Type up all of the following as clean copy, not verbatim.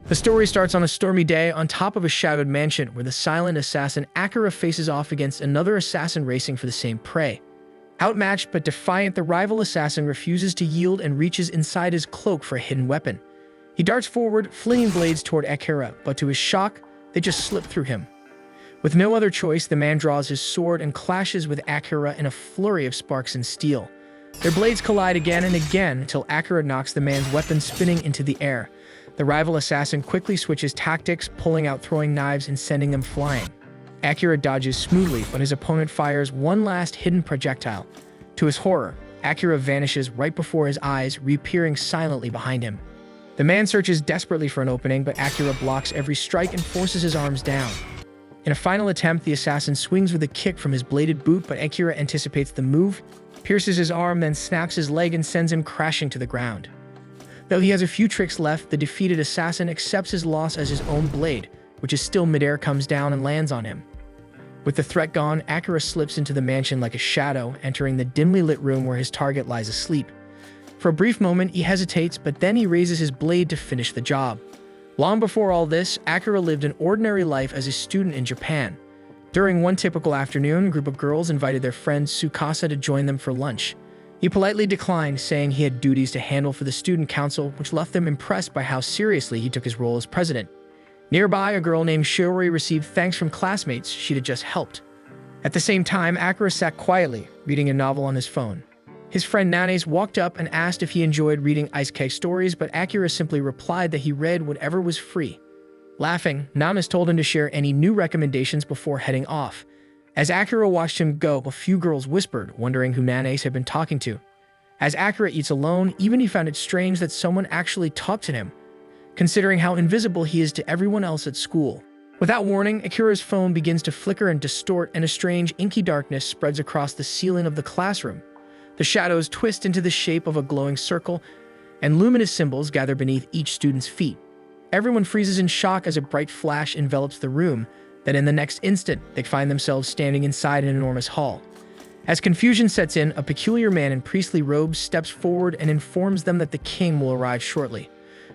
The story starts on a stormy day on top of a shadowed mansion where the silent assassin Akira faces off against another assassin racing for the same prey. Outmatched but defiant, the rival assassin refuses to yield and reaches inside his cloak for a hidden weapon. He darts forward, flinging blades toward Akira, but to his shock, they just slip through him. With no other choice, the man draws his sword and clashes with Akira in a flurry of sparks and steel. Their blades collide again and again until Akira knocks the man's weapon spinning into the air. The rival assassin quickly switches tactics, pulling out throwing knives and sending them flying. Akira dodges smoothly, but his opponent fires one last hidden projectile. To his horror, Akira vanishes right before his eyes, reappearing silently behind him. The man searches desperately for an opening, but Akira blocks every strike and forces his arms down. In a final attempt, the assassin swings with a kick from his bladed boot, but Akira anticipates the move, pierces his arm, then snaps his leg and sends him crashing to the ground. Though he has a few tricks left, the defeated assassin accepts his loss as his own blade, which is still midair, comes down and lands on him. With the threat gone, Akira slips into the mansion like a shadow, entering the dimly lit room where his target lies asleep. For a brief moment, he hesitates, but then he raises his blade to finish the job. Long before all this, Akira lived an ordinary life as a student in Japan. During one typical afternoon, a group of girls invited their friend Tsukasa to join them for lunch. He politely declined, saying he had duties to handle for the student council, which left them impressed by how seriously he took his role as president. Nearby, a girl named Shiori received thanks from classmates she'd had just helped. At the same time, Akira sat quietly, reading a novel on his phone. His friend Nanes walked up and asked if he enjoyed reading Isekai stories, but Akira simply replied that he read whatever was free. Laughing, Nanes told him to share any new recommendations before heading off. As Akira watched him go, a few girls whispered, wondering who Nanes had been talking to. As Akira eats alone, even he found it strange that someone actually talked to him, considering how invisible he is to everyone else at school. Without warning, Akira's phone begins to flicker and distort, and a strange, inky darkness spreads across the ceiling of the classroom. The shadows twist into the shape of a glowing circle, and luminous symbols gather beneath each student's feet. Everyone freezes in shock as a bright flash envelops the room. Then in the next instant, they find themselves standing inside an enormous hall. As confusion sets in, a peculiar man in priestly robes steps forward and informs them that the king will arrive shortly.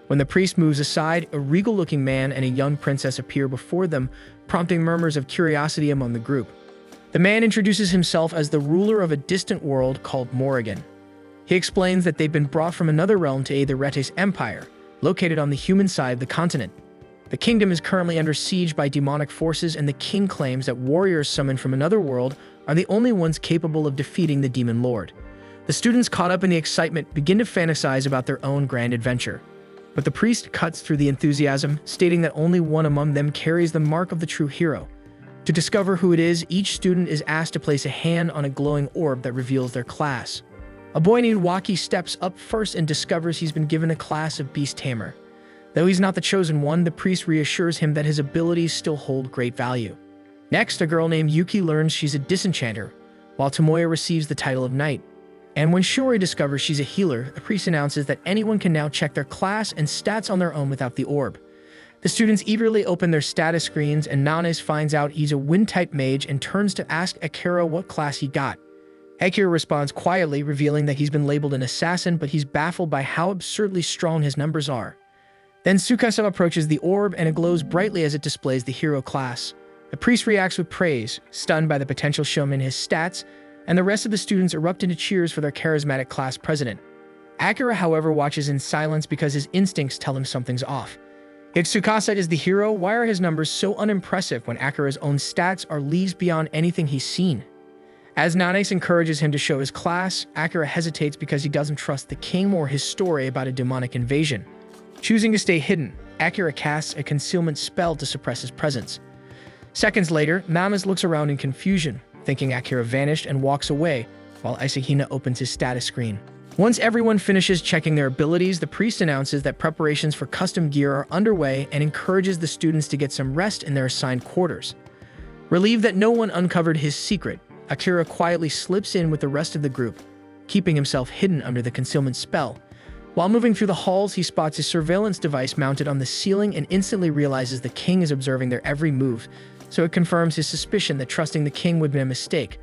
When the priest moves aside, a regal-looking man and a young princess appear before them, prompting murmurs of curiosity among the group. The man introduces himself as the ruler of a distant world called Morrigan. He explains that they've been brought from another realm to aid the Retes Empire, located on the human side of the continent. The kingdom is currently under siege by demonic forces, and the king claims that warriors summoned from another world are the only ones capable of defeating the demon lord. The students, caught up in the excitement, begin to fantasize about their own grand adventure. But the priest cuts through the enthusiasm, stating that only one among them carries the mark of the true hero. To discover who it is, each student is asked to place a hand on a glowing orb that reveals their class. A boy named Waki steps up first and discovers he's been given a class of Beast Tamer. Though he's not the chosen one, the priest reassures him that his abilities still hold great value. Next, a girl named Yuki learns she's a disenchanter, while Tomoya receives the title of knight. And when Shiori discovers she's a healer, the priest announces that anyone can now check their class and stats on their own without the orb. The students eagerly open their status screens, and Nanes finds out he's a wind-type mage and turns to ask Akira what class he got. Akira responds quietly, revealing that he's been labeled an assassin, but he's baffled by how absurdly strong his numbers are. Then Tsukasa approaches the orb, and it glows brightly as it displays the hero class. The priest reacts with praise, stunned by the potential shown in his stats, and the rest of the students erupt into cheers for their charismatic class president. Akira, however, watches in silence because his instincts tell him something's off. If Tsukasa is the hero, why are his numbers so unimpressive when Akira's own stats are leagues beyond anything he's seen? As Nanes encourages him to show his class, Akira hesitates because he doesn't trust the king or his story about a demonic invasion. Choosing to stay hidden, Akira casts a concealment spell to suppress his presence. Seconds later, Names looks around in confusion, thinking Akira vanished, and walks away, while Isahina opens his status screen. Once everyone finishes checking their abilities, the priest announces that preparations for custom gear are underway and encourages the students to get some rest in their assigned quarters. Relieved that no one uncovered his secret, Akira quietly slips in with the rest of the group, keeping himself hidden under the concealment spell. While moving through the halls, he spots a surveillance device mounted on the ceiling and instantly realizes the king is observing their every move, so it confirms his suspicion that trusting the king would be a mistake.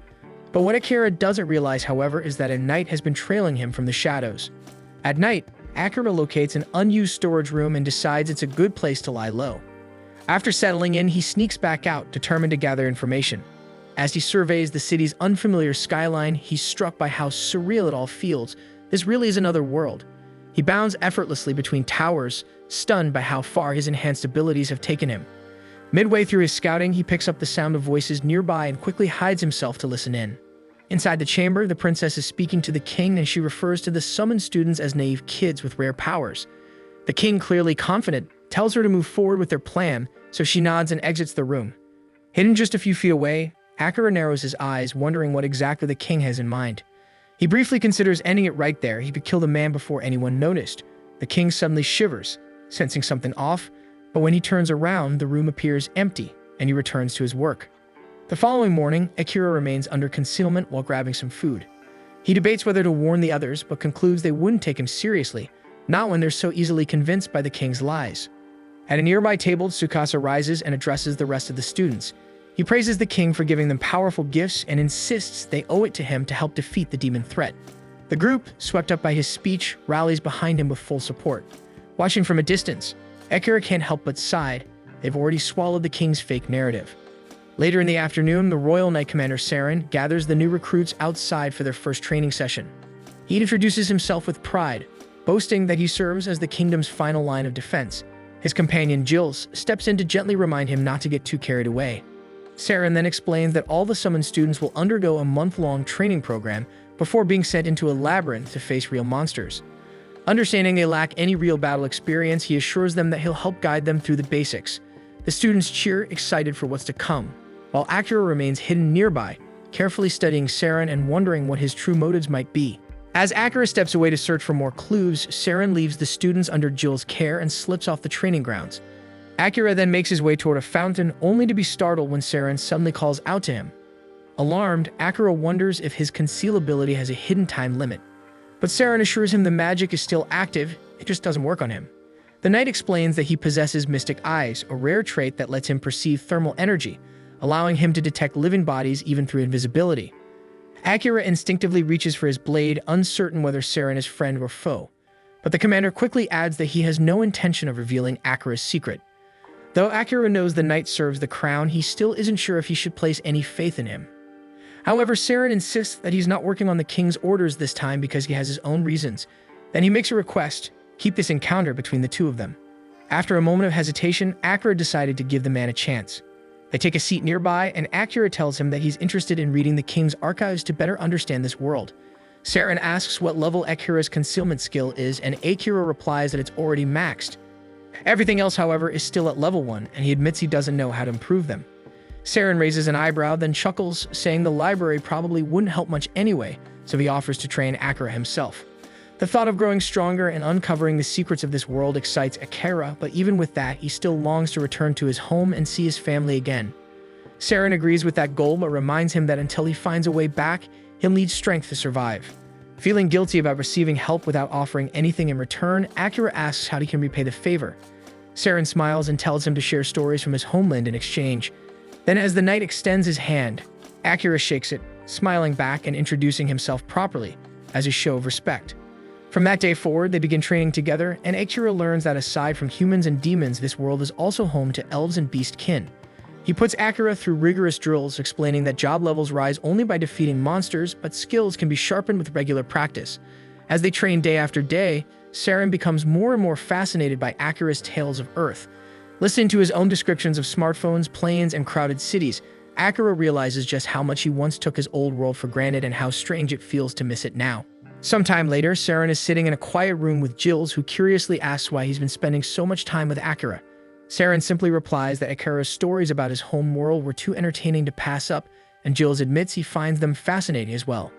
But what Akira doesn't realize, however, is that a knight has been trailing him from the shadows. At night, Akira locates an unused storage room and decides it's a good place to lie low. After settling in, he sneaks back out, determined to gather information. As he surveys the city's unfamiliar skyline, he's struck by how surreal it all feels. This really is another world. He bounds effortlessly between towers, stunned by how far his enhanced abilities have taken him. Midway through his scouting, he picks up the sound of voices nearby and quickly hides himself to listen in. Inside the chamber, the princess is speaking to the king, and she refers to the summoned students as naive kids with rare powers. The king, clearly confident, tells her to move forward with their plan, so she nods and exits the room. Hidden just a few feet away, Akira narrows his eyes, wondering what exactly the king has in mind. He briefly considers ending it right there. He could kill the man before anyone noticed. The king suddenly shivers, sensing something off, but when he turns around, the room appears empty, and he returns to his work. The following morning, Akira remains under concealment while grabbing some food. He debates whether to warn the others, but concludes they wouldn't take him seriously, not when they're so easily convinced by the king's lies. At a nearby table, Tsukasa rises and addresses the rest of the students. He praises the king for giving them powerful gifts and insists they owe it to him to help defeat the demon threat. The group, swept up by his speech, rallies behind him with full support. Watching from a distance, Akira can't help but sigh. They've already swallowed the king's fake narrative. Later in the afternoon, the Royal Knight Commander Saren gathers the new recruits outside for their first training session. He introduces himself with pride, boasting that he serves as the kingdom's final line of defense. His companion Jules steps in to gently remind him not to get too carried away. Saren then explains that all the summoned students will undergo a month-long training program before being sent into a labyrinth to face real monsters. Understanding they lack any real battle experience, he assures them that he'll help guide them through the basics. The students cheer, excited for what's to come, while Akira remains hidden nearby, carefully studying Saren and wondering what his true motives might be. As Akira steps away to search for more clues, Saren leaves the students under Jill's care and slips off the training grounds. Akira then makes his way toward a fountain, only to be startled when Saren suddenly calls out to him. Alarmed, Akira wonders if his conceal ability has a hidden time limit. But Saren assures him the magic is still active, it just doesn't work on him. The knight explains that he possesses mystic eyes, a rare trait that lets him perceive thermal energy, allowing him to detect living bodies even through invisibility. Akira instinctively reaches for his blade, uncertain whether Saren is friend or foe. But the commander quickly adds that he has no intention of revealing Akira's secret. Though Akira knows the knight serves the crown, he still isn't sure if he should place any faith in him. However, Saren insists that he's not working on the king's orders this time because he has his own reasons. Then he makes a request, keep this encounter between the two of them. After a moment of hesitation, Akira decided to give the man a chance. They take a seat nearby, and Akira tells him that he's interested in reading the king's archives to better understand this world. Saren asks what level Akira's concealment skill is, and Akira replies that it's already maxed. Everything else, however, is still at level 1, and he admits he doesn't know how to improve them. Saren raises an eyebrow, then chuckles, saying the library probably wouldn't help much anyway, so he offers to train Akira himself. The thought of growing stronger and uncovering the secrets of this world excites Akira, but even with that, he still longs to return to his home and see his family again. Saren agrees with that goal, but reminds him that until he finds a way back, he'll need strength to survive. Feeling guilty about receiving help without offering anything in return, Akira asks how he can repay the favor. Saren smiles and tells him to share stories from his homeland in exchange. Then as the knight extends his hand, Akira shakes it, smiling back and introducing himself properly, as a show of respect. From that day forward, they begin training together, and Akira learns that aside from humans and demons, this world is also home to elves and beast kin. He puts Akira through rigorous drills, explaining that job levels rise only by defeating monsters, but skills can be sharpened with regular practice. As they train day after day, Saren becomes more and more fascinated by Akira's tales of Earth. Listening to his own descriptions of smartphones, planes, and crowded cities, Akira realizes just how much he once took his old world for granted and how strange it feels to miss it now. Sometime later, Saren is sitting in a quiet room with Jules, who curiously asks why he's been spending so much time with Akira. Saren simply replies that Akira's stories about his home world were too entertaining to pass up, and Jules admits he finds them fascinating as well.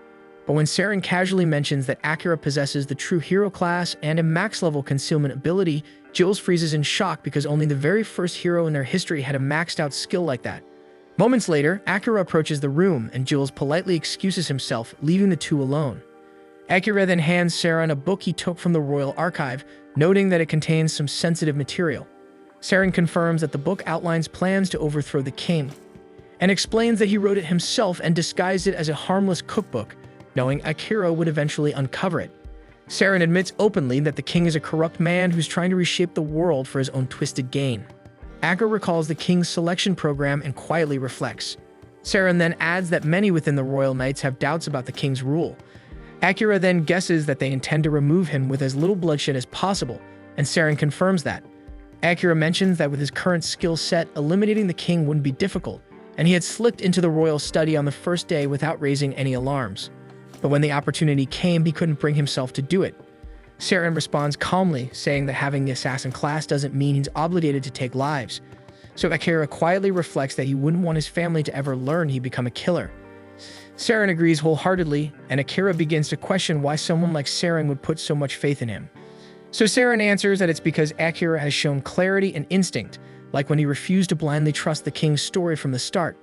But when Saren casually mentions that Akira possesses the true hero class and a max-level concealment ability, Jules freezes in shock because only the very first hero in their history had a maxed-out skill like that. Moments later, Akira approaches the room, and Jules politely excuses himself, leaving the two alone. Akira then hands Saren a book he took from the royal archive, noting that it contains some sensitive material. Saren confirms that the book outlines plans to overthrow the king, and explains that he wrote it himself and disguised it as a harmless cookbook, knowing Akira would eventually uncover it. Saren admits openly that the king is a corrupt man who's trying to reshape the world for his own twisted gain. Akira recalls the king's selection program and quietly reflects. Saren then adds that many within the royal knights have doubts about the king's rule. Akira then guesses that they intend to remove him with as little bloodshed as possible, and Saren confirms that. Akira mentions that with his current skill set, eliminating the king wouldn't be difficult, and he had slipped into the royal study on the first day without raising any alarms. But when the opportunity came, he couldn't bring himself to do it. Saren responds calmly, saying that having the assassin class doesn't mean he's obligated to take lives. So Akira quietly reflects that he wouldn't want his family to ever learn he'd become a killer. Saren agrees wholeheartedly, and Akira begins to question why someone like Saren would put so much faith in him. So Saren answers that it's because Akira has shown clarity and instinct, like when he refused to blindly trust the king's story from the start.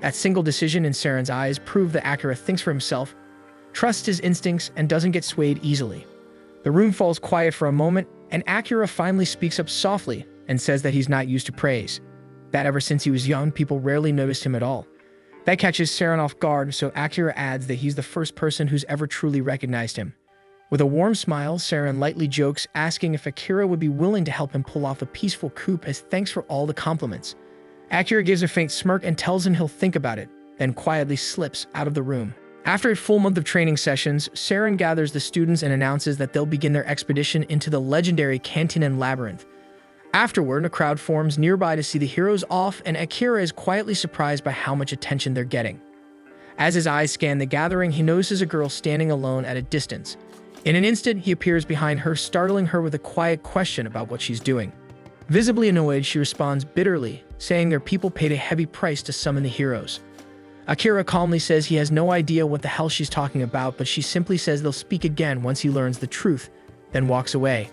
That single decision in Saren's eyes proved that Akira thinks for himself, trusts his instincts, and doesn't get swayed easily. The room falls quiet for a moment, and Akira finally speaks up softly and says that he's not used to praise. That ever since he was young, people rarely noticed him at all. That catches Saren off guard, so Akira adds that he's the first person who's ever truly recognized him. With a warm smile, Saren lightly jokes, asking if Akira would be willing to help him pull off a peaceful coup as thanks for all the compliments. Akira gives a faint smirk and tells him he'll think about it, then quietly slips out of the room. After a full month of training sessions, Saren gathers the students and announces that they'll begin their expedition into the legendary Cantinan Labyrinth. Afterward, a crowd forms nearby to see the heroes off, and Akira is quietly surprised by how much attention they're getting. As his eyes scan the gathering, he notices a girl standing alone at a distance. In an instant, he appears behind her, startling her with a quiet question about what she's doing. Visibly annoyed, she responds bitterly, saying their people paid a heavy price to summon the heroes. Akira calmly says he has no idea what the hell she's talking about, but she simply says they'll speak again once he learns the truth, then walks away.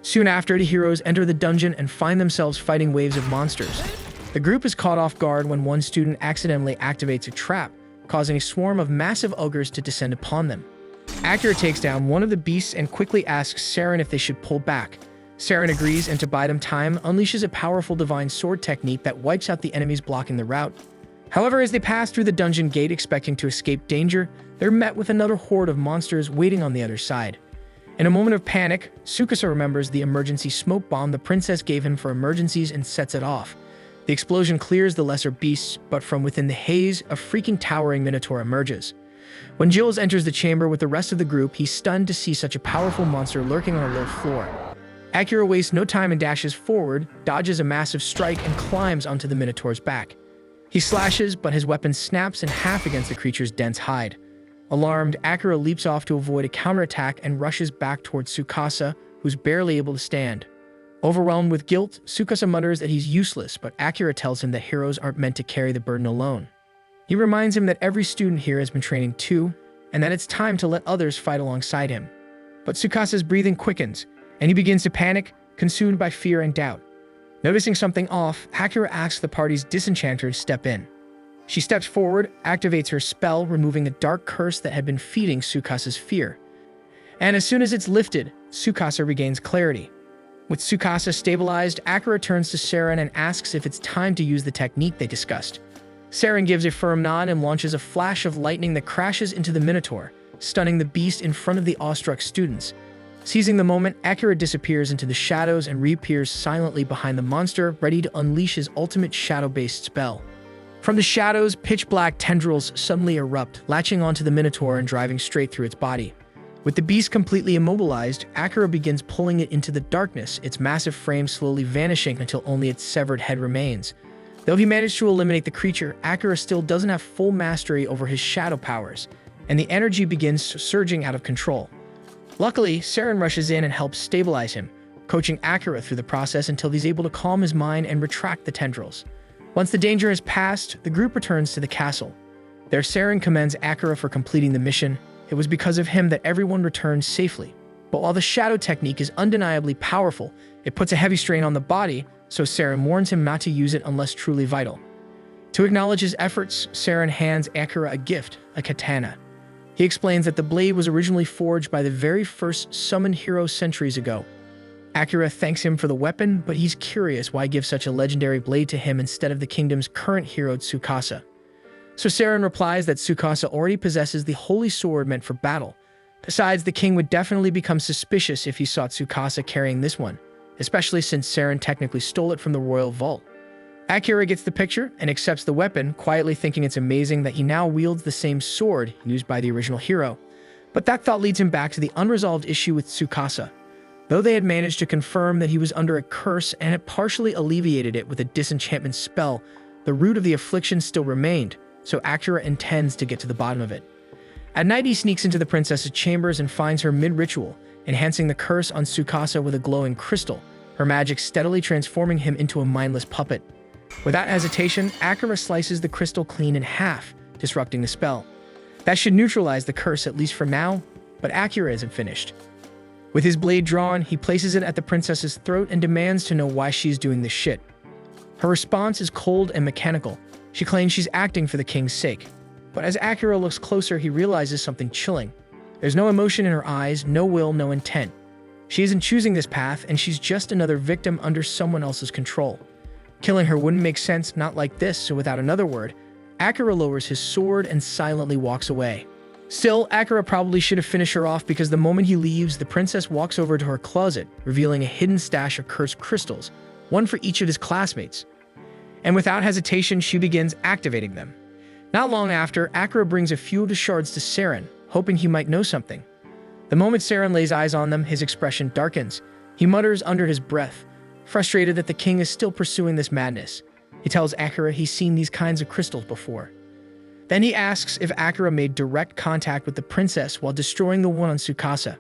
Soon after, the heroes enter the dungeon and find themselves fighting waves of monsters. The group is caught off guard when one student accidentally activates a trap, causing a swarm of massive ogres to descend upon them. Akira takes down one of the beasts and quickly asks Saren if they should pull back. Saren agrees, and to buy them time, unleashes a powerful divine sword technique that wipes out the enemies blocking the route. However, as they pass through the dungeon gate expecting to escape danger, they're met with another horde of monsters waiting on the other side. In a moment of panic, Tsukasa remembers the emergency smoke bomb the princess gave him for emergencies and sets it off. The explosion clears the lesser beasts, but from within the haze, a freaking towering minotaur emerges. When Jules enters the chamber with the rest of the group, he's stunned to see such a powerful monster lurking on a low floor. Akira wastes no time and dashes forward, dodges a massive strike, and climbs onto the minotaur's back. He slashes, but his weapon snaps in half against the creature's dense hide. Alarmed, Akira leaps off to avoid a counterattack and rushes back towards Tsukasa, who's barely able to stand. Overwhelmed with guilt, Tsukasa mutters that he's useless, but Akira tells him that heroes aren't meant to carry the burden alone. He reminds him that every student here has been training too, and that it's time to let others fight alongside him. But Tsukasa's breathing quickens, and he begins to panic, consumed by fear and doubt. Noticing something off, Akira asks the party's disenchanter to step in. She steps forward, activates her spell, removing the dark curse that had been feeding Tsukasa's fear. And as soon as it's lifted, Tsukasa regains clarity. With Tsukasa stabilized, Akira turns to Saren and asks if it's time to use the technique they discussed. Saren gives a firm nod and launches a flash of lightning that crashes into the Minotaur, stunning the beast in front of the awestruck students. Seizing the moment, Akira disappears into the shadows and reappears silently behind the monster, ready to unleash his ultimate shadow-based spell. From the shadows, pitch-black tendrils suddenly erupt, latching onto the Minotaur and driving straight through its body. With the beast completely immobilized, Akira begins pulling it into the darkness, its massive frame slowly vanishing until only its severed head remains. Though he managed to eliminate the creature, Akira still doesn't have full mastery over his shadow powers, and the energy begins surging out of control. Luckily, Saren rushes in and helps stabilize him, coaching Akira through the process until he's able to calm his mind and retract the tendrils. Once the danger has passed, the group returns to the castle. There, Saren commends Akira for completing the mission. It was because of him that everyone returned safely. But while the shadow technique is undeniably powerful, it puts a heavy strain on the body, so Saren warns him not to use it unless truly vital. To acknowledge his efforts, Saren hands Akira a gift, a katana. He explains that the blade was originally forged by the very first summoned hero centuries ago. Akira thanks him for the weapon, but he's curious why give such a legendary blade to him instead of the kingdom's current hero Tsukasa. So Saren replies that Tsukasa already possesses the holy sword meant for battle, Besides, the king would definitely become suspicious if he saw Tsukasa carrying this one, especially since Saren technically stole it from the royal vault. Akira gets the picture and accepts the weapon, quietly thinking it's amazing that he now wields the same sword used by the original hero. But that thought leads him back to the unresolved issue with Tsukasa. Though they had managed to confirm that he was under a curse and had partially alleviated it with a disenchantment spell, the root of the affliction still remained, so Akira intends to get to the bottom of it. At night, he sneaks into the princess's chambers and finds her mid-ritual, enhancing the curse on Tsukasa with a glowing crystal, her magic steadily transforming him into a mindless puppet. Without hesitation, Akira slices the crystal clean in half, disrupting the spell. That should neutralize the curse at least for now, but Akira isn't finished. With his blade drawn, he places it at the princess's throat and demands to know why she's doing this shit. Her response is cold and mechanical. She claims she's acting for the king's sake. But as Akira looks closer, he realizes something chilling. There's no emotion in her eyes, no will, no intent. She isn't choosing this path, and she's just another victim under someone else's control. Killing her wouldn't make sense, not like this, so without another word, Akira lowers his sword and silently walks away. Still, Akira probably should have finished her off because the moment he leaves, the princess walks over to her closet, revealing a hidden stash of cursed crystals, one for each of his classmates. And without hesitation, she begins activating them. Not long after, Akira brings a few of the shards to Saren, hoping he might know something. The moment Saren lays eyes on them, his expression darkens. He mutters under his breath, frustrated that the king is still pursuing this madness. He tells Akira he's seen these kinds of crystals before. Then he asks if Akira made direct contact with the princess while destroying the one on Tsukasa.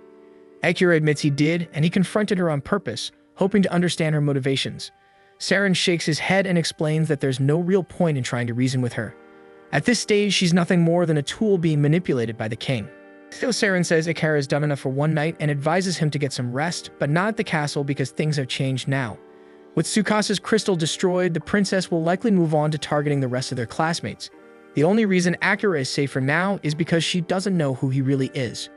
Akira admits he did, and he confronted her on purpose, hoping to understand her motivations. Saren shakes his head and explains that there's no real point in trying to reason with her. At this stage, she's nothing more than a tool being manipulated by the king. Still, Saren says Akira has done enough for one night and advises him to get some rest, but not at the castle because things have changed now. With Tsukasa's crystal destroyed, the princess will likely move on to targeting the rest of their classmates. The only reason Akira is safer now is because she doesn't know who he really is.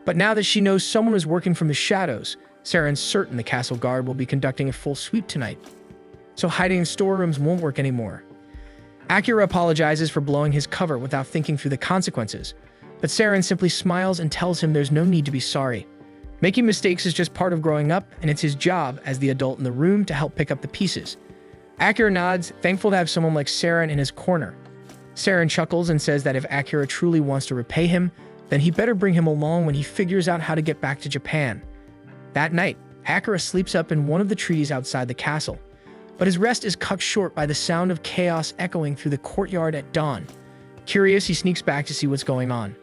But now that she knows someone is working from the shadows, Saren's certain the castle guard will be conducting a full sweep tonight. So hiding in storerooms won't work anymore. Akira apologizes for blowing his cover without thinking through the consequences, but Saren simply smiles and tells him there's no need to be sorry. Making mistakes is just part of growing up, and it's his job as the adult in the room to help pick up the pieces. Akira nods, thankful to have someone like Saren in his corner. Saren chuckles and says that if Akira truly wants to repay him, then he better bring him along when he figures out how to get back to Japan. That night, Akira sleeps up in one of the trees outside the castle, but his rest is cut short by the sound of chaos echoing through the courtyard at dawn. Curious, he sneaks back to see what's going on.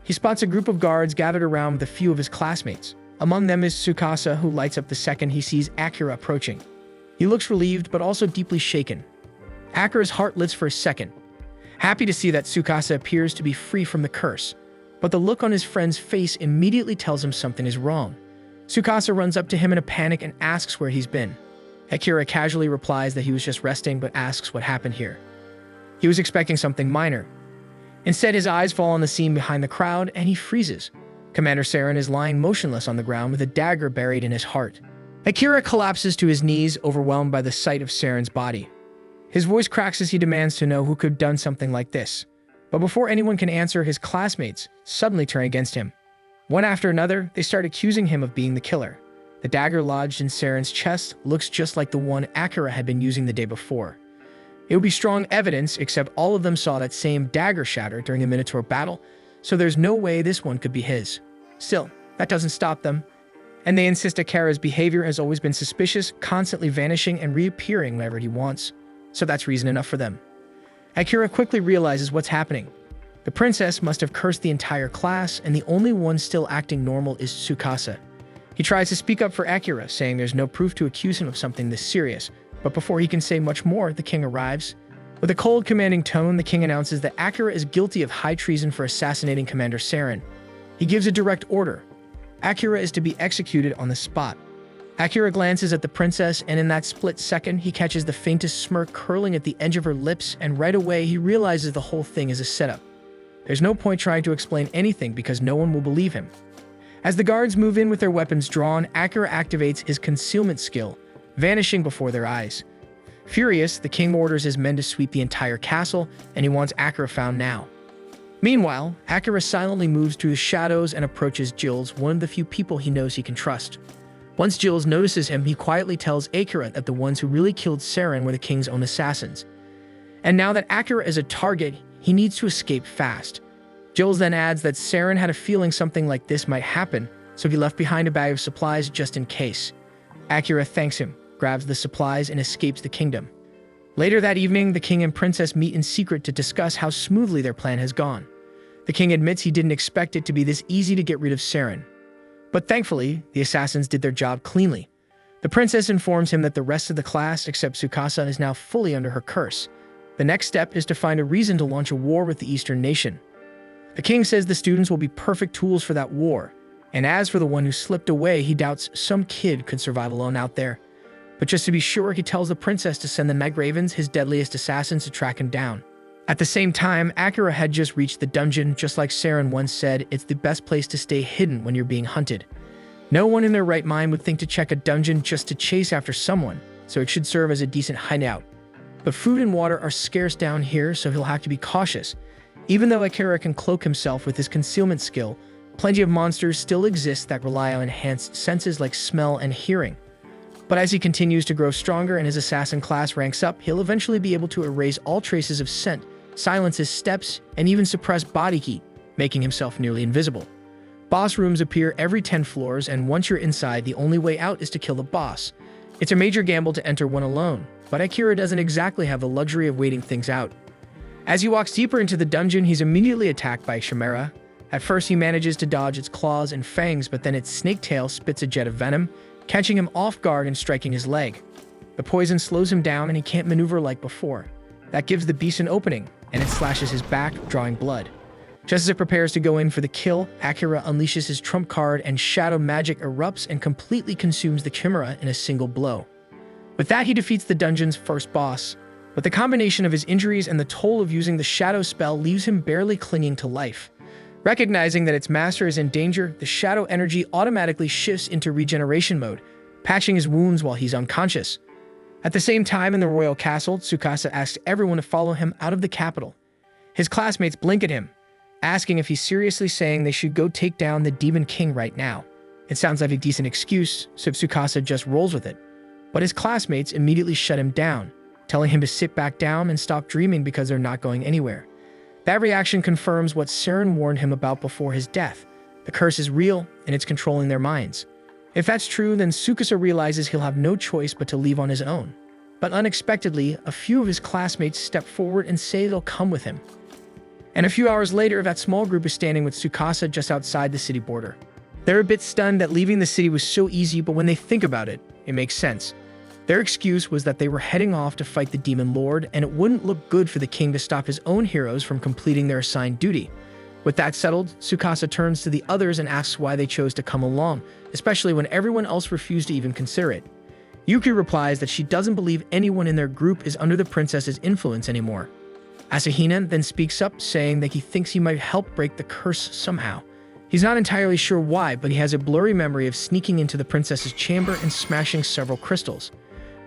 He spots a group of guards gathered around with a few of his classmates. Among them is Tsukasa, who lights up the second he sees Akira approaching. He looks relieved, but also deeply shaken. Akira's heart lifts for a second, happy to see that Tsukasa appears to be free from the curse. But the look on his friend's face immediately tells him something is wrong. Tsukasa runs up to him in a panic and asks where he's been. Akira casually replies that he was just resting, but asks what happened here. He was expecting something minor. Instead, his eyes fall on the scene behind the crowd, and he freezes. Commander Saren is lying motionless on the ground with a dagger buried in his heart. Akira collapses to his knees, overwhelmed by the sight of Saren's body. His voice cracks as he demands to know who could have done something like this. But before anyone can answer, his classmates suddenly turn against him. One after another, they start accusing him of being the killer. The dagger lodged in Saren's chest looks just like the one Akira had been using the day before. It would be strong evidence, except all of them saw that same dagger shatter during the Minotaur battle, so there's no way this one could be his. Still, that doesn't stop them, and they insist Akira's behavior has always been suspicious, constantly vanishing and reappearing whenever he wants, so that's reason enough for them. Akira quickly realizes what's happening. The princess must have cursed the entire class, and the only one still acting normal is Tsukasa. He tries to speak up for Akira, saying there's no proof to accuse him of something this serious, but before he can say much more, the king arrives. With a cold, commanding tone, the king announces that Akira is guilty of high treason for assassinating Commander Saren. He gives a direct order. Akira is to be executed on the spot. Akira glances at the princess, and in that split second, he catches the faintest smirk curling at the edge of her lips, and right away he realizes the whole thing is a setup. There's no point trying to explain anything because no one will believe him. As the guards move in with their weapons drawn, Akira activates his concealment skill, vanishing before their eyes. Furious, the king orders his men to sweep the entire castle, and he wants Akira found now. Meanwhile, Akira silently moves through the shadows and approaches Jules, one of the few people he knows he can trust. Once Jules notices him, he quietly tells Akira that the ones who really killed Saren were the king's own assassins. And now that Akira is a target, he needs to escape fast. Jules then adds that Saren had a feeling something like this might happen, so he left behind a bag of supplies just in case. Akira thanks him, grabs the supplies, and escapes the kingdom. Later that evening, the king and princess meet in secret to discuss how smoothly their plan has gone. The king admits he didn't expect it to be this easy to get rid of Saren. But thankfully, the assassins did their job cleanly. The princess informs him that the rest of the class, except Tsukasa, is now fully under her curse. The next step is to find a reason to launch a war with the Eastern nation. The king says the students will be perfect tools for that war. And as for the one who slipped away, he doubts some kid could survive alone out there. But just to be sure, he tells the princess to send the Meg Ravens, his deadliest assassins, to track him down. At the same time, Akira had just reached the dungeon. Just like Saren once said, it's the best place to stay hidden when you're being hunted. No one in their right mind would think to check a dungeon just to chase after someone, so it should serve as a decent hideout. But food and water are scarce down here, so he'll have to be cautious. Even though Akira can cloak himself with his concealment skill, plenty of monsters still exist that rely on enhanced senses like smell and hearing. But as he continues to grow stronger and his assassin class ranks up, he'll eventually be able to erase all traces of scent, silence his steps, and even suppress body heat, making himself nearly invisible. Boss rooms appear every 10 floors, and once you're inside, the only way out is to kill the boss. It's a major gamble to enter one alone, but Akira doesn't exactly have the luxury of waiting things out. As he walks deeper into the dungeon, he's immediately attacked by a chimera. At first, he manages to dodge its claws and fangs, but then its snake tail spits a jet of venom, catching him off guard and striking his leg. The poison slows him down and he can't maneuver like before. That gives the beast an opening, and it slashes his back, drawing blood. Just as it prepares to go in for the kill, Akira unleashes his trump card and shadow magic erupts and completely consumes the chimera in a single blow. With that, he defeats the dungeon's first boss. But the combination of his injuries and the toll of using the shadow spell leaves him barely clinging to life. Recognizing that its master is in danger, the shadow energy automatically shifts into regeneration mode, patching his wounds while he's unconscious. At the same time, in the royal castle, Tsukasa asks everyone to follow him out of the capital. His classmates blink at him, asking if he's seriously saying they should go take down the Demon King right now. It sounds like a decent excuse, so Tsukasa just rolls with it. But his classmates immediately shut him down, telling him to sit back down and stop dreaming because they're not going anywhere. That reaction confirms what Saren warned him about before his death. The curse is real, and it's controlling their minds. If that's true, then Tsukasa realizes he'll have no choice but to leave on his own. But unexpectedly, a few of his classmates step forward and say they'll come with him. And a few hours later, that small group is standing with Tsukasa just outside the city border. They're a bit stunned that leaving the city was so easy, but when they think about it, it makes sense. Their excuse was that they were heading off to fight the Demon Lord, and it wouldn't look good for the king to stop his own heroes from completing their assigned duty. With that settled, Tsukasa turns to the others and asks why they chose to come along, especially when everyone else refused to even consider it. Yuki replies that she doesn't believe anyone in their group is under the princess's influence anymore. Asahina then speaks up, saying that he thinks he might help break the curse somehow. He's not entirely sure why, but he has a blurry memory of sneaking into the princess's chamber and smashing several crystals.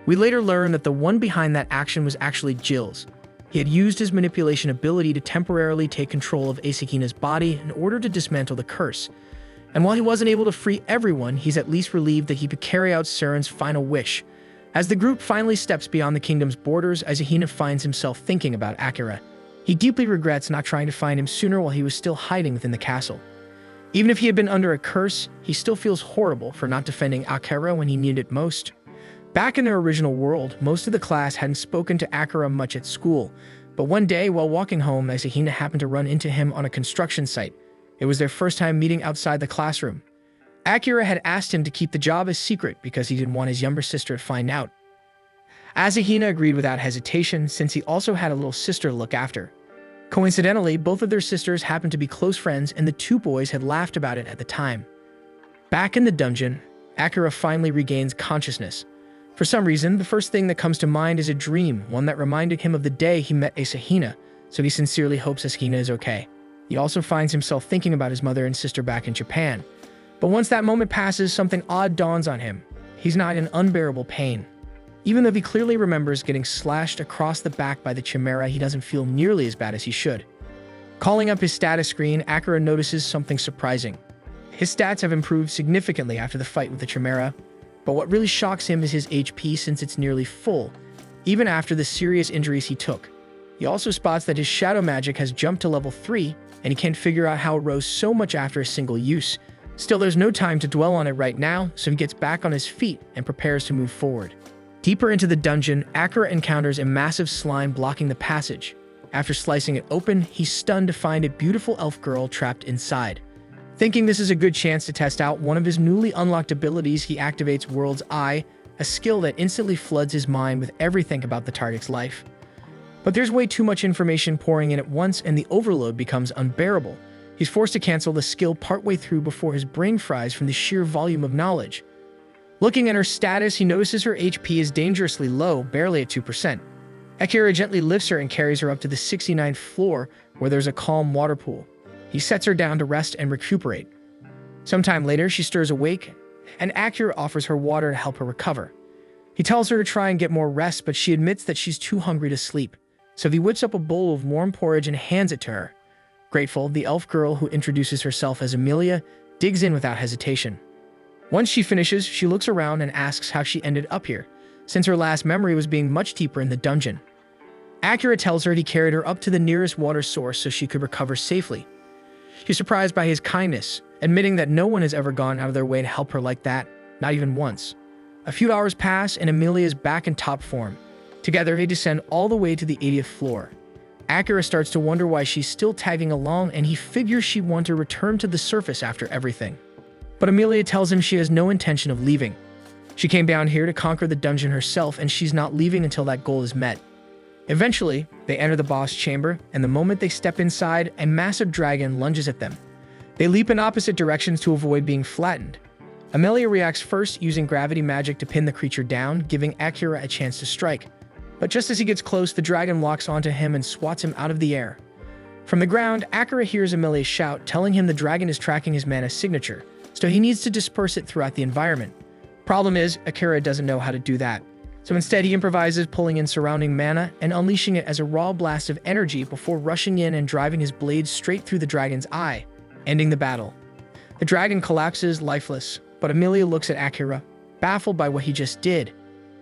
We later learn that the one behind that action was actually Jill's. He had used his manipulation ability to temporarily take control of Asahina's body in order to dismantle the curse. And while he wasn't able to free everyone, he's at least relieved that he could carry out Saren's final wish. As the group finally steps beyond the kingdom's borders, Asahina finds himself thinking about Akira. He deeply regrets not trying to find him sooner while he was still hiding within the castle. Even if he had been under a curse, he still feels horrible for not defending Akira when he needed it most. Back in their original world, most of the class hadn't spoken to Akira much at school, but one day while walking home, Asahina happened to run into him on a construction site. It was their first time meeting outside the classroom. Akira had asked him to keep the job a secret because he didn't want his younger sister to find out. Asahina agreed without hesitation since he also had a little sister to look after. Coincidentally, both of their sisters happened to be close friends and the two boys had laughed about it at the time. Back in the dungeon, Akira finally regains consciousness. For some reason, the first thing that comes to mind is a dream, one that reminded him of the day he met Asahina, so he sincerely hopes Asahina is okay. He also finds himself thinking about his mother and sister back in Japan. But once that moment passes, something odd dawns on him. He's not in unbearable pain. Even though he clearly remembers getting slashed across the back by the chimera, he doesn't feel nearly as bad as he should. Calling up his status screen, Akira notices something surprising. His stats have improved significantly after the fight with the Chimera, but what really shocks him is his HP since it's nearly full, even after the serious injuries he took. He also spots that his shadow magic has jumped to level 3, and he can't figure out how it rose so much after a single use. Still, there's no time to dwell on it right now, so he gets back on his feet and prepares to move forward. Deeper into the dungeon, Akira encounters a massive slime blocking the passage. After slicing it open, he's stunned to find a beautiful elf girl trapped inside. Thinking this is a good chance to test out one of his newly unlocked abilities, he activates World's Eye, a skill that instantly floods his mind with everything about the target's life. But there's way too much information pouring in at once, and the overload becomes unbearable. He's forced to cancel the skill partway through before his brain fries from the sheer volume of knowledge. Looking at her status, he notices her HP is dangerously low, barely at 2%. Akira gently lifts her and carries her up to the 69th floor, where there's a calm water pool. He sets her down to rest and recuperate. Sometime later, she stirs awake, and Akira offers her water to help her recover. He tells her to try and get more rest, but she admits that she's too hungry to sleep, so he whips up a bowl of warm porridge and hands it to her. Grateful, the elf girl, who introduces herself as Amelia, digs in without hesitation. Once she finishes, she looks around and asks how she ended up here, since her last memory was being much deeper in the dungeon. Akira tells her he carried her up to the nearest water source so she could recover safely. She's surprised by his kindness, admitting that no one has ever gone out of their way to help her like that, not even once. A few hours pass and Amelia is back in top form. Together, they descend all the way to the 80th floor. Akira starts to wonder why she's still tagging along, and he figures she'd want to return to the surface after everything. But Amelia tells him she has no intention of leaving. She came down here to conquer the dungeon herself, and she's not leaving until that goal is met. Eventually, they enter the boss chamber, and the moment they step inside, a massive dragon lunges at them. They leap in opposite directions to avoid being flattened. Amelia reacts first, using gravity magic to pin the creature down, giving Akira a chance to strike. But just as he gets close, the dragon locks onto him and swats him out of the air. From the ground, Akira hears Amelia shout, telling him the dragon is tracking his mana signature, so he needs to disperse it throughout the environment. Problem is, Akira doesn't know how to do that. So instead, he improvises, pulling in surrounding mana and unleashing it as a raw blast of energy before rushing in and driving his blade straight through the dragon's eye, ending the battle. The dragon collapses, lifeless, but Amelia looks at Akira, baffled by what he just did.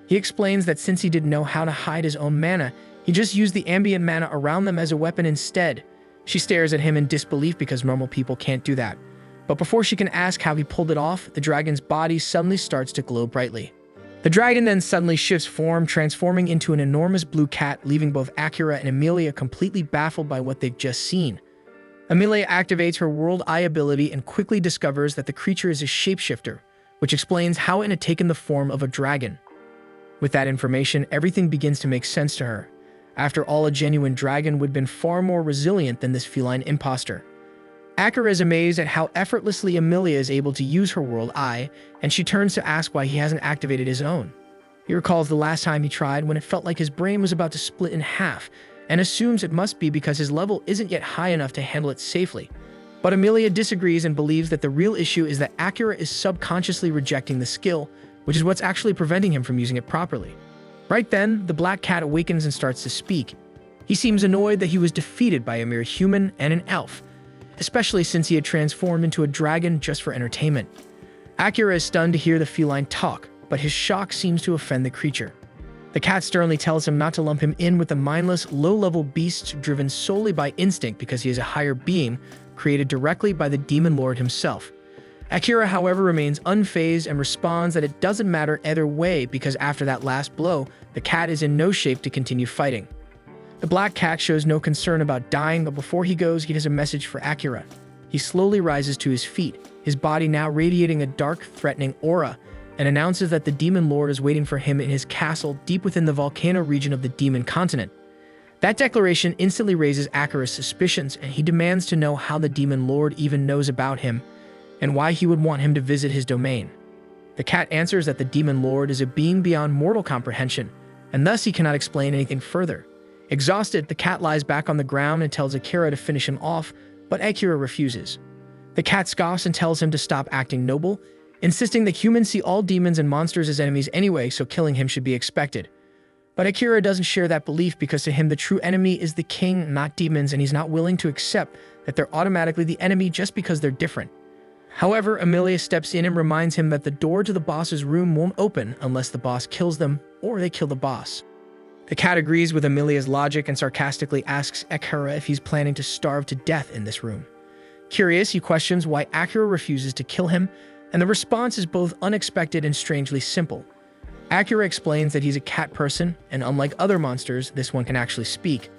He explains that since he didn't know how to hide his own mana, he just used the ambient mana around them as a weapon instead. She stares at him in disbelief because normal people can't do that. But before she can ask how he pulled it off, the dragon's body suddenly starts to glow brightly. The dragon then suddenly shifts form, transforming into an enormous blue cat, leaving both Akira and Amelia completely baffled by what they've just seen. Amelia activates her World Eye ability and quickly discovers that the creature is a shapeshifter, which explains how it had taken the form of a dragon. With that information, everything begins to make sense to her. After all, a genuine dragon would have been far more resilient than this feline imposter. Akira is amazed at how effortlessly Amelia is able to use her World Eye, and she turns to ask why he hasn't activated his own. He recalls the last time he tried when it felt like his brain was about to split in half, and assumes it must be because his level isn't yet high enough to handle it safely. But Amelia disagrees and believes that the real issue is that Akira is subconsciously rejecting the skill, which is what's actually preventing him from using it properly. Right then, the black cat awakens and starts to speak. He seems annoyed that he was defeated by a mere human and an elf, especially since he had transformed into a dragon just for entertainment. Akira is stunned to hear the feline talk, but his shock seems to offend the creature. The cat sternly tells him not to lump him in with the mindless, low-level beasts driven solely by instinct because he is a higher being, created directly by the demon lord himself. Akira, however, remains unfazed and responds that it doesn't matter either way because after that last blow, the cat is in no shape to continue fighting. The black cat shows no concern about dying, but before he goes, he has a message for Akira. He slowly rises to his feet, his body now radiating a dark, threatening aura, and announces that the demon lord is waiting for him in his castle deep within the volcano region of the demon continent. That declaration instantly raises Akira's suspicions, and he demands to know how the demon lord even knows about him, and why he would want him to visit his domain. The cat answers that the demon lord is a being beyond mortal comprehension, and thus he cannot explain anything further. Exhausted, the cat lies back on the ground and tells Akira to finish him off, but Akira refuses. The cat scoffs and tells him to stop acting noble, insisting that humans see all demons and monsters as enemies anyway, so killing him should be expected. But Akira doesn't share that belief because to him the true enemy is the king, not demons, and he's not willing to accept that they're automatically the enemy just because they're different. However, Emilia steps in and reminds him that the door to the boss's room won't open unless the boss kills them or they kill the boss. The cat agrees with Emilia's logic and sarcastically asks Akira if he's planning to starve to death in this room. Curious, he questions why Akira refuses to kill him, and the response is both unexpected and strangely simple. Akira explains that he's a cat person, and unlike other monsters, this one can actually speak.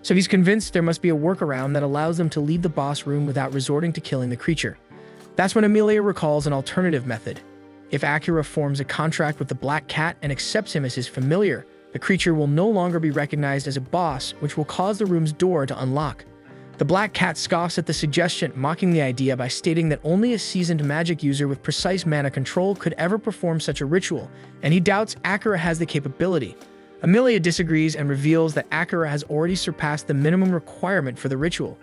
So he's convinced there must be a workaround that allows them to leave the boss room without resorting to killing the creature. That's when Emilia recalls an alternative method. If Akira forms a contract with the black cat and accepts him as his familiar, the creature will no longer be recognized as a boss, which will cause the room's door to unlock. The black cat scoffs at the suggestion, mocking the idea by stating that only a seasoned magic user with precise mana control could ever perform such a ritual, and he doubts Akira has the capability. Emilia disagrees and reveals that Akira has already surpassed the minimum requirement for the ritual,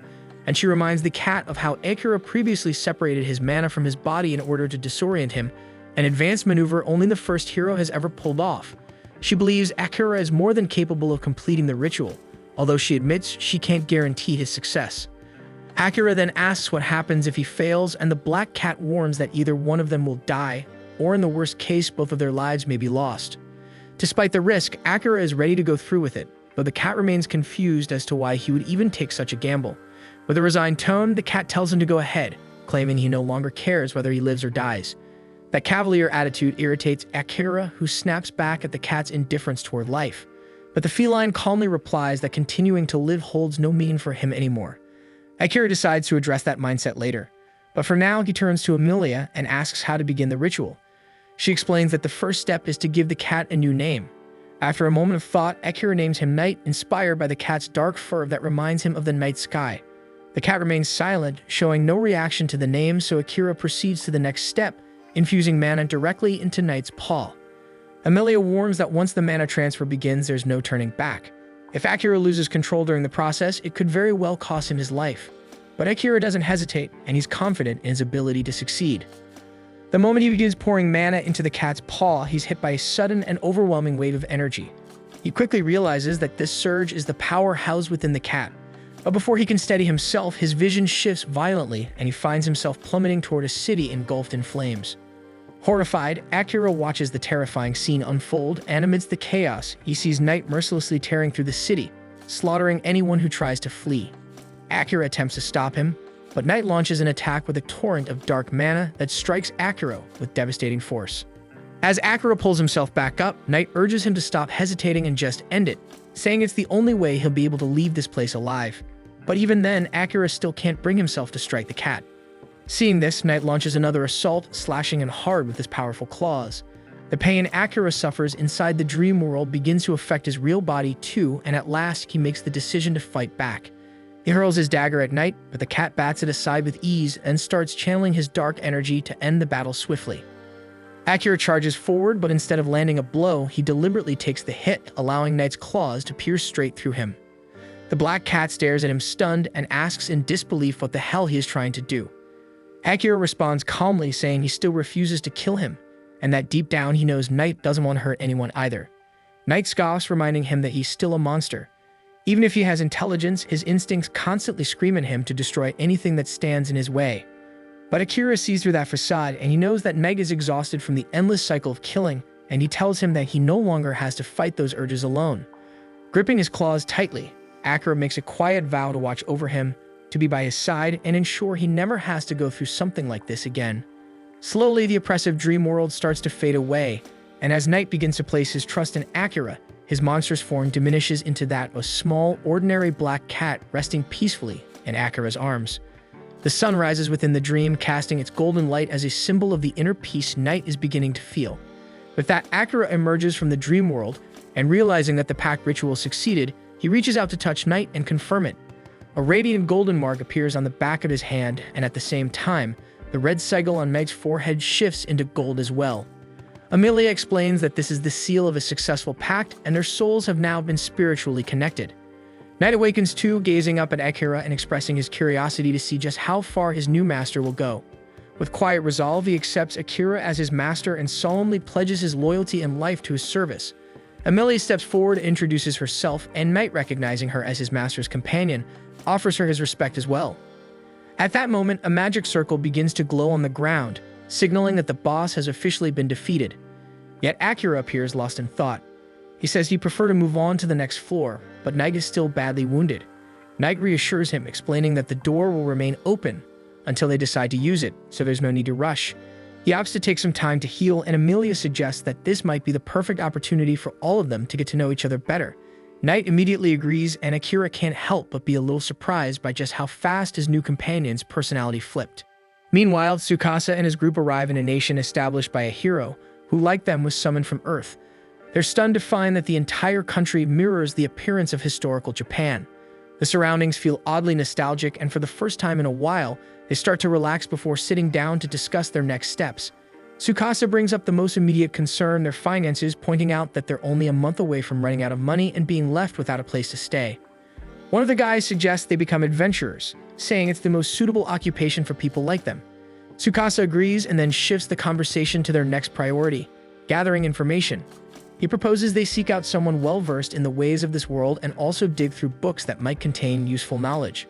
and she reminds the cat of how Akira previously separated his mana from his body in order to disorient him, an advanced maneuver only the first hero has ever pulled off. She believes Akira is more than capable of completing the ritual, although she admits she can't guarantee his success. Akira then asks what happens if he fails, and the black cat warns that either one of them will die, or in the worst case, both of their lives may be lost. Despite the risk, Akira is ready to go through with it, though the cat remains confused as to why he would even take such a gamble. With a resigned tone, the cat tells him to go ahead, claiming he no longer cares whether he lives or dies. That cavalier attitude irritates Akira, who snaps back at the cat's indifference toward life. But the feline calmly replies that continuing to live holds no meaning for him anymore. Akira decides to address that mindset later, but for now he turns to Emilia and asks how to begin the ritual. She explains that the first step is to give the cat a new name. After a moment of thought, Akira names him Night, inspired by the cat's dark fur that reminds him of the night sky. The cat remains silent, showing no reaction to the name, so Akira proceeds to the next step, infusing mana directly into Night's paw. Emilia warns that once the mana transfer begins, there's no turning back. If Akira loses control during the process, it could very well cost him his life. But Akira doesn't hesitate, and he's confident in his ability to succeed. The moment he begins pouring mana into the cat's paw, he's hit by a sudden and overwhelming wave of energy. He quickly realizes that this surge is the power housed within the cat. But before he can steady himself, his vision shifts violently, and he finds himself plummeting toward a city engulfed in flames. Horrified, Akira watches the terrifying scene unfold, and amidst the chaos, he sees Night mercilessly tearing through the city, slaughtering anyone who tries to flee. Akira attempts to stop him, but Night launches an attack with a torrent of dark mana that strikes Akira with devastating force. As Akira pulls himself back up, Night urges him to stop hesitating and just end it, saying it's the only way he'll be able to leave this place alive. But even then, Akira still can't bring himself to strike the cat. Seeing this, Night launches another assault, slashing him hard with his powerful claws. The pain Akira suffers inside the dream world begins to affect his real body too, and at last he makes the decision to fight back. He hurls his dagger at Night, but the cat bats it aside with ease and starts channeling his dark energy to end the battle swiftly. Akira charges forward, but instead of landing a blow, he deliberately takes the hit, allowing Night's claws to pierce straight through him. The black cat stares at him stunned and asks in disbelief what the hell he is trying to do. Akira responds calmly, saying he still refuses to kill him, and that deep down he knows Night doesn't want to hurt anyone either. Night scoffs, reminding him that he's still a monster. Even if he has intelligence, his instincts constantly scream at him to destroy anything that stands in his way. But Akira sees through that facade, and he knows that Meg is exhausted from the endless cycle of killing, and he tells him that he no longer has to fight those urges alone. Gripping his claws tightly, Akira makes a quiet vow to watch over him, to be by his side, and ensure he never has to go through something like this again. Slowly, the oppressive dream world starts to fade away, and as Night begins to place his trust in Akira, his monstrous form diminishes into that of a small, ordinary black cat resting peacefully in Akira's arms. The sun rises within the dream, casting its golden light as a symbol of the inner peace Night is beginning to feel. With that, Akira emerges from the dream world, and realizing that the pact ritual succeeded, he reaches out to touch Night and confirm it. A radiant golden mark appears on the back of his hand, and at the same time, the red sigil on Meg's forehead shifts into gold as well. Emilia explains that this is the seal of a successful pact, and their souls have now been spiritually connected. Night awakens too, gazing up at Akira and expressing his curiosity to see just how far his new master will go. With quiet resolve, he accepts Akira as his master and solemnly pledges his loyalty and life to his service. Amelia steps forward and introduces herself, and Knight, recognizing her as his master's companion, offers her his respect as well. At that moment, a magic circle begins to glow on the ground, signaling that the boss has officially been defeated. Yet Akira appears lost in thought. He says he'd prefer to move on to the next floor, but Knight is still badly wounded. Knight reassures him, explaining that the door will remain open until they decide to use it, so there's no need to rush. He opts to take some time to heal, and Amelia suggests that this might be the perfect opportunity for all of them to get to know each other better. Knight immediately agrees, and Akira can't help but be a little surprised by just how fast his new companion's personality flipped. Meanwhile, Tsukasa and his group arrive in a nation established by a hero who, like them, was summoned from Earth. They're stunned to find that the entire country mirrors the appearance of historical Japan. The surroundings feel oddly nostalgic, and for the first time in a while, they start to relax before sitting down to discuss their next steps. Tsukasa brings up the most immediate concern, their finances, pointing out that they're only a month away from running out of money and being left without a place to stay. One of the guys suggests they become adventurers, saying it's the most suitable occupation for people like them. Tsukasa agrees and then shifts the conversation to their next priority, gathering information. He proposes they seek out someone well-versed in the ways of this world and also dig through books that might contain useful knowledge.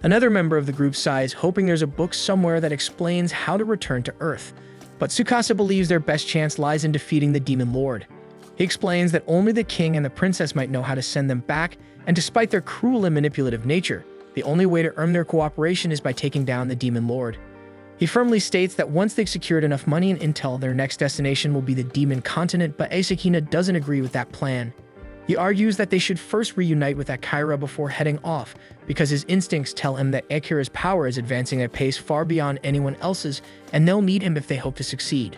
Another member of the group sighs, hoping there's a book somewhere that explains how to return to Earth. But Tsukasa believes their best chance lies in defeating the Demon Lord. He explains that only the king and the princess might know how to send them back, and despite their cruel and manipulative nature, the only way to earn their cooperation is by taking down the Demon Lord. He firmly states that once they've secured enough money and intel, their next destination will be the Demon Continent, but Asahina doesn't agree with that plan. He argues that they should first reunite with Akira before heading off, because his instincts tell him that Akira's power is advancing at a pace far beyond anyone else's, and they'll need him if they hope to succeed.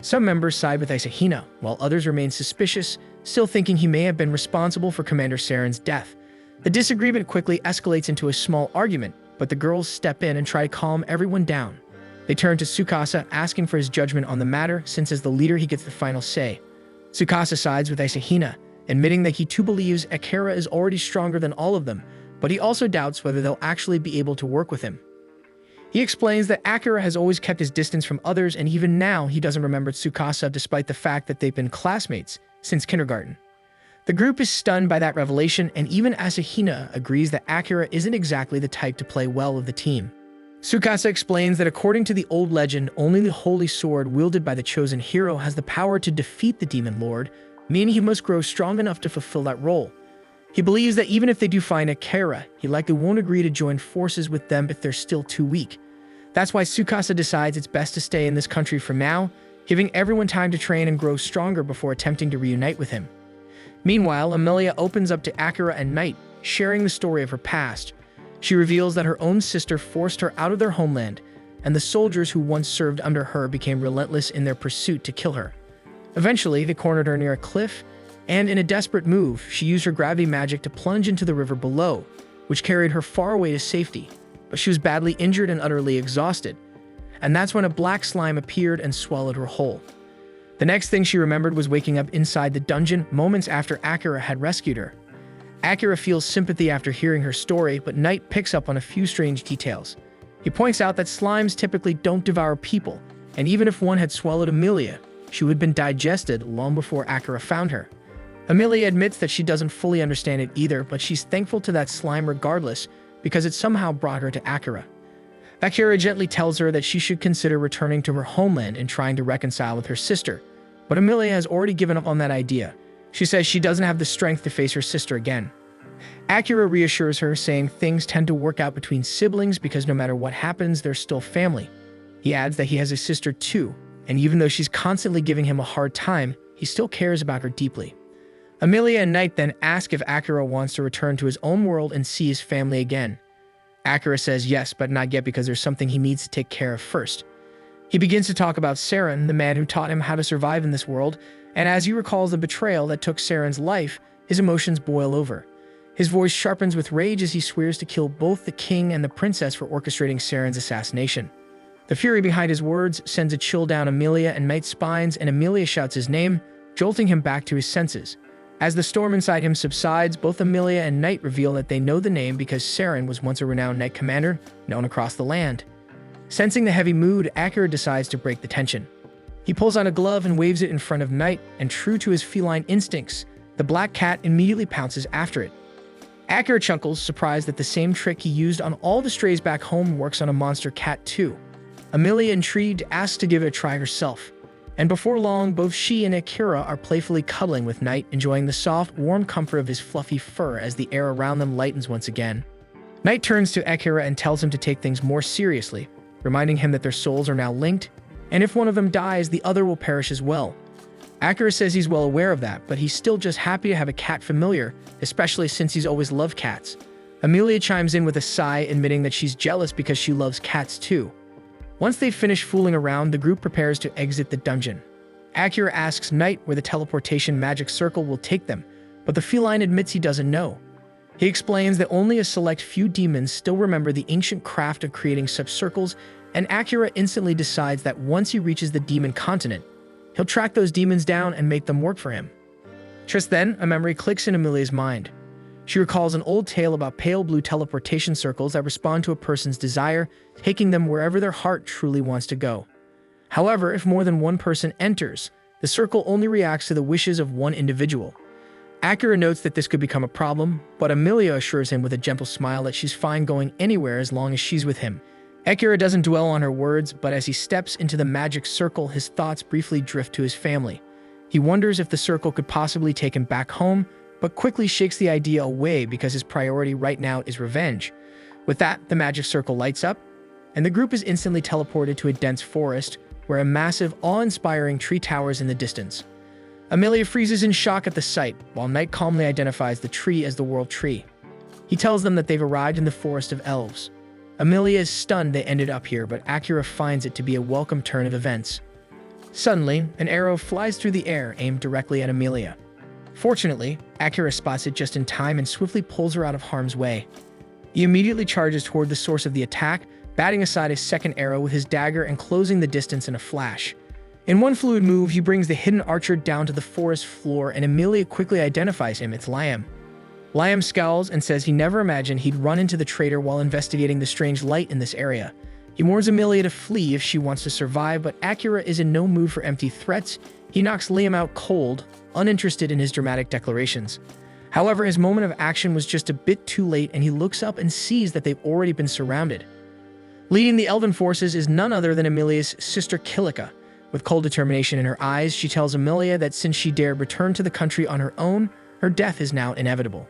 Some members side with Asahina, while others remain suspicious, still thinking he may have been responsible for Commander Saren's death. The disagreement quickly escalates into a small argument, but the girls step in and try to calm everyone down. They turn to Tsukasa, asking for his judgment on the matter, since as the leader he gets the final say. Tsukasa sides with Asahina, admitting that he too believes Akira is already stronger than all of them, but he also doubts whether they'll actually be able to work with him. He explains that Akira has always kept his distance from others, and even now he doesn't remember Tsukasa despite the fact that they've been classmates since kindergarten. The group is stunned by that revelation, and even Asahina agrees that Akira isn't exactly the type to play well with the team. Tsukasa explains that according to the old legend, only the holy sword wielded by the chosen hero has the power to defeat the Demon Lord, meaning he must grow strong enough to fulfill that role. He believes that even if they do find Akira, he likely won't agree to join forces with them if they're still too weak. That's why Tsukasa decides it's best to stay in this country for now, giving everyone time to train and grow stronger before attempting to reunite with him. Meanwhile, Amelia opens up to Akira and Knight, sharing the story of her past. She reveals that her own sister forced her out of their homeland, and the soldiers who once served under her became relentless in their pursuit to kill her. Eventually, they cornered her near a cliff, and in a desperate move, she used her gravity magic to plunge into the river below, which carried her far away to safety. But she was badly injured and utterly exhausted, and that's when a black slime appeared and swallowed her whole. The next thing she remembered was waking up inside the dungeon moments after Akira had rescued her. Akira feels sympathy after hearing her story, but Knight picks up on a few strange details. He points out that slimes typically don't devour people, and even if one had swallowed Amelia, she would have been digested long before Akira found her. Amelia admits that she doesn't fully understand it either, but she's thankful to that slime regardless, because it somehow brought her to Akira. Akira gently tells her that she should consider returning to her homeland and trying to reconcile with her sister, but Amelia has already given up on that idea. She says she doesn't have the strength to face her sister again. Akira reassures her, saying things tend to work out between siblings because no matter what happens, they're still family. He adds that he has a sister too, and even though she's constantly giving him a hard time, he still cares about her deeply. Amelia and Knight then ask if Akira wants to return to his own world and see his family again. Akira says yes, but not yet because there's something he needs to take care of first. He begins to talk about Saren, the man who taught him how to survive in this world, and as he recalls the betrayal that took Saren's life, his emotions boil over. His voice sharpens with rage as he swears to kill both the king and the princess for orchestrating Saren's assassination. The fury behind his words sends a chill down Amelia and Knight's spines, and Amelia shouts his name, jolting him back to his senses. As the storm inside him subsides, both Amelia and Knight reveal that they know the name because Saren was once a renowned knight commander known across the land. Sensing the heavy mood, Akira decides to break the tension. He pulls on a glove and waves it in front of Knight, and true to his feline instincts, the black cat immediately pounces after it. Akira chuckles, surprised that the same trick he used on all the strays back home works on a monster cat too. Amelia, intrigued, asks to give it a try herself. And before long, both she and Akira are playfully cuddling with Knight, enjoying the soft, warm comfort of his fluffy fur as the air around them lightens once again. Knight turns to Akira and tells him to take things more seriously, reminding him that their souls are now linked, and if one of them dies, the other will perish as well. Akira says he's well aware of that, but he's still just happy to have a cat familiar, especially since he's always loved cats. Amelia chimes in with a sigh, admitting that she's jealous because she loves cats too. Once they finish fooling around, the group prepares to exit the dungeon. Akira asks Knight where the teleportation magic circle will take them, but the feline admits he doesn't know. He explains that only a select few demons still remember the ancient craft of creating such circles, and Akira instantly decides that once he reaches the demon continent, he'll track those demons down and make them work for him. Just then, a memory clicks in Amelia's mind. She recalls an old tale about pale blue teleportation circles that respond to a person's desire, taking them wherever their heart truly wants to go. However, if more than one person enters, the circle only reacts to the wishes of one individual. Akira notes that this could become a problem, but Amelia assures him with a gentle smile that she's fine going anywhere as long as she's with him. Akira doesn't dwell on her words, but as he steps into the magic circle, his thoughts briefly drift to his family. He wonders if the circle could possibly take him back home, but quickly shakes the idea away because his priority right now is revenge. With that, the magic circle lights up, and the group is instantly teleported to a dense forest where a massive, awe-inspiring tree towers in the distance. Amelia freezes in shock at the sight, while Knight calmly identifies the tree as the World Tree. He tells them that they've arrived in the Forest of Elves. Amelia is stunned they ended up here, but Akira finds it to be a welcome turn of events. Suddenly, an arrow flies through the air, aimed directly at Amelia. Fortunately, Akira spots it just in time and swiftly pulls her out of harm's way. He immediately charges toward the source of the attack, batting aside his second arrow with his dagger and closing the distance in a flash. In one fluid move, he brings the hidden archer down to the forest floor, and Amelia quickly identifies him. It's Liam. Liam scowls and says he never imagined he'd run into the traitor while investigating the strange light in this area. He warns Amelia to flee if she wants to survive, but Akira is in no mood for empty threats. He knocks Liam out cold, uninterested in his dramatic declarations. However, his moment of action was just a bit too late, and he looks up and sees that they've already been surrounded. Leading the Elven forces is none other than Amelia's sister Kilika. With cold determination in her eyes, she tells Amelia that since she dared return to the country on her own, her death is now inevitable.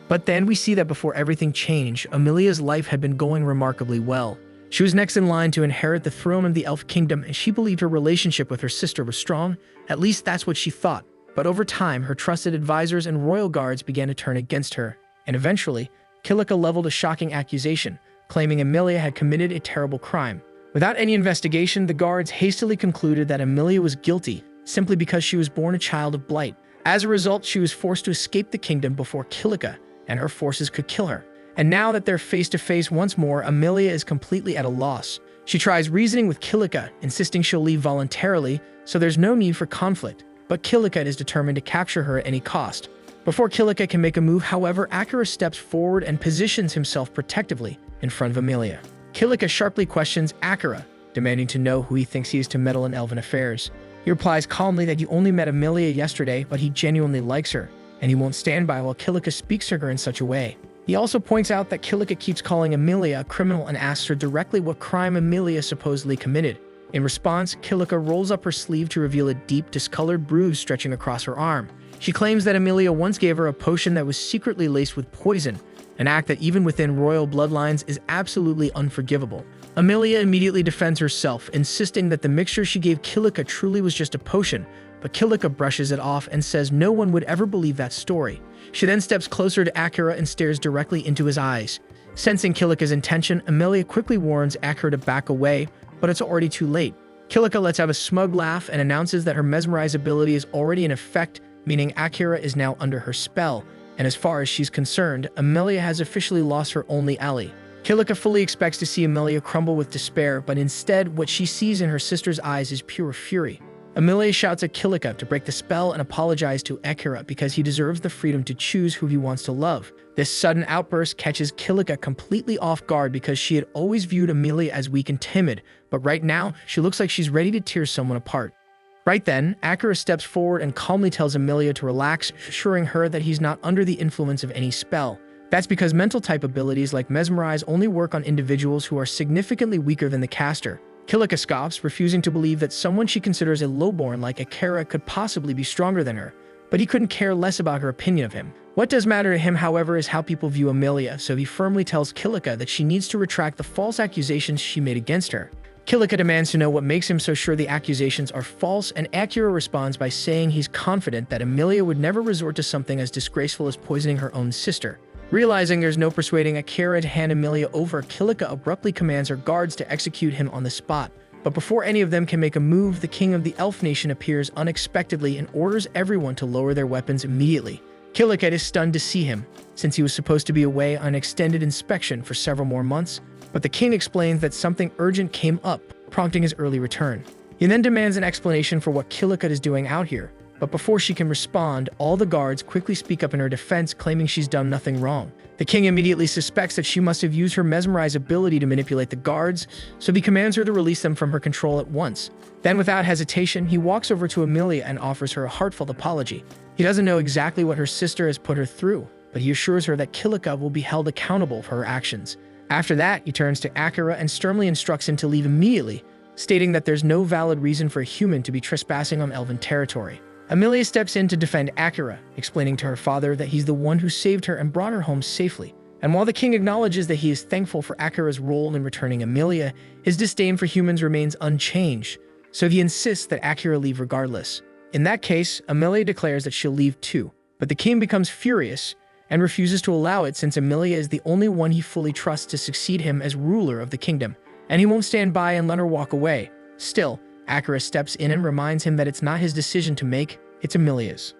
But then we see that before everything changed, Amelia's life had been going remarkably well. She was next in line to inherit the throne of the Elf Kingdom, and she believed her relationship with her sister was strong. At least that's what she thought. But over time, her trusted advisors and royal guards began to turn against her, and eventually, Kilika leveled a shocking accusation, claiming Amelia had committed a terrible crime. Without any investigation, the guards hastily concluded that Amelia was guilty, simply because she was born a child of blight. As a result, she was forced to escape the kingdom before Kilika and her forces could kill her. And now that they're face to face once more, Amelia is completely at a loss. She tries reasoning with Kilika, insisting she'll leave voluntarily, so there's no need for conflict. But Kilika is determined to capture her at any cost. Before Kilika can make a move, however, Akira steps forward and positions himself protectively in front of Amelia. Kilika sharply questions Akira, demanding to know who he thinks he is to meddle in elven affairs. He replies calmly that he only met Amelia yesterday, but he genuinely likes her, and he won't stand by while Kilika speaks to her in such a way. He also points out that Kilika keeps calling Amelia a criminal and asks her directly what crime Amelia supposedly committed. In response, Kilika rolls up her sleeve to reveal a deep, discolored bruise stretching across her arm. She claims that Amelia once gave her a potion that was secretly laced with poison, an act that even within royal bloodlines is absolutely unforgivable. Amelia immediately defends herself, insisting that the mixture she gave Kilika truly was just a potion, but Kilika brushes it off and says no one would ever believe that story. She then steps closer to Akira and stares directly into his eyes. Sensing Kilika's intention, Amelia quickly warns Akira to back away, but it's already too late. Kilika lets out a smug laugh and announces that her mesmerize ability is already in effect, meaning Akira is now under her spell, and as far as she's concerned, Amelia has officially lost her only ally. Kilika fully expects to see Amelia crumble with despair, but instead, what she sees in her sister's eyes is pure fury. Amelia shouts at Kilika to break the spell and apologize to Akira because he deserves the freedom to choose who he wants to love. This sudden outburst catches Kilika completely off guard because she had always viewed Amelia as weak and timid, but right now, she looks like she's ready to tear someone apart. Right then, Akira steps forward and calmly tells Amelia to relax, assuring her that he's not under the influence of any spell. That's because mental type abilities like mesmerize only work on individuals who are significantly weaker than the caster. Kilika scoffs, refusing to believe that someone she considers a lowborn like Akira could possibly be stronger than her, but he couldn't care less about her opinion of him. What does matter to him, however, is how people view Amelia, so he firmly tells Kilika that she needs to retract the false accusations she made against her. Kilika demands to know what makes him so sure the accusations are false, and Akira responds by saying he's confident that Amelia would never resort to something as disgraceful as poisoning her own sister. Realizing there's no persuading Akira to hand Amelia over, Kilika abruptly commands her guards to execute him on the spot. But before any of them can make a move, the king of the Elf Nation appears unexpectedly and orders everyone to lower their weapons immediately. Kilika is stunned to see him, since he was supposed to be away on an extended inspection for several more months, but the king explains that something urgent came up, prompting his early return. He then demands an explanation for what Kilika is doing out here, but before she can respond, all the guards quickly speak up in her defense, claiming she's done nothing wrong. The king immediately suspects that she must have used her mesmerize ability to manipulate the guards, so he commands her to release them from her control at once. Then, without hesitation, he walks over to Amelia and offers her a heartfelt apology. He doesn't know exactly what her sister has put her through, but he assures her that Kilika will be held accountable for her actions. After that, he turns to Akira and sternly instructs him to leave immediately, stating that there's no valid reason for a human to be trespassing on elven territory. Amelia steps in to defend Akira, explaining to her father that he's the one who saved her and brought her home safely. And while the king acknowledges that he is thankful for Akira's role in returning Amelia, his disdain for humans remains unchanged, so he insists that Akira leave regardless. In that case, Amelia declares that she'll leave too, but the king becomes furious and refuses to allow it since Amelia is the only one he fully trusts to succeed him as ruler of the kingdom, and he won't stand by and let her walk away. Still, Akira steps in and reminds him that it's not his decision to make, it's Amelia's.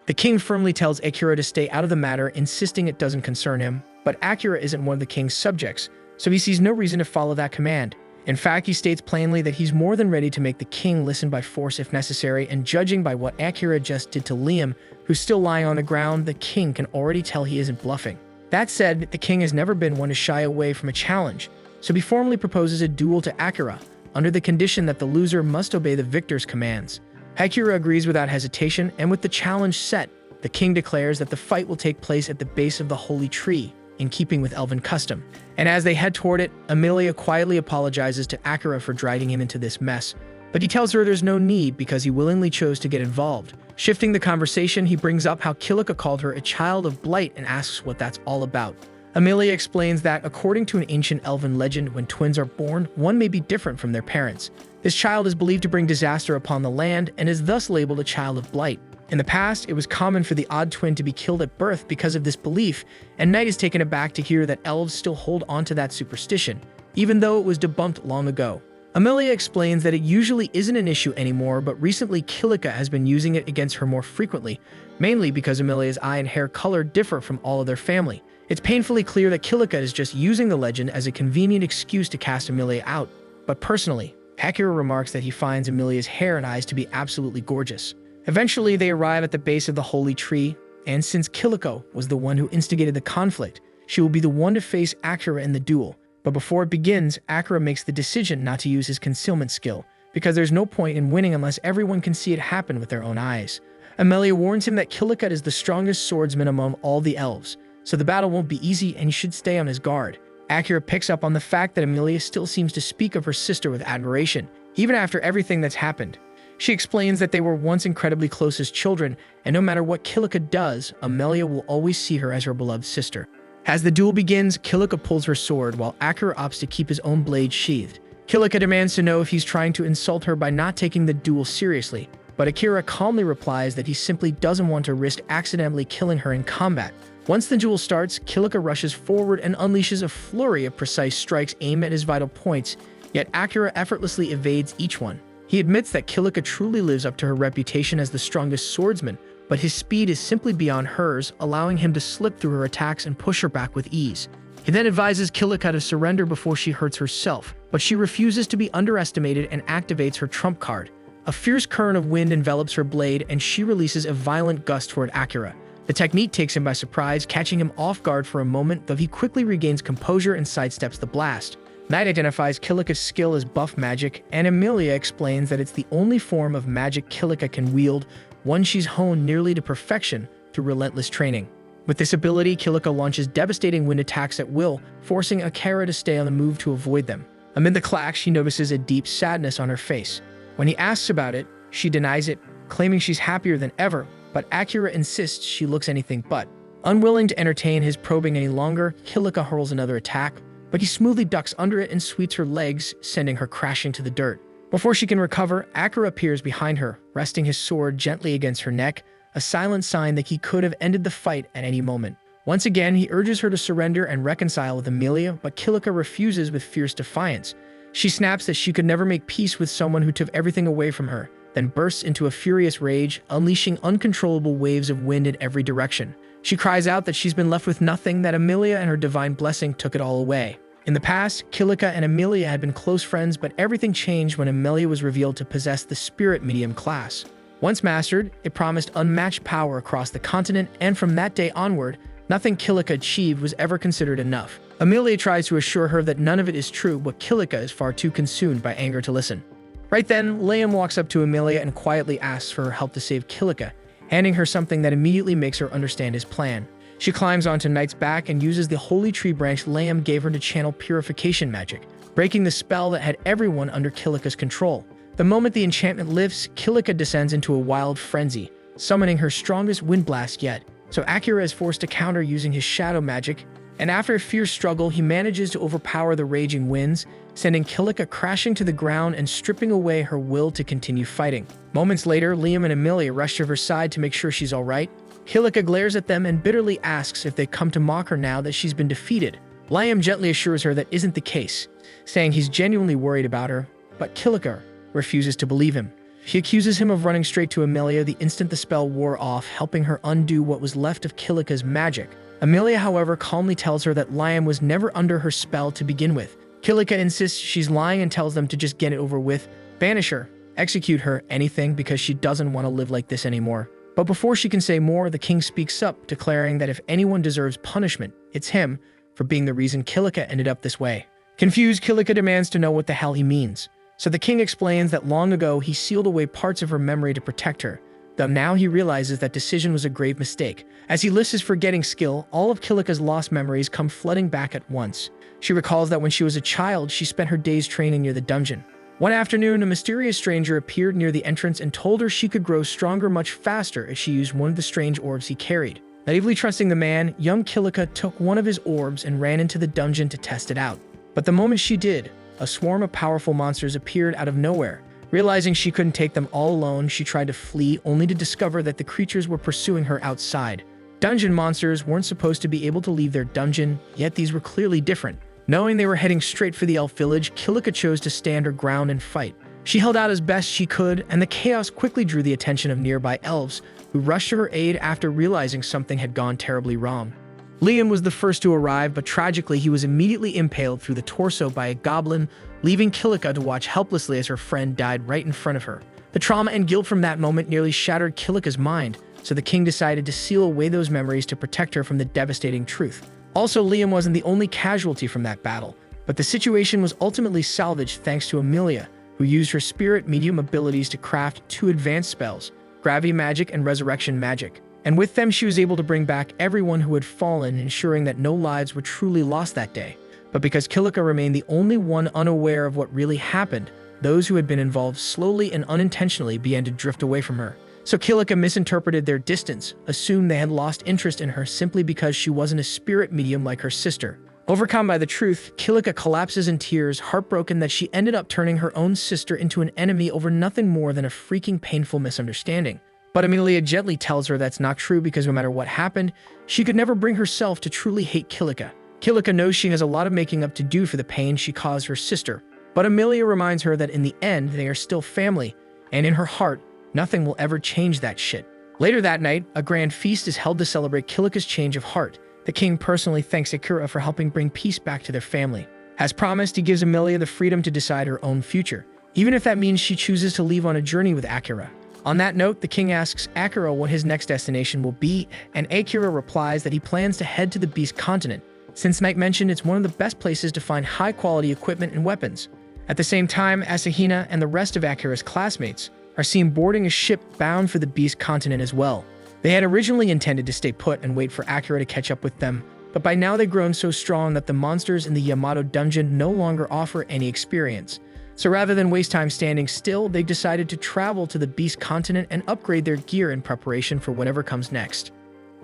The king firmly tells Akira to stay out of the matter, insisting it doesn't concern him, but Akira isn't one of the king's subjects, so he sees no reason to follow that command. In fact, he states plainly that he's more than ready to make the king listen by force if necessary, and judging by what Akira just did to Liam, who's still lying on the ground, the king can already tell he isn't bluffing. That said, the king has never been one to shy away from a challenge, so he formally proposes a duel to Akira, under the condition that the loser must obey the victor's commands. Akira agrees without hesitation, and with the challenge set, the king declares that the fight will take place at the base of the holy tree, in keeping with elven custom. And as they head toward it, Amelia quietly apologizes to Akira for dragging him into this mess, but he tells her there's no need because he willingly chose to get involved. Shifting the conversation, he brings up how Kilika called her a child of blight and asks what that's all about. Amelia explains that, according to an ancient elven legend, when twins are born, one may be different from their parents. This child is believed to bring disaster upon the land and is thus labeled a child of blight. In the past, it was common for the odd twin to be killed at birth because of this belief, and Knight is taken aback to hear that elves still hold onto that superstition, even though it was debunked long ago. Amelia explains that it usually isn't an issue anymore, but recently Kilika has been using it against her more frequently, mainly because Amelia's eye and hair color differ from all of their family. It's painfully clear that Kilika is just using the legend as a convenient excuse to cast Amelia out, but personally, Akira remarks that he finds Amelia's hair and eyes to be absolutely gorgeous. Eventually, they arrive at the base of the holy tree, and since Kilika was the one who instigated the conflict, she will be the one to face Akira in the duel. But before it begins, Akira makes the decision not to use his concealment skill, because there's no point in winning unless everyone can see it happen with their own eyes. Amelia warns him that Kilika is the strongest swordsman among all the elves, so the battle won't be easy and he should stay on his guard. Akira picks up on the fact that Amelia still seems to speak of her sister with admiration, even after everything that's happened. She explains that they were once incredibly close as children, and no matter what Kilika does, Amelia will always see her as her beloved sister. As the duel begins, Kilika pulls her sword while Akira opts to keep his own blade sheathed. Kilika demands to know if he's trying to insult her by not taking the duel seriously, but Akira calmly replies that he simply doesn't want to risk accidentally killing her in combat. Once the duel starts, Kilika rushes forward and unleashes a flurry of precise strikes aimed at his vital points, yet Akira effortlessly evades each one. He admits that Kilika truly lives up to her reputation as the strongest swordsman, but his speed is simply beyond hers, allowing him to slip through her attacks and push her back with ease. He then advises Kilika to surrender before she hurts herself, but she refuses to be underestimated and activates her trump card. A fierce current of wind envelops her blade and she releases a violent gust toward Akira. The technique takes him by surprise, catching him off guard for a moment, though he quickly regains composure and sidesteps the blast. Knight identifies Kilika's skill as buff magic, and Emilia explains that it's the only form of magic Kilika can wield, one she's honed nearly to perfection through relentless training. With this ability, Kilika launches devastating wind attacks at will, forcing Akira to stay on the move to avoid them. Amid the clash, she notices a deep sadness on her face. When he asks about it, she denies it, claiming she's happier than ever, but Akira insists she looks anything but. Unwilling to entertain his probing any longer, Kilika hurls another attack, but he smoothly ducks under it and sweeps her legs, sending her crashing to the dirt. Before she can recover, Akira appears behind her, resting his sword gently against her neck, a silent sign that he could have ended the fight at any moment. Once again, he urges her to surrender and reconcile with Emilia, but Kilika refuses with fierce defiance. She snaps that she could never make peace with someone who took everything away from her, then bursts into a furious rage, unleashing uncontrollable waves of wind in every direction. She cries out that she's been left with nothing, that Emilia and her divine blessing took it all away. In the past, Kilika and Emilia had been close friends, but everything changed when Emilia was revealed to possess the spirit medium class. Once mastered, it promised unmatched power across the continent, and from that day onward, nothing Kilika achieved was ever considered enough. Emilia tries to assure her that none of it is true, but Kilika is far too consumed by anger to listen. Right then, Liam walks up to Emilia and quietly asks for her help to save Kilika, handing her something that immediately makes her understand his plan. She climbs onto Knight's back and uses the holy tree branch Liam gave her to channel purification magic, breaking the spell that had everyone under Kilika's control. The moment the enchantment lifts, Kilika descends into a wild frenzy, summoning her strongest wind blast yet. So Akira is forced to counter using his shadow magic, and after a fierce struggle, he manages to overpower the raging winds, sending Kilika crashing to the ground and stripping away her will to continue fighting. Moments later, Liam and Emilia rush to her side to make sure she's alright. Kilika glares at them and bitterly asks if they come to mock her now that she's been defeated. Liam gently assures her that isn't the case, saying he's genuinely worried about her, but Kilika refuses to believe him. She accuses him of running straight to Emilia the instant the spell wore off, helping her undo what was left of Kilika's magic. Emilia, however, calmly tells her that Liam was never under her spell to begin with. Kilika insists she's lying and tells them to just get it over with, banish her, execute her, anything, because she doesn't want to live like this anymore. But before she can say more, the king speaks up, declaring that if anyone deserves punishment, it's him, for being the reason Kilika ended up this way. Confused, Kilika demands to know what the hell he means. So the king explains that long ago he sealed away parts of her memory to protect her, though now he realizes that decision was a grave mistake. As he lists his forgetting skill, all of Kilika's lost memories come flooding back at once. She recalls that when she was a child, she spent her days training near the dungeon. One afternoon, a mysterious stranger appeared near the entrance and told her she could grow stronger much faster if she used one of the strange orbs he carried. Naively trusting the man, young Kilika took one of his orbs and ran into the dungeon to test it out. But the moment she did, a swarm of powerful monsters appeared out of nowhere. Realizing she couldn't take them all alone, she tried to flee, only to discover that the creatures were pursuing her outside. Dungeon monsters weren't supposed to be able to leave their dungeon, yet these were clearly different. Knowing they were heading straight for the elf village, Kilika chose to stand her ground and fight. She held out as best she could, and the chaos quickly drew the attention of nearby elves, who rushed to her aid after realizing something had gone terribly wrong. Liam was the first to arrive, but tragically he was immediately impaled through the torso by a goblin, leaving Kilika to watch helplessly as her friend died right in front of her. The trauma and guilt from that moment nearly shattered Kilika's mind, so the king decided to seal away those memories to protect her from the devastating truth. Also, Liam wasn't the only casualty from that battle, but the situation was ultimately salvaged thanks to Emilia, who used her spirit medium abilities to craft two advanced spells, gravity magic and resurrection magic. And with them, she was able to bring back everyone who had fallen, ensuring that no lives were truly lost that day. But because Kilika remained the only one unaware of what really happened, those who had been involved slowly and unintentionally began to drift away from her. So Kilika misinterpreted their distance, assumed they had lost interest in her simply because she wasn't a spirit medium like her sister. Overcome by the truth, Kilika collapses in tears, heartbroken that she ended up turning her own sister into an enemy over nothing more than a freaking painful misunderstanding. But Emilia gently tells her that's not true because no matter what happened, she could never bring herself to truly hate Kilika. Kilika knows she has a lot of making up to do for the pain she caused her sister, but Emilia reminds her that in the end, they are still family, and in her heart, nothing will ever change that shit. Later that night, a grand feast is held to celebrate Kilika's change of heart. The king personally thanks Akira for helping bring peace back to their family. As promised, he gives Emilia the freedom to decide her own future, even if that means she chooses to leave on a journey with Akira. On that note, the king asks Akira what his next destination will be, and Akira replies that he plans to head to the Beast Continent, since Knight mentioned it's one of the best places to find high-quality equipment and weapons. At the same time, Asahina and the rest of Akira's classmates are seen boarding a ship bound for the Beast continent as well. They had originally intended to stay put and wait for Akira to catch up with them, but by now they've grown so strong that the monsters in the Yamato dungeon no longer offer any experience. So rather than waste time standing still, they decided to travel to the Beast continent and upgrade their gear in preparation for whatever comes next.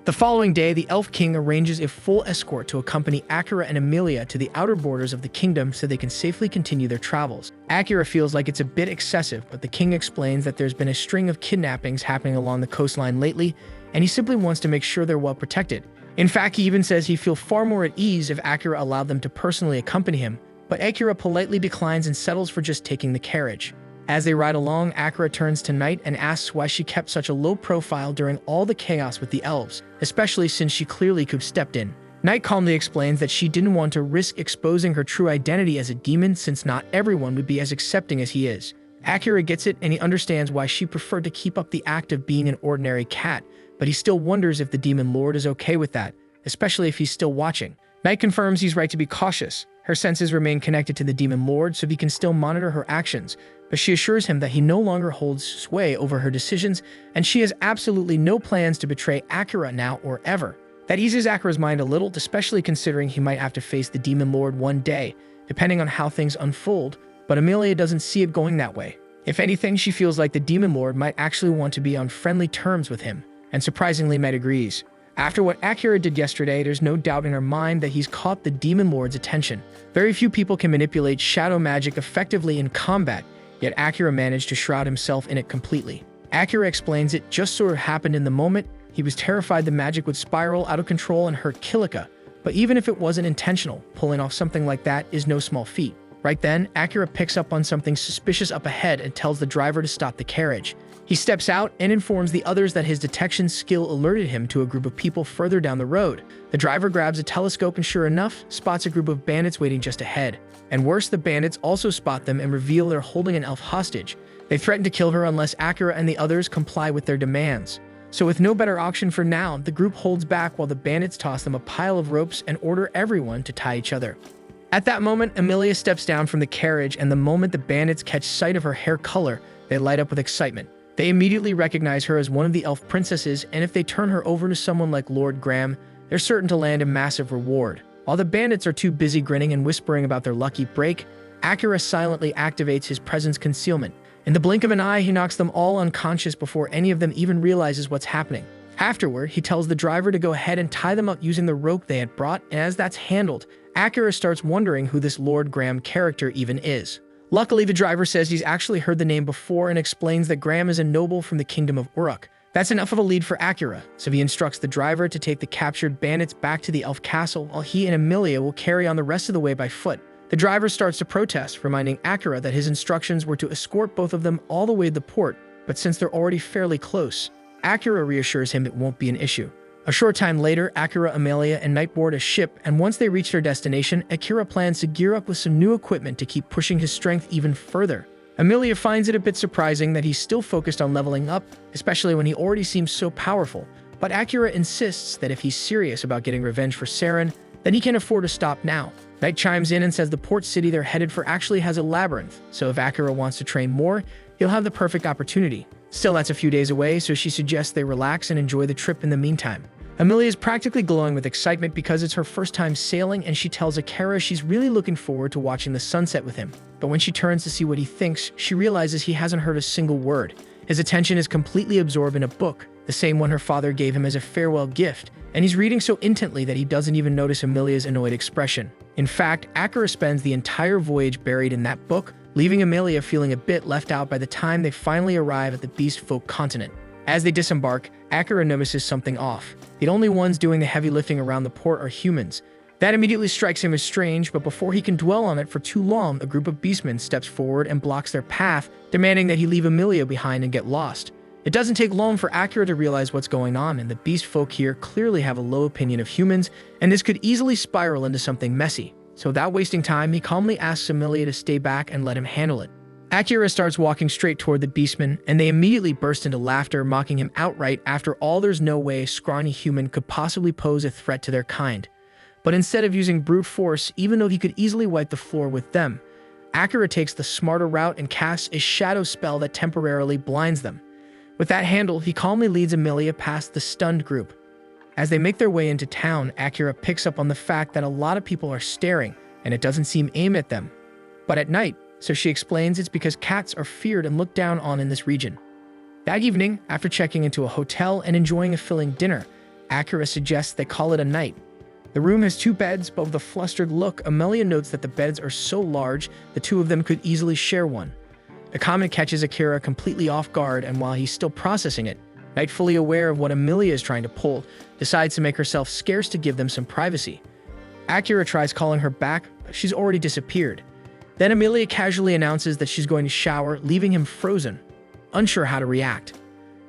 The following day, the Elf King arranges a full escort to accompany Akira and Emilia to the outer borders of the kingdom so they can safely continue their travels. Akira feels like it's a bit excessive, but the king explains that there's been a string of kidnappings happening along the coastline lately, and he simply wants to make sure they're well protected. In fact, he even says he'd feel far more at ease if Akira allowed them to personally accompany him, but Akira politely declines and settles for just taking the carriage. As they ride along, Akira turns to Knight and asks why she kept such a low profile during all the chaos with the elves, especially since she clearly could have stepped in. Knight calmly explains that she didn't want to risk exposing her true identity as a demon since not everyone would be as accepting as he is. Akira gets it and he understands why she preferred to keep up the act of being an ordinary cat, but he still wonders if the demon lord is okay with that, especially if he's still watching. Knight confirms he's right to be cautious. Her senses remain connected to the demon lord so he can still monitor her actions, but she assures him that he no longer holds sway over her decisions and she has absolutely no plans to betray Akira now or ever. That eases Akira's mind a little, especially considering he might have to face the demon lord one day, depending on how things unfold, but Emilia doesn't see it going that way. If anything, she feels like the demon lord might actually want to be on friendly terms with him, and surprisingly Knight agrees. After what Akira did yesterday, there's no doubt in her mind that he's caught the demon lord's attention. Very few people can manipulate shadow magic effectively in combat, yet Akira managed to shroud himself in it completely. Akira explains it just sort of happened in the moment. He was terrified the magic would spiral out of control and hurt Kilika, but even if it wasn't intentional, pulling off something like that is no small feat. Right then, Akira picks up on something suspicious up ahead and tells the driver to stop the carriage. He steps out and informs the others that his detection skill alerted him to a group of people further down the road. The driver grabs a telescope and sure enough, spots a group of bandits waiting just ahead. And worse, the bandits also spot them and reveal they're holding an elf hostage. They threaten to kill her unless Akira and the others comply with their demands. So with no better option for now, the group holds back while the bandits toss them a pile of ropes and order everyone to tie each other. At that moment, Emilia steps down from the carriage, and the moment the bandits catch sight of her hair color, they light up with excitement. They immediately recognize her as one of the elf princesses, and if they turn her over to someone like Lord Graham, they're certain to land a massive reward. While the bandits are too busy grinning and whispering about their lucky break, Akira silently activates his presence concealment. In the blink of an eye, he knocks them all unconscious before any of them even realizes what's happening. Afterward, he tells the driver to go ahead and tie them up using the rope they had brought, and as that's handled, Akira starts wondering who this Lord Graham character even is. Luckily, the driver says he's actually heard the name before and explains that Graham is a noble from the kingdom of Uruk. That's enough of a lead for Akira, so he instructs the driver to take the captured bandits back to the elf castle while he and Emilia will carry on the rest of the way by foot. The driver starts to protest, reminding Akira that his instructions were to escort both of them all the way to the port, but since they're already fairly close, Akira reassures him it won't be an issue. A short time later, Akira, Emilia, and Knight board a ship, and once they reach their destination, Akira plans to gear up with some new equipment to keep pushing his strength even further. Emilia finds it a bit surprising that he's still focused on leveling up, especially when he already seems so powerful, but Akira insists that if he's serious about getting revenge for Saren, then he can afford to stop now. Knight chimes in and says the port city they're headed for actually has a labyrinth, so if Akira wants to train more, he'll have the perfect opportunity. Still, that's a few days away, so she suggests they relax and enjoy the trip in the meantime. Emilia is practically glowing with excitement because it's her first time sailing, and she tells Akira she's really looking forward to watching the sunset with him. But when she turns to see what he thinks, she realizes he hasn't heard a single word. His attention is completely absorbed in a book, the same one her father gave him as a farewell gift, and he's reading so intently that he doesn't even notice Emilia's annoyed expression. In fact, Akira spends the entire voyage buried in that book, leaving Emilia feeling a bit left out by the time they finally arrive at the Beast Folk continent. As they disembark, Akira notices something off. The only ones doing the heavy lifting around the port are humans. That immediately strikes him as strange, but before he can dwell on it for too long, a group of beastmen steps forward and blocks their path, demanding that he leave Emilia behind and get lost. It doesn't take long for Akira to realize what's going on, and the beast folk here clearly have a low opinion of humans, and this could easily spiral into something messy. So without wasting time, he calmly asks Emilia to stay back and let him handle it. Akira starts walking straight toward the beastmen, and they immediately burst into laughter, mocking him outright. After all, there's no way a scrawny human could possibly pose a threat to their kind. But instead of using brute force, even though he could easily wipe the floor with them, Akira takes the smarter route and casts a shadow spell that temporarily blinds them. With that handle, he calmly leads Emilia past the stunned group. As they make their way into town, Akira picks up on the fact that a lot of people are staring, and it doesn't seem aimed at them. But at night, so she explains it's because cats are feared and looked down on in this region. That evening, after checking into a hotel and enjoying a filling dinner, Akira suggests they call it a night. The room has 2 beds, but with a flustered look, Emilia notes that the beds are so large, the 2 of them could easily share one. The comment catches Akira completely off guard, and while he's still processing it, Night, fully aware of what Emilia is trying to pull, decides to make herself scarce to give them some privacy. Akira tries calling her back, but she's already disappeared. Then Emilia casually announces that she's going to shower, leaving him frozen, unsure how to react.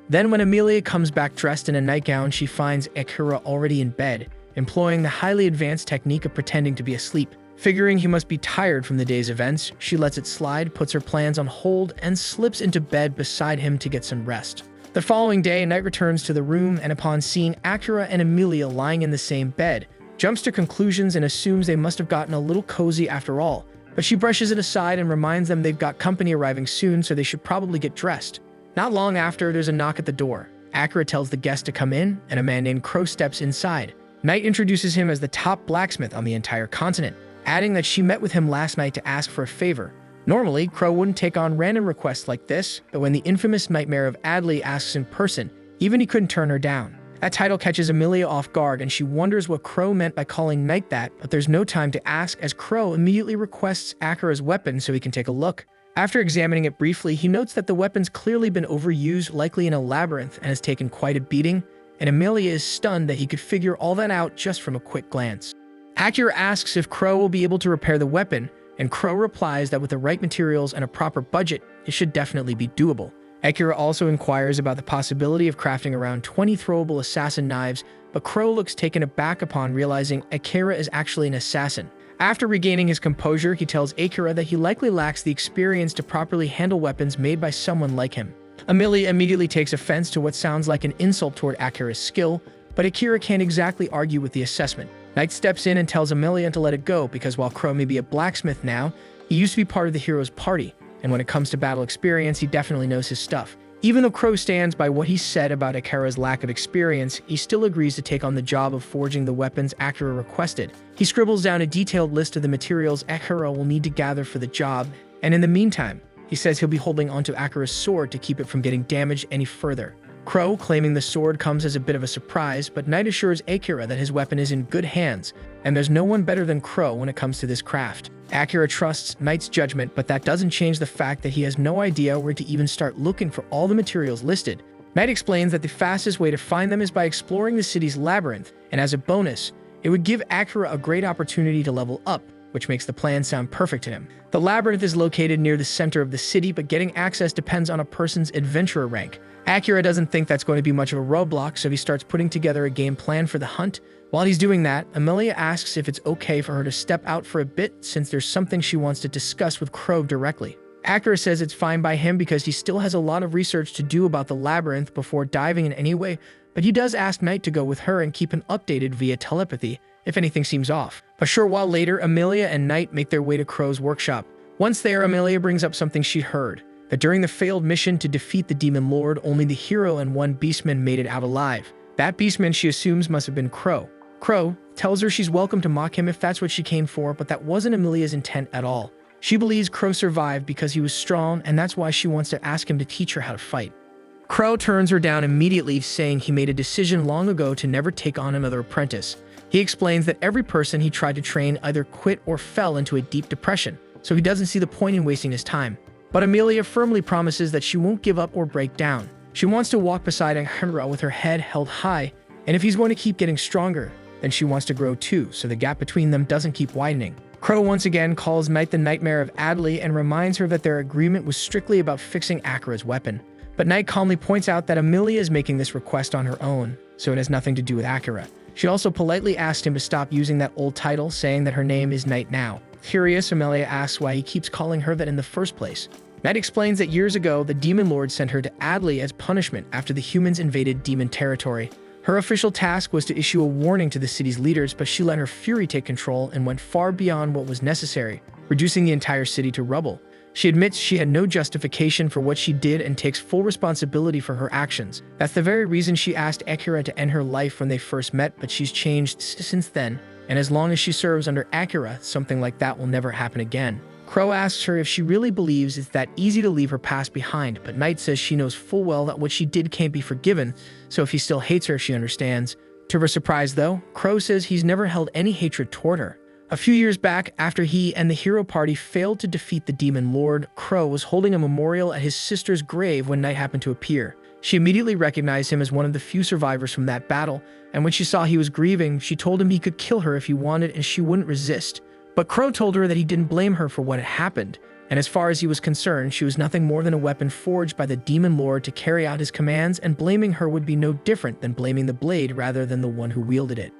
Then when Emilia comes back dressed in a nightgown, she finds Akira already in bed, employing the highly advanced technique of pretending to be asleep. Figuring he must be tired from the day's events, she lets it slide, puts her plans on hold, and slips into bed beside him to get some rest. The following day, Night returns to the room and upon seeing Akira and Emilia lying in the same bed, jumps to conclusions and assumes they must have gotten a little cozy after all, but she brushes it aside and reminds them they've got company arriving soon, so they should probably get dressed. Not long after, there's a knock at the door. Akira tells the guest to come in, and a man named Crow steps inside. Night introduces him as the top blacksmith on the entire continent, adding that she met with him last night to ask for a favor. Normally, Crow wouldn't take on random requests like this, but when the infamous nightmare of Adley asks in person, even he couldn't turn her down. That title catches Emilia off guard, and she wonders what Crow meant by calling Night that, but there's no time to ask as Crow immediately requests Akira's weapon so he can take a look. After examining it briefly, he notes that the weapon's clearly been overused, likely in a labyrinth, and has taken quite a beating, and Emilia is stunned that he could figure all that out just from a quick glance. Akira asks if Crow will be able to repair the weapon, and Crow replies that with the right materials and a proper budget, it should definitely be doable. Akira also inquires about the possibility of crafting around 20 throwable assassin knives, but Crow looks taken aback upon realizing Akira is actually an assassin. After regaining his composure, he tells Akira that he likely lacks the experience to properly handle weapons made by someone like him. Emilia immediately takes offense to what sounds like an insult toward Akira's skill, but Akira can't exactly argue with the assessment. Night steps in and tells Emilia to let it go because while Crow may be a blacksmith now, he used to be part of the hero's party, and when it comes to battle experience, he definitely knows his stuff. Even though Crow stands by what he said about Akira's lack of experience, he still agrees to take on the job of forging the weapons Akira requested. He scribbles down a detailed list of the materials Akira will need to gather for the job, and in the meantime, he says he'll be holding onto Akira's sword to keep it from getting damaged any further. Crow, claiming the sword, comes as a bit of a surprise, but Night assures Akira that his weapon is in good hands, and there's no one better than Crow when it comes to this craft. Akira trusts Night's judgment, but that doesn't change the fact that he has no idea where to even start looking for all the materials listed. Night explains that the fastest way to find them is by exploring the city's labyrinth, and as a bonus, it would give Akira a great opportunity to level up, which makes the plan sound perfect to him. The labyrinth is located near the center of the city, but getting access depends on a person's adventurer rank. Akira doesn't think that's going to be much of a roadblock, so he starts putting together a game plan for the hunt. While he's doing that, Emilia asks if it's okay for her to step out for a bit since there's something she wants to discuss with Crow directly. Akira says it's fine by him because he still has a lot of research to do about the labyrinth before diving in anyway, but he does ask Night to go with her and keep him updated via telepathy if anything seems off. A short while later, Emilia and Night make their way to Crow's workshop. Once there, Emilia brings up something she'd heard, that during the failed mission to defeat the Demon Lord, only the hero and one beastman made it out alive. That beastman she assumes must have been Crow. Crow tells her she's welcome to mock him if that's what she came for, but that wasn't Emilia's intent at all. She believes Crow survived because he was strong, and that's why she wants to ask him to teach her how to fight. Crow turns her down immediately, saying he made a decision long ago to never take on another apprentice. He explains that every person he tried to train either quit or fell into a deep depression, so he doesn't see the point in wasting his time. But Emilia firmly promises that she won't give up or break down. She wants to walk beside Akira with her head held high, and if he's going to keep getting stronger, then she wants to grow too, so the gap between them doesn't keep widening. Crow once again calls Night the nightmare of Adley and reminds her that their agreement was strictly about fixing Akira's weapon. But Night calmly points out that Emilia is making this request on her own, so it has nothing to do with Akira. She also politely asked him to stop using that old title, saying that her name is Night now. Curious, Emilia asks why he keeps calling her that in the first place. Night explains that years ago, the Demon Lord sent her to Adley as punishment after the humans invaded demon territory. Her official task was to issue a warning to the city's leaders, but she let her fury take control and went far beyond what was necessary, reducing the entire city to rubble. She admits she had no justification for what she did and takes full responsibility for her actions. That's the very reason she asked Akira to end her life when they first met, but she's changed since then, and as long as she serves under Akira, something like that will never happen again. Crow asks her if she really believes it's that easy to leave her past behind, but Knight says she knows full well that what she did can't be forgiven, so if he still hates her, she understands. To her surprise, though, Crow says he's never held any hatred toward her. A few years back, after he and the hero party failed to defeat the Demon Lord, Crow was holding a memorial at his sister's grave when Knight happened to appear. She immediately recognized him as one of the few survivors from that battle, and when she saw he was grieving, she told him he could kill her if he wanted and she wouldn't resist. But Crow told her that he didn't blame her for what had happened, and as far as he was concerned, she was nothing more than a weapon forged by the Demon Lord to carry out his commands, and blaming her would be no different than blaming the blade rather than the one who wielded it.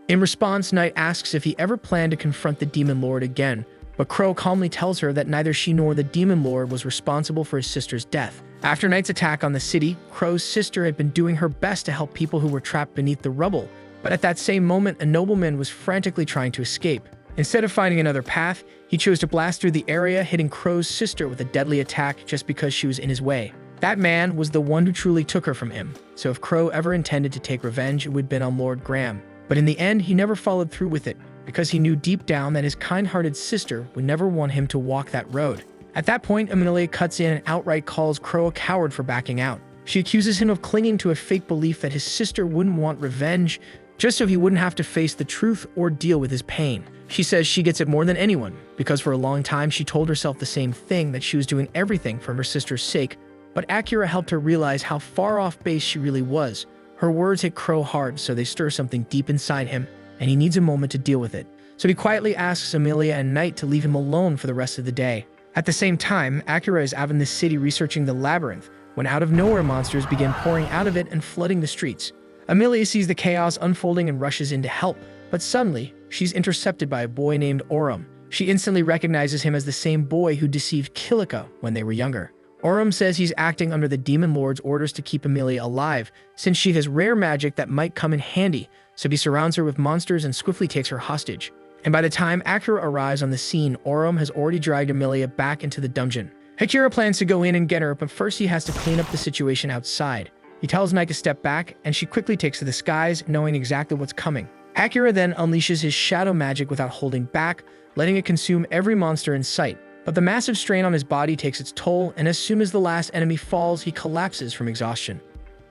In response, Knight asks if he ever planned to confront the Demon Lord again, but Crow calmly tells her that neither she nor the Demon Lord was responsible for his sister's death. After Knight's attack on the city, Crow's sister had been doing her best to help people who were trapped beneath the rubble, but at that same moment, a nobleman was frantically trying to escape. Instead of finding another path, he chose to blast through the area, hitting Crow's sister with a deadly attack just because she was in his way. That man was the one who truly took her from him, so if Crow ever intended to take revenge, it would have been on Lord Graham. But in the end, he never followed through with it, because he knew deep down that his kind-hearted sister would never want him to walk that road. At that point, Amelia cuts in and outright calls Crow a coward for backing out. She accuses him of clinging to a fake belief that his sister wouldn't want revenge, just so he wouldn't have to face the truth or deal with his pain. She says she gets it more than anyone, because for a long time she told herself the same thing, that she was doing everything for her sister's sake, but Akira helped her realize how far off base she really was. Her words hit Crow hard, so they stir something deep inside him, and he needs a moment to deal with it. So he quietly asks Amelia and Knight to leave him alone for the rest of the day. At the same time, Akira is out in the city researching the labyrinth, when out of nowhere monsters begin pouring out of it and flooding the streets. Amelia sees the chaos unfolding and rushes in to help, but suddenly, she's intercepted by a boy named Orum. She instantly recognizes him as the same boy who deceived Kilika when they were younger. Orum says he's acting under the Demon Lord's orders to keep Amelia alive, since she has rare magic that might come in handy, so he surrounds her with monsters and swiftly takes her hostage. And by the time Akira arrives on the scene, Orum has already dragged Amelia back into the dungeon. Akira plans to go in and get her, but first he has to clean up the situation outside. He tells Knight to step back, and she quickly takes to the skies, knowing exactly what's coming. Akira then unleashes his shadow magic without holding back, letting it consume every monster in sight. But the massive strain on his body takes its toll, and as soon as the last enemy falls, he collapses from exhaustion.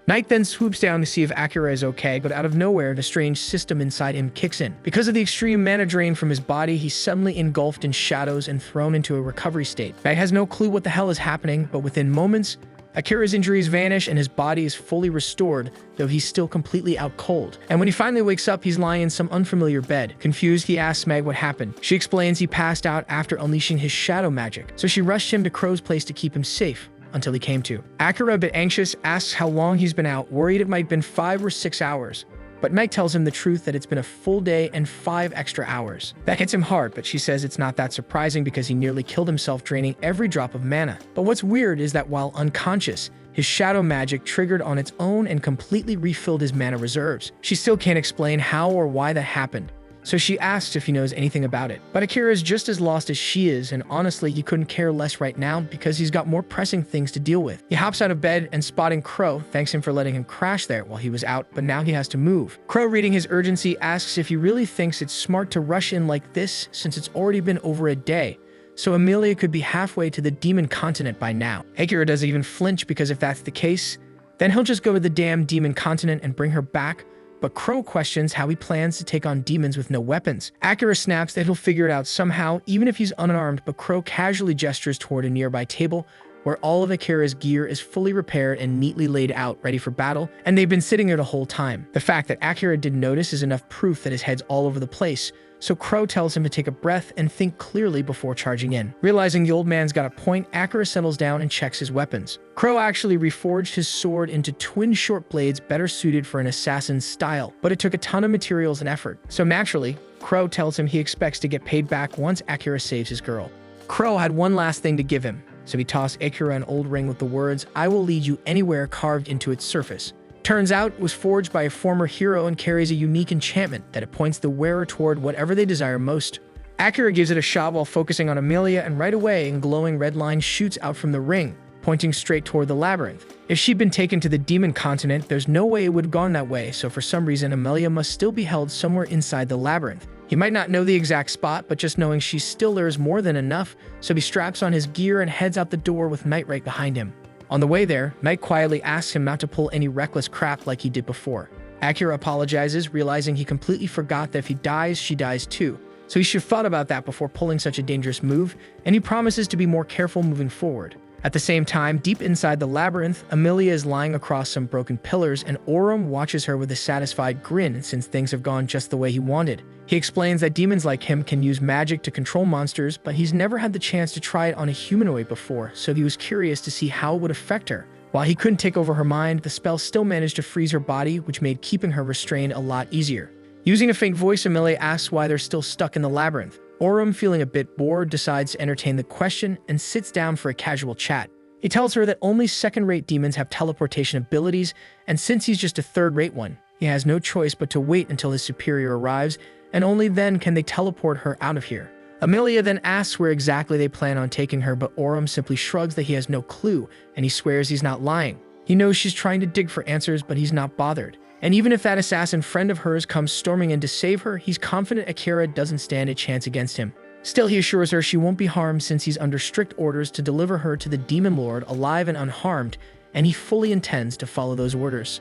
Knight then swoops down to see if Akira is okay, but out of nowhere, the strange system inside him kicks in. Because of the extreme mana drain from his body, he's suddenly engulfed in shadows and thrown into a recovery state. Knight has no clue what the hell is happening, but within moments, Akira's injuries vanish and his body is fully restored, though he's still completely out cold. And when he finally wakes up, he's lying in some unfamiliar bed. Confused, he asks Meg what happened. She explains he passed out after unleashing his shadow magic, so she rushed him to Crow's place to keep him safe, until he came to. Akira, a bit anxious, asks how long he's been out, worried it might have been 5 or 6 hours. But Knight tells him the truth, that it's been a full day and 5 extra hours. That hits him hard, but she says it's not that surprising because he nearly killed himself draining every drop of mana. But what's weird is that while unconscious, his shadow magic triggered on its own and completely refilled his mana reserves. She still can't explain how or why that happened, so she asks if he knows anything about it. But Akira is just as lost as she is, and honestly, he couldn't care less right now because he's got more pressing things to deal with. He hops out of bed and, spotting Crow, thanks him for letting him crash there while he was out, but now he has to move. Crow, reading his urgency, asks if he really thinks it's smart to rush in like this since it's already been over a day, so Amelia could be halfway to the demon continent by now. Akira doesn't even flinch because if that's the case, then he'll just go to the damn demon continent and bring her back. But Crow questions how he plans to take on demons with no weapons. Akira snaps that he'll figure it out somehow, even if he's unarmed, but Crow casually gestures toward a nearby table where all of Akira's gear is fully repaired and neatly laid out, ready for battle, and they've been sitting there the whole time. The fact that Akira didn't notice is enough proof that his head's all over the place, so Crow tells him to take a breath and think clearly before charging in. Realizing the old man's got a point, Akira settles down and checks his weapons. Crow actually reforged his sword into twin short blades better suited for an assassin's style, but it took a ton of materials and effort. So naturally, Crow tells him he expects to get paid back once Akira saves his girl. Crow had one last thing to give him, so he tossed Akira an old ring with the words, "I will lead you anywhere," carved into its surface. Turns out it was forged by a former hero and carries a unique enchantment that it points the wearer toward whatever they desire most. Akira gives it a shot while focusing on Amelia, and right away, a glowing red line shoots out from the ring, pointing straight toward the labyrinth. If she'd been taken to the demon continent, there's no way it would have gone that way, so for some reason, Amelia must still be held somewhere inside the labyrinth. He might not know the exact spot, but just knowing she's still there is more than enough, so he straps on his gear and heads out the door with Knight right behind him. On the way there, Knight quietly asks him not to pull any reckless crap like he did before. Akira apologizes, realizing he completely forgot that if he dies, she dies too. So he should have thought about that before pulling such a dangerous move, and he promises to be more careful moving forward. At the same time, deep inside the labyrinth, Amelia is lying across some broken pillars, and Orum watches her with a satisfied grin since things have gone just the way he wanted. He explains that demons like him can use magic to control monsters, but he's never had the chance to try it on a humanoid before, so he was curious to see how it would affect her. While he couldn't take over her mind, the spell still managed to freeze her body, which made keeping her restrained a lot easier. Using a faint voice, Amelia asks why they're still stuck in the labyrinth. Orum, feeling a bit bored, decides to entertain the question and sits down for a casual chat. He tells her that only second-rate demons have teleportation abilities, and since he's just a third-rate one, he has no choice but to wait until his superior arrives, and only then can they teleport her out of here. Amelia then asks where exactly they plan on taking her, but Orum simply shrugs that he has no clue, and he swears he's not lying. He knows she's trying to dig for answers, but he's not bothered. And even if that assassin friend of hers comes storming in to save her, he's confident Akira doesn't stand a chance against him. Still, he assures her she won't be harmed since he's under strict orders to deliver her to the Demon Lord alive and unharmed, and he fully intends to follow those orders.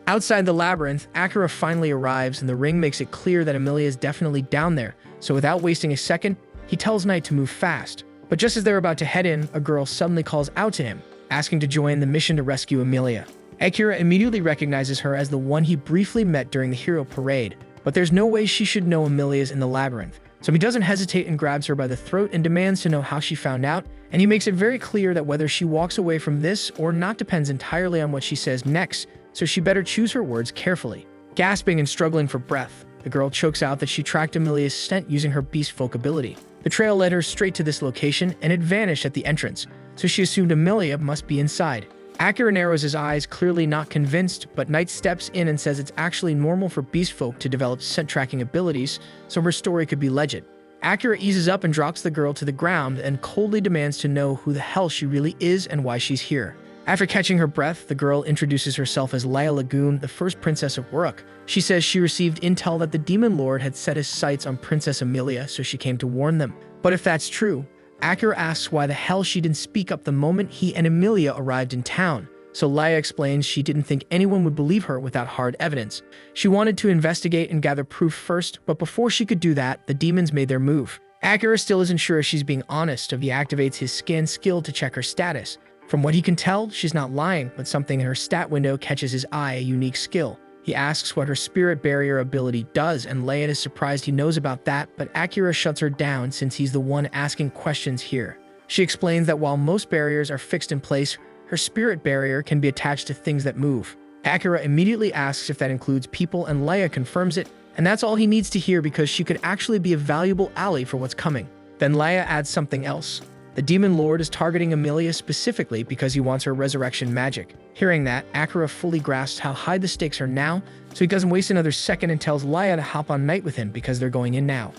Outside the labyrinth, Akira finally arrives, and the ring makes it clear that Amelia is definitely down there, so without wasting a second, he tells Knight to move fast. But just as they're about to head in, a girl suddenly calls out to him, asking to join the mission to rescue Amelia. Akira immediately recognizes her as the one he briefly met during the hero parade, but there's no way she should know Amelia's in the labyrinth. So he doesn't hesitate and grabs her by the throat and demands to know how she found out, and he makes it very clear that whether she walks away from this or not depends entirely on what she says next, so she better choose her words carefully. Gasping and struggling for breath, the girl chokes out that she tracked Amelia's scent using her beast folk ability. The trail led her straight to this location, and it vanished at the entrance, so she assumed Amelia must be inside. Akira narrows his eyes, clearly not convinced, but Knight steps in and says it's actually normal for beast folk to develop scent-tracking abilities, so her story could be legit. Akira eases up and drops the girl to the ground and coldly demands to know who the hell she really is and why she's here. After catching her breath, the girl introduces herself as Laya Lagoon, the first princess of Uruk. She says she received intel that the Demon Lord had set his sights on Princess Amelia, so she came to warn them. But if that's true, Akira asks why the hell she didn't speak up the moment he and Amelia arrived in town. So Laya explains she didn't think anyone would believe her without hard evidence. She wanted to investigate and gather proof first, but before she could do that, the demons made their move. Akira still isn't sure if she's being honest, so he activates his scan skill to check her status. From what he can tell, she's not lying, but something in her stat window catches his eye, a unique skill. He asks what her spirit barrier ability does, and Laya is surprised he knows about that, but Akira shuts her down since he's the one asking questions here. She explains that while most barriers are fixed in place, her spirit barrier can be attached to things that move. Akira immediately asks if that includes people, and Laya confirms it, and that's all he needs to hear because she could actually be a valuable ally for what's coming. Then Laya adds something else. The Demon Lord is targeting Amelia specifically because he wants her resurrection magic. Hearing that, Akira fully grasps how high the stakes are now, so he doesn't waste another second and tells Laya to hop on Knight with him because they're going in now.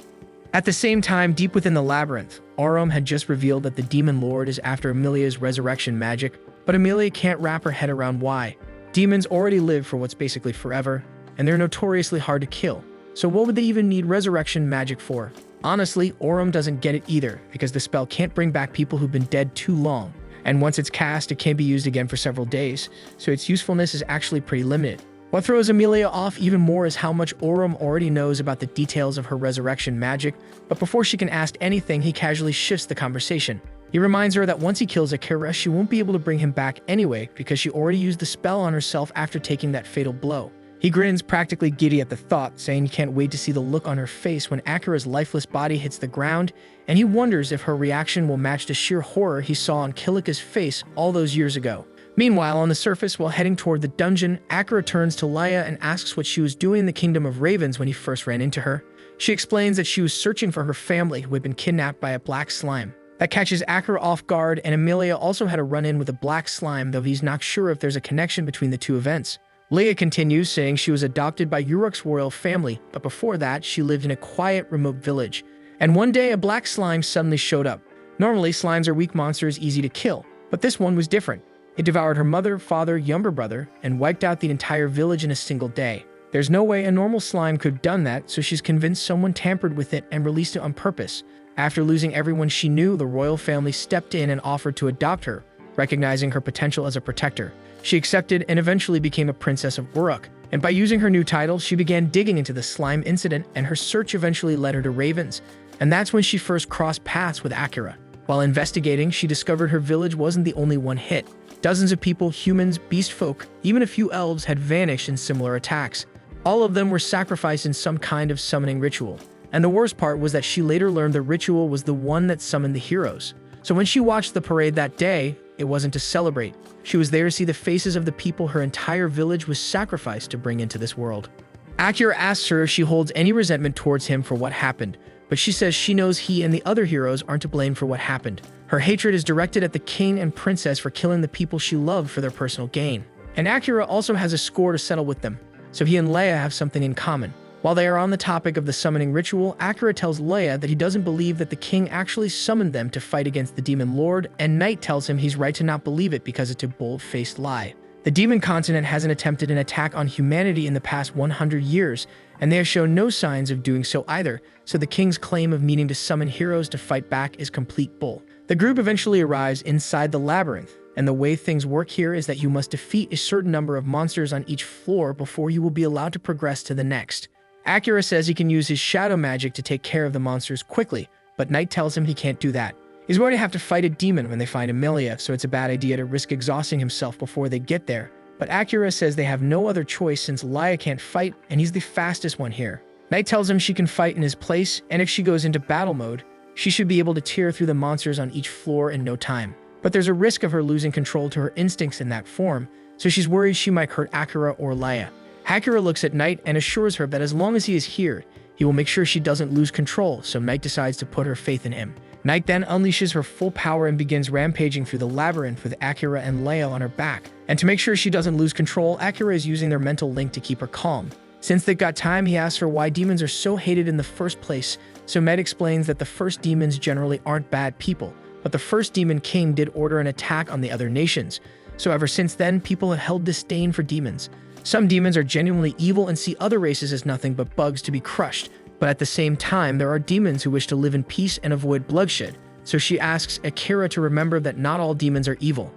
At the same time, deep within the labyrinth, Orum had just revealed that the Demon Lord is after Amelia's resurrection magic, but Amelia can't wrap her head around why. Demons already live for what's basically forever, and they're notoriously hard to kill, so what would they even need resurrection magic for? Honestly, Orum doesn't get it either, because the spell can't bring back people who've been dead too long, and once it's cast, it can't be used again for several days, so its usefulness is actually pretty limited. What throws Amelia off even more is how much Orum already knows about the details of her resurrection magic, but before she can ask anything, he casually shifts the conversation. He reminds her that once he kills Akira, she won't be able to bring him back anyway, because she already used the spell on herself after taking that fatal blow. He grins, practically giddy at the thought, saying he can't wait to see the look on her face when Akira's lifeless body hits the ground, and he wonders if her reaction will match the sheer horror he saw on Kilika's face all those years ago. Meanwhile, on the surface, while heading toward the dungeon, Akira turns to Laya and asks what she was doing in the Kingdom of Ravens when he first ran into her. She explains that she was searching for her family who had been kidnapped by a black slime. That catches Akira off guard, and Amelia also had a run-in with a black slime, though he's not sure if there's a connection between the two events. Leia continues, saying she was adopted by Uruk's royal family, but before that, she lived in a quiet, remote village. And one day, a black slime suddenly showed up. Normally, slimes are weak monsters easy to kill, but this one was different. It devoured her mother, father, younger brother, and wiped out the entire village in a single day. There's no way a normal slime could have done that, so she's convinced someone tampered with it and released it on purpose. After losing everyone she knew, the royal family stepped in and offered to adopt her, recognizing her potential as a protector. She accepted and eventually became a princess of Uruk. And by using her new title, she began digging into the slime incident, and her search eventually led her to ravens. And that's when she first crossed paths with Akira. While investigating, she discovered her village wasn't the only one hit. Dozens of people, humans, beast folk, even a few elves had vanished in similar attacks. All of them were sacrificed in some kind of summoning ritual. And the worst part was that she later learned the ritual was the one that summoned the heroes. So when she watched the parade that day, it wasn't to celebrate. She was there to see the faces of the people her entire village was sacrificed to bring into this world. Akira asks her if she holds any resentment towards him for what happened, but she says she knows he and the other heroes aren't to blame for what happened. Her hatred is directed at the king and princess for killing the people she loved for their personal gain. And Akira also has a score to settle with them, so he and Leia have something in common. While they are on the topic of the summoning ritual, Akira tells Leia that he doesn't believe that the king actually summoned them to fight against the demon lord, and Knight tells him he's right to not believe it because it's a bold-faced lie. The demon continent hasn't attempted an attack on humanity in the past 100 years, and they have shown no signs of doing so either, so the king's claim of needing to summon heroes to fight back is complete bull. The group eventually arrives inside the labyrinth, and the way things work here is that you must defeat a certain number of monsters on each floor before you will be allowed to progress to the next. Akira says he can use his shadow magic to take care of the monsters quickly, but Knight tells him he can't do that. He's going to have to fight a demon when they find Emilia, so it's a bad idea to risk exhausting himself before they get there. But Akira says they have no other choice since Leia can't fight, and he's the fastest one here. Knight tells him she can fight in his place, and if she goes into battle mode, she should be able to tear through the monsters on each floor in no time. But there's a risk of her losing control to her instincts in that form, so she's worried she might hurt Akira or Leia. Akira looks at Knight and assures her that as long as he is here, he will make sure she doesn't lose control, so Knight decides to put her faith in him. Knight then unleashes her full power and begins rampaging through the labyrinth with Akira and Leia on her back. And to make sure she doesn't lose control, Akira is using their mental link to keep her calm. Since they've got time, he asks her why demons are so hated in the first place, so Med explains that the first demons generally aren't bad people, but the first demon king did order an attack on the other nations. So ever since then, people have held disdain for demons. Some demons are genuinely evil and see other races as nothing but bugs to be crushed, but at the same time, there are demons who wish to live in peace and avoid bloodshed, so she asks Akira to remember that not all demons are evil.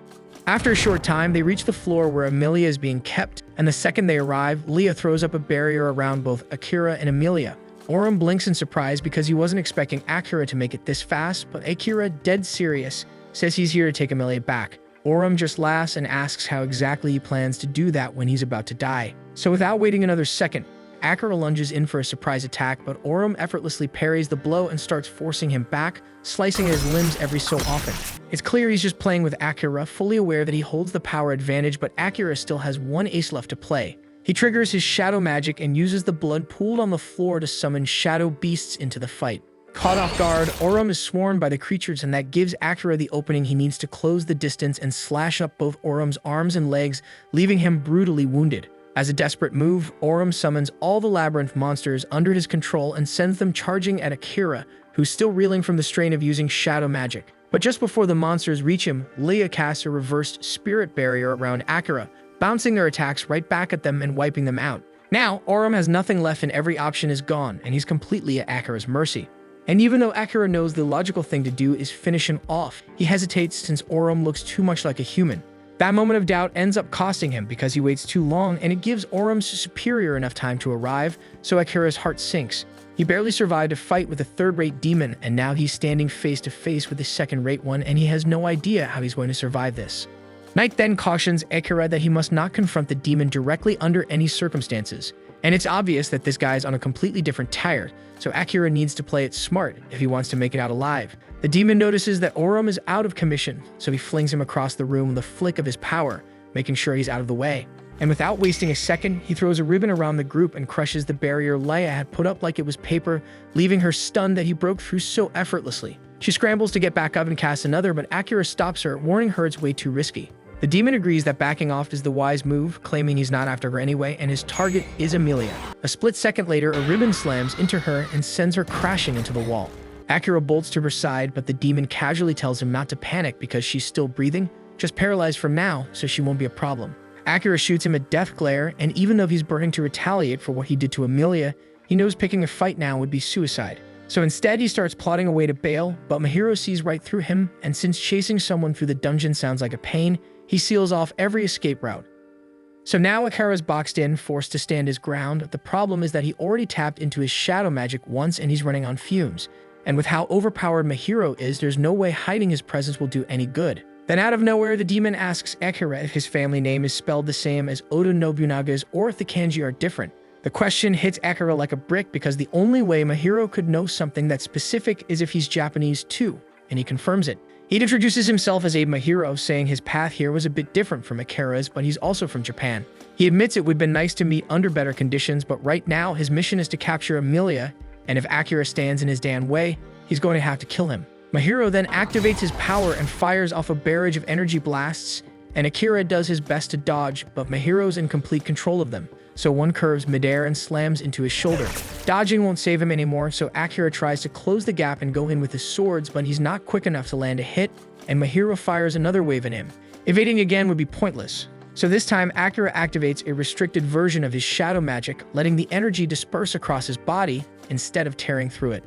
After a short time, they reach the floor where Emilia is being kept, and the second they arrive, Leia throws up a barrier around both Akira and Emilia. Orum blinks in surprise because he wasn't expecting Akira to make it this fast, but Akira, dead serious, says he's here to take Emilia back. Orum just laughs and asks how exactly he plans to do that when he's about to die. So without waiting another second, Akira lunges in for a surprise attack, but Orum effortlessly parries the blow and starts forcing him back, slicing at his limbs every so often. It's clear he's just playing with Akira, fully aware that he holds the power advantage, but Akira still has one ace left to play. He triggers his shadow magic and uses the blood pooled on the floor to summon shadow beasts into the fight. Caught off guard, Orum is swarmed by the creatures, and that gives Akira the opening he needs to close the distance and slash up both Orum's arms and legs, leaving him brutally wounded. As a desperate move, Orum summons all the labyrinth monsters under his control and sends them charging at Akira, who's still reeling from the strain of using shadow magic. But just before the monsters reach him, Leia casts a reversed spirit barrier around Akira, bouncing their attacks right back at them and wiping them out. Now, Orum has nothing left and every option is gone, and he's completely at Akira's mercy. And even though Akira knows the logical thing to do is finish him off, he hesitates since Orum looks too much like a human. That moment of doubt ends up costing him because he waits too long, and it gives Orum's superior enough time to arrive, so Akira's heart sinks. He barely survived a fight with a third-rate demon, and now he's standing face-to-face with a second-rate one, and he has no idea how he's going to survive this. Knight then cautions Akira that he must not confront the demon directly under any circumstances. And it's obvious that this guy's on a completely different tire, so Akira needs to play it smart if he wants to make it out alive. The demon notices that Orum is out of commission, so he flings him across the room with a flick of his power, making sure he's out of the way. And without wasting a second, he throws a ribbon around the group and crushes the barrier Leia had put up like it was paper, leaving her stunned that he broke through so effortlessly. She scrambles to get back up and cast another, but Akira stops her, warning her it's way too risky. The demon agrees that backing off is the wise move, claiming he's not after her anyway, and his target is Amelia. A split second later, a ribbon slams into her and sends her crashing into the wall. Akira bolts to her side, but the demon casually tells him not to panic because she's still breathing, just paralyzed from now, so she won't be a problem. Akira shoots him a death glare, and even though he's burning to retaliate for what he did to Amelia, he knows picking a fight now would be suicide. So instead, he starts plotting a way to bail, but Mahiro sees right through him, and since chasing someone through the dungeon sounds like a pain, he seals off every escape route. So now Akira's boxed in, forced to stand his ground. The problem is that he already tapped into his shadow magic once and he's running on fumes. And with how overpowered Mahiro is, there's no way hiding his presence will do any good. Then out of nowhere, the demon asks Akira if his family name is spelled the same as Oda Nobunaga's or if the kanji are different. The question hits Akira like a brick because the only way Mahiro could know something that's specific is if he's Japanese too, and he confirms it. He introduces himself as Abe Mahiro, saying his path here was a bit different from Akira's, but he's also from Japan. He admits it would have been nice to meet under better conditions, but right now his mission is to capture Amelia, and if Akira stands in his damn way, he's going to have to kill him. Mahiro then activates his power and fires off a barrage of energy blasts, and Akira does his best to dodge, but Mahiro's in complete control of them. So one curves midair and slams into his shoulder. Dodging won't save him anymore, so Akira tries to close the gap and go in with his swords, but he's not quick enough to land a hit, and Mahiro fires another wave at him. Evading again would be pointless. So this time, Akira activates a restricted version of his shadow magic, letting the energy disperse across his body instead of tearing through it.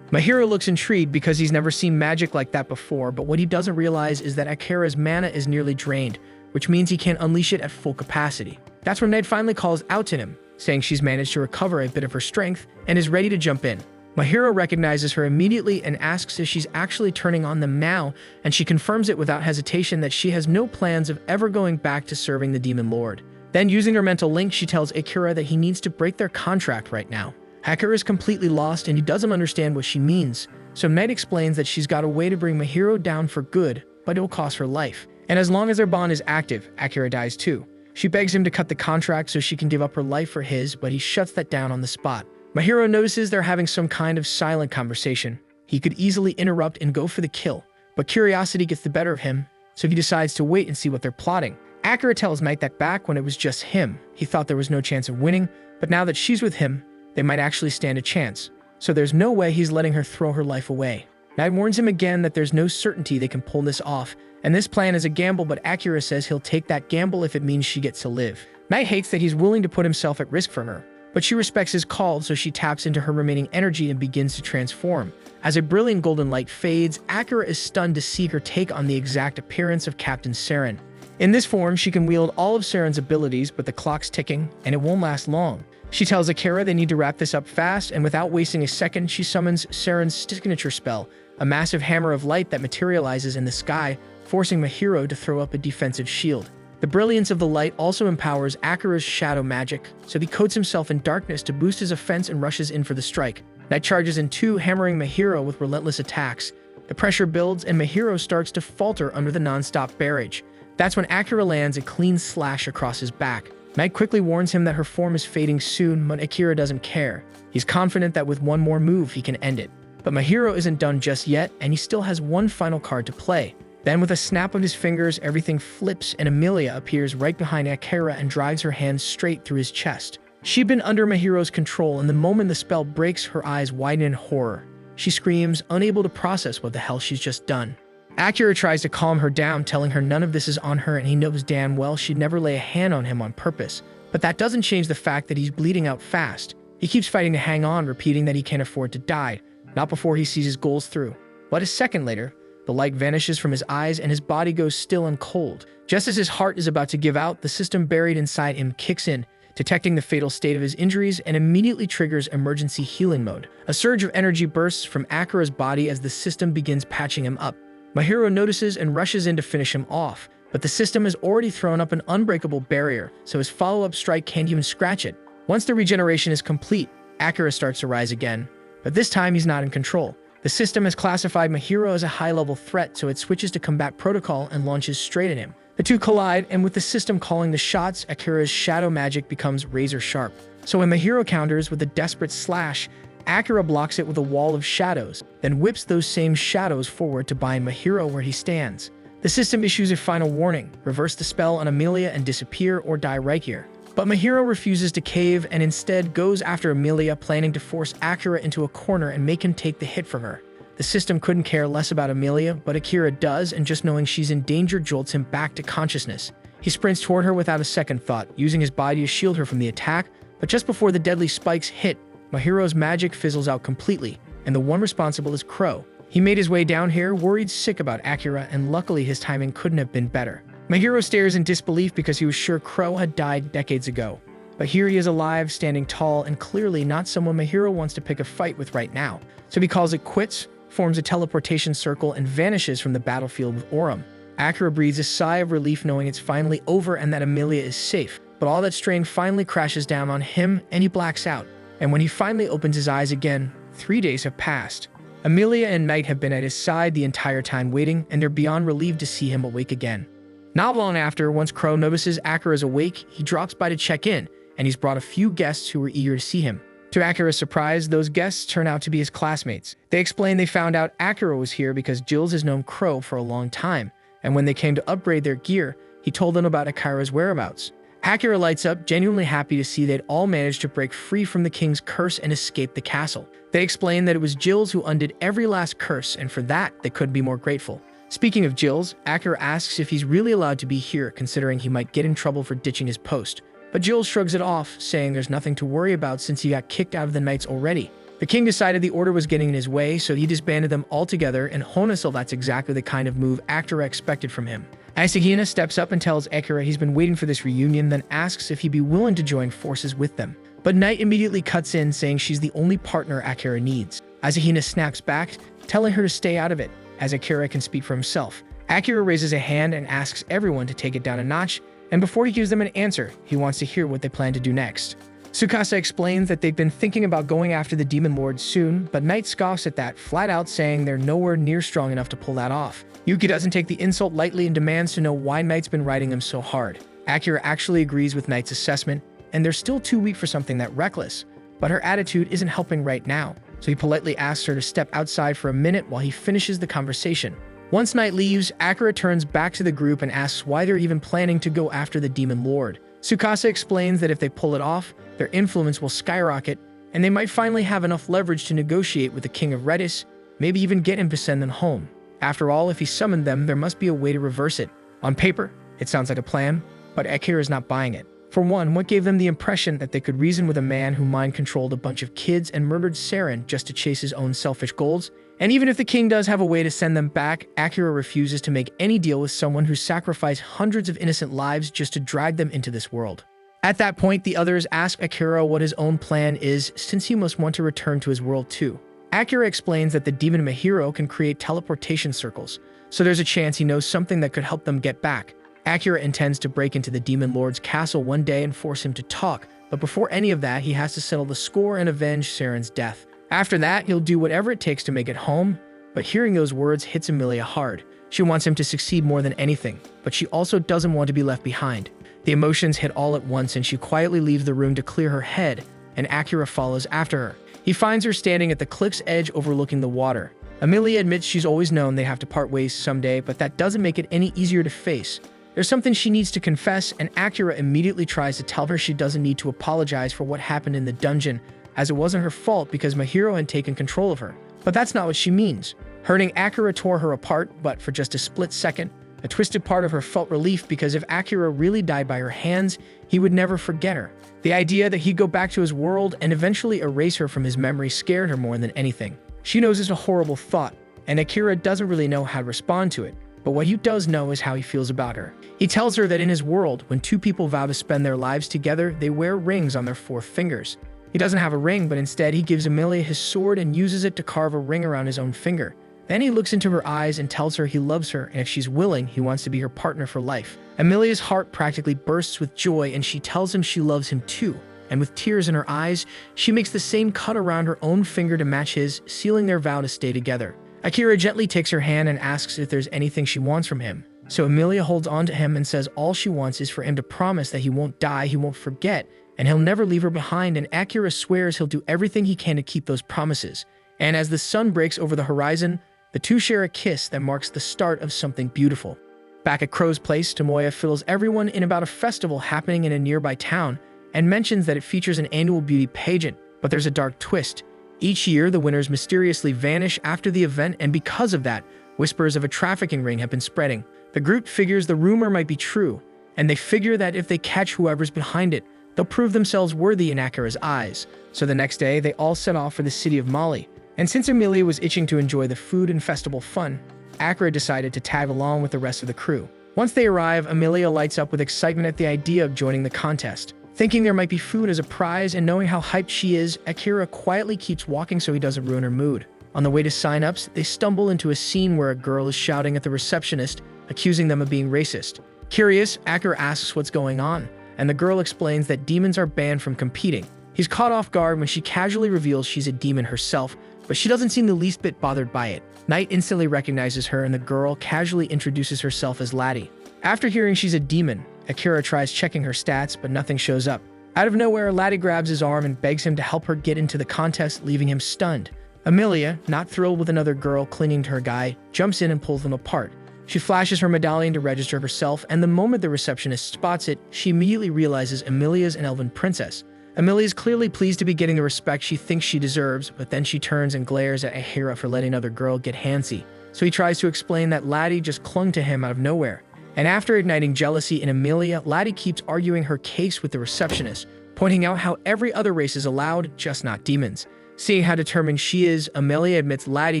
Mahiro looks intrigued because he's never seen magic like that before, but what he doesn't realize is that Akira's mana is nearly drained, which means he can't unleash it at full capacity. That's when Ned finally calls out to him, saying she's managed to recover a bit of her strength and is ready to jump in. Mahiro recognizes her immediately and asks if she's actually turning on them now, and she confirms it without hesitation that she has no plans of ever going back to serving the Demon Lord. Then, using her mental link, she tells Akira that he needs to break their contract right now. Akira is completely lost and he doesn't understand what she means, so Ned explains that she's got a way to bring Mahiro down for good, but it'll cost her life. And as long as their bond is active, Akira dies too. She begs him to cut the contract so she can give up her life for his, but he shuts that down on the spot. Mahiro notices they're having some kind of silent conversation. He could easily interrupt and go for the kill, but curiosity gets the better of him, so he decides to wait and see what they're plotting. Akira tells Knight that back when it was just him, he thought there was no chance of winning, but now that she's with him, they might actually stand a chance. So there's no way he's letting her throw her life away. Knight warns him again that there's no certainty they can pull this off, and this plan is a gamble, but Akira says he'll take that gamble if it means she gets to live. Knight hates that he's willing to put himself at risk for her, but she respects his call, so she taps into her remaining energy and begins to transform. As a brilliant golden light fades, Akira is stunned to see her take on the exact appearance of Captain Saren. In this form, she can wield all of Saren's abilities, but the clock's ticking, and it won't last long. She tells Akira they need to wrap this up fast, and without wasting a second, she summons Saren's signature spell, a massive hammer of light that materializes in the sky, forcing Mahiro to throw up a defensive shield. The brilliance of the light also empowers Akira's shadow magic, so he coats himself in darkness to boost his offense and rushes in for the strike. Knight charges in two, hammering Mahiro with relentless attacks. The pressure builds, and Mahiro starts to falter under the non-stop barrage. That's when Akira lands a clean slash across his back. Knight quickly warns him that her form is fading soon, but Akira doesn't care. He's confident that with one more move, he can end it. But Mahiro isn't done just yet, and he still has one final card to play. Then with a snap of his fingers, everything flips and Amelia appears right behind Akira and drives her hands straight through his chest. She'd been under Mahiro's control, and the moment the spell breaks, her eyes widen in horror. She screams, unable to process what the hell she's just done. Akira tries to calm her down, telling her none of this is on her, and he knows damn well she'd never lay a hand on him on purpose. But that doesn't change the fact that he's bleeding out fast. He keeps fighting to hang on, repeating that he can't afford to die, not before he sees his goals through. But a second later, the light vanishes from his eyes and his body goes still and cold. Just as his heart is about to give out, the system buried inside him kicks in, detecting the fatal state of his injuries, and immediately triggers emergency healing mode. A surge of energy bursts from Akira's body as the system begins patching him up. Mahiro notices and rushes in to finish him off, but the system has already thrown up an unbreakable barrier, so his follow-up strike can't even scratch it. Once the regeneration is complete, Akira starts to rise again, but this time he's not in control. The system has classified Mahiro as a high-level threat, so it switches to combat protocol and launches straight at him. The two collide, and with the system calling the shots, Akira's shadow magic becomes razor-sharp. So when Mahiro counters with a desperate slash, Akira blocks it with a wall of shadows, then whips those same shadows forward to bind Mahiro where he stands. The system issues a final warning: reverse the spell on Amelia and disappear or die right here. But Mahiro refuses to cave and instead goes after Amelia, planning to force Akira into a corner and make him take the hit from her. The system couldn't care less about Amelia, but Akira does, and just knowing she's in danger jolts him back to consciousness. He sprints toward her without a second thought, using his body to shield her from the attack, but just before the deadly spikes hit, Mahiro's magic fizzles out completely, and the one responsible is Crow. He made his way down here, worried sick about Akira, and luckily his timing couldn't have been better. Mahiro stares in disbelief because he was sure Crow had died decades ago. But here he is alive, standing tall, and clearly not someone Mahiro wants to pick a fight with right now. So he calls it quits, forms a teleportation circle, and vanishes from the battlefield with Orum. Akira breathes a sigh of relief knowing it's finally over and that Amelia is safe. But all that strain finally crashes down on him and he blacks out. And when he finally opens his eyes again, 3 days have passed. Amelia and Knight have been at his side the entire time waiting, and they're beyond relieved to see him awake again. Not long after, once Crow notices Akira is awake, he drops by to check in, and he's brought a few guests who were eager to see him. To Akira's surprise, those guests turn out to be his classmates. They explain they found out Akira was here because Jills has known Crow for a long time, and when they came to upgrade their gear, he told them about Akira's whereabouts. Akira lights up, genuinely happy to see they'd all managed to break free from the king's curse and escape the castle. They explain that it was Jills who undid every last curse, and for that, they couldn't be more grateful. Speaking of Jills, Akira asks if he's really allowed to be here, considering he might get in trouble for ditching his post. But Jills shrugs it off, saying there's nothing to worry about since he got kicked out of the Knights already. The king decided the order was getting in his way, so he disbanded them altogether, and Honasil, that's exactly the kind of move Akira expected from him. Isagina steps up and tells Akira he's been waiting for this reunion, then asks if he'd be willing to join forces with them. But Knight immediately cuts in, saying she's the only partner Akira needs. Isagina snaps back, telling her to stay out of it, as Akira can speak for himself. Akira raises a hand and asks everyone to take it down a notch, and before he gives them an answer, he wants to hear what they plan to do next. Tsukasa explains that they've been thinking about going after the Demon Lord soon, but Knight scoffs at that, flat out saying they're nowhere near strong enough to pull that off. Yuki doesn't take the insult lightly and demands to know why Knight's been riding him so hard. Akira actually agrees with Knight's assessment, and they're still too weak for something that reckless, but her attitude isn't helping right now, so he politely asks her to step outside for a minute while he finishes the conversation. Once Knight leaves, Akira turns back to the group and asks why they're even planning to go after the Demon Lord. Tsukasa explains that if they pull it off, their influence will skyrocket, and they might finally have enough leverage to negotiate with the King of Redis, maybe even get him to send them home. After all, if he summoned them, there must be a way to reverse it. On paper, it sounds like a plan, but Akira is not buying it. For one, what gave them the impression that they could reason with a man who mind-controlled a bunch of kids and murdered Saren just to chase his own selfish goals? And even if the king does have a way to send them back, Akira refuses to make any deal with someone who sacrificed hundreds of innocent lives just to drag them into this world. At that point, the others ask Akira what his own plan is, since he must want to return to his world too. Akira explains that the demon Mahiro can create teleportation circles, so there's a chance he knows something that could help them get back. Akira intends to break into the Demon Lord's castle one day and force him to talk, but before any of that, he has to settle the score and avenge Saren's death. After that, he'll do whatever it takes to make it home, but hearing those words hits Amelia hard. She wants him to succeed more than anything, but she also doesn't want to be left behind. The emotions hit all at once and she quietly leaves the room to clear her head, and Akira follows after her. He finds her standing at the cliff's edge overlooking the water. Amelia admits she's always known they have to part ways someday, but that doesn't make it any easier to face. There's something she needs to confess, and Akira immediately tries to tell her she doesn't need to apologize for what happened in the dungeon, as it wasn't her fault because Mahiro had taken control of her. But that's not what she means. Hurting Akira tore her apart, but for just a split second, a twisted part of her felt relief because if Akira really died by her hands, he would never forget her. The idea that he'd go back to his world and eventually erase her from his memory scared her more than anything. She knows it's a horrible thought, and Akira doesn't really know how to respond to it. But what he does know is how he feels about her. He tells her that in his world, when two people vow to spend their lives together, they wear rings on their fourth fingers. He doesn't have a ring, but instead he gives Amelia his sword and uses it to carve a ring around his own finger. Then he looks into her eyes and tells her he loves her, and if she's willing, he wants to be her partner for life. Amelia's heart practically bursts with joy, and she tells him she loves him too. And with tears in her eyes, she makes the same cut around her own finger to match his, sealing their vow to stay together. Akira gently takes her hand and asks if there's anything she wants from him. So Amelia holds on to him and says all she wants is for him to promise that he won't die, he won't forget, and he'll never leave her behind, and Akira swears he'll do everything he can to keep those promises. And as the sun breaks over the horizon, the two share a kiss that marks the start of something beautiful. Back at Crow's place, Tomoya fills everyone in about a festival happening in a nearby town and mentions that it features an annual beauty pageant, but there's a dark twist. Each year, the winners mysteriously vanish after the event, and because of that, whispers of a trafficking ring have been spreading. The group figures the rumor might be true, and they figure that if they catch whoever's behind it, they'll prove themselves worthy in Akira's eyes. So the next day, they all set off for the city of Mali. And since Emilia was itching to enjoy the food and festival fun, Akira decided to tag along with the rest of the crew. Once they arrive, Emilia lights up with excitement at the idea of joining the contest. Thinking there might be food as a prize and knowing how hyped she is, Akira quietly keeps walking so he doesn't ruin her mood. On the way to sign-ups, they stumble into a scene where a girl is shouting at the receptionist, accusing them of being racist. Curious, Akira asks what's going on, and the girl explains that demons are banned from competing. He's caught off guard when she casually reveals she's a demon herself, but she doesn't seem the least bit bothered by it. Knight instantly recognizes her, and the girl casually introduces herself as Laddie. After hearing she's a demon, Akira tries checking her stats, but nothing shows up. Out of nowhere, Laddie grabs his arm and begs him to help her get into the contest, leaving him stunned. Emilia, not thrilled with another girl clinging to her guy, jumps in and pulls them apart. She flashes her medallion to register herself, and the moment the receptionist spots it, she immediately realizes Emilia's an elven princess. Emilia is clearly pleased to be getting the respect she thinks she deserves, but then she turns and glares at Akira for letting another girl get handsy. So he tries to explain that Laddie just clung to him out of nowhere. And after igniting jealousy in Emilia, Laddie keeps arguing her case with the receptionist, pointing out how every other race is allowed, just not demons. Seeing how determined she is, Emilia admits Laddie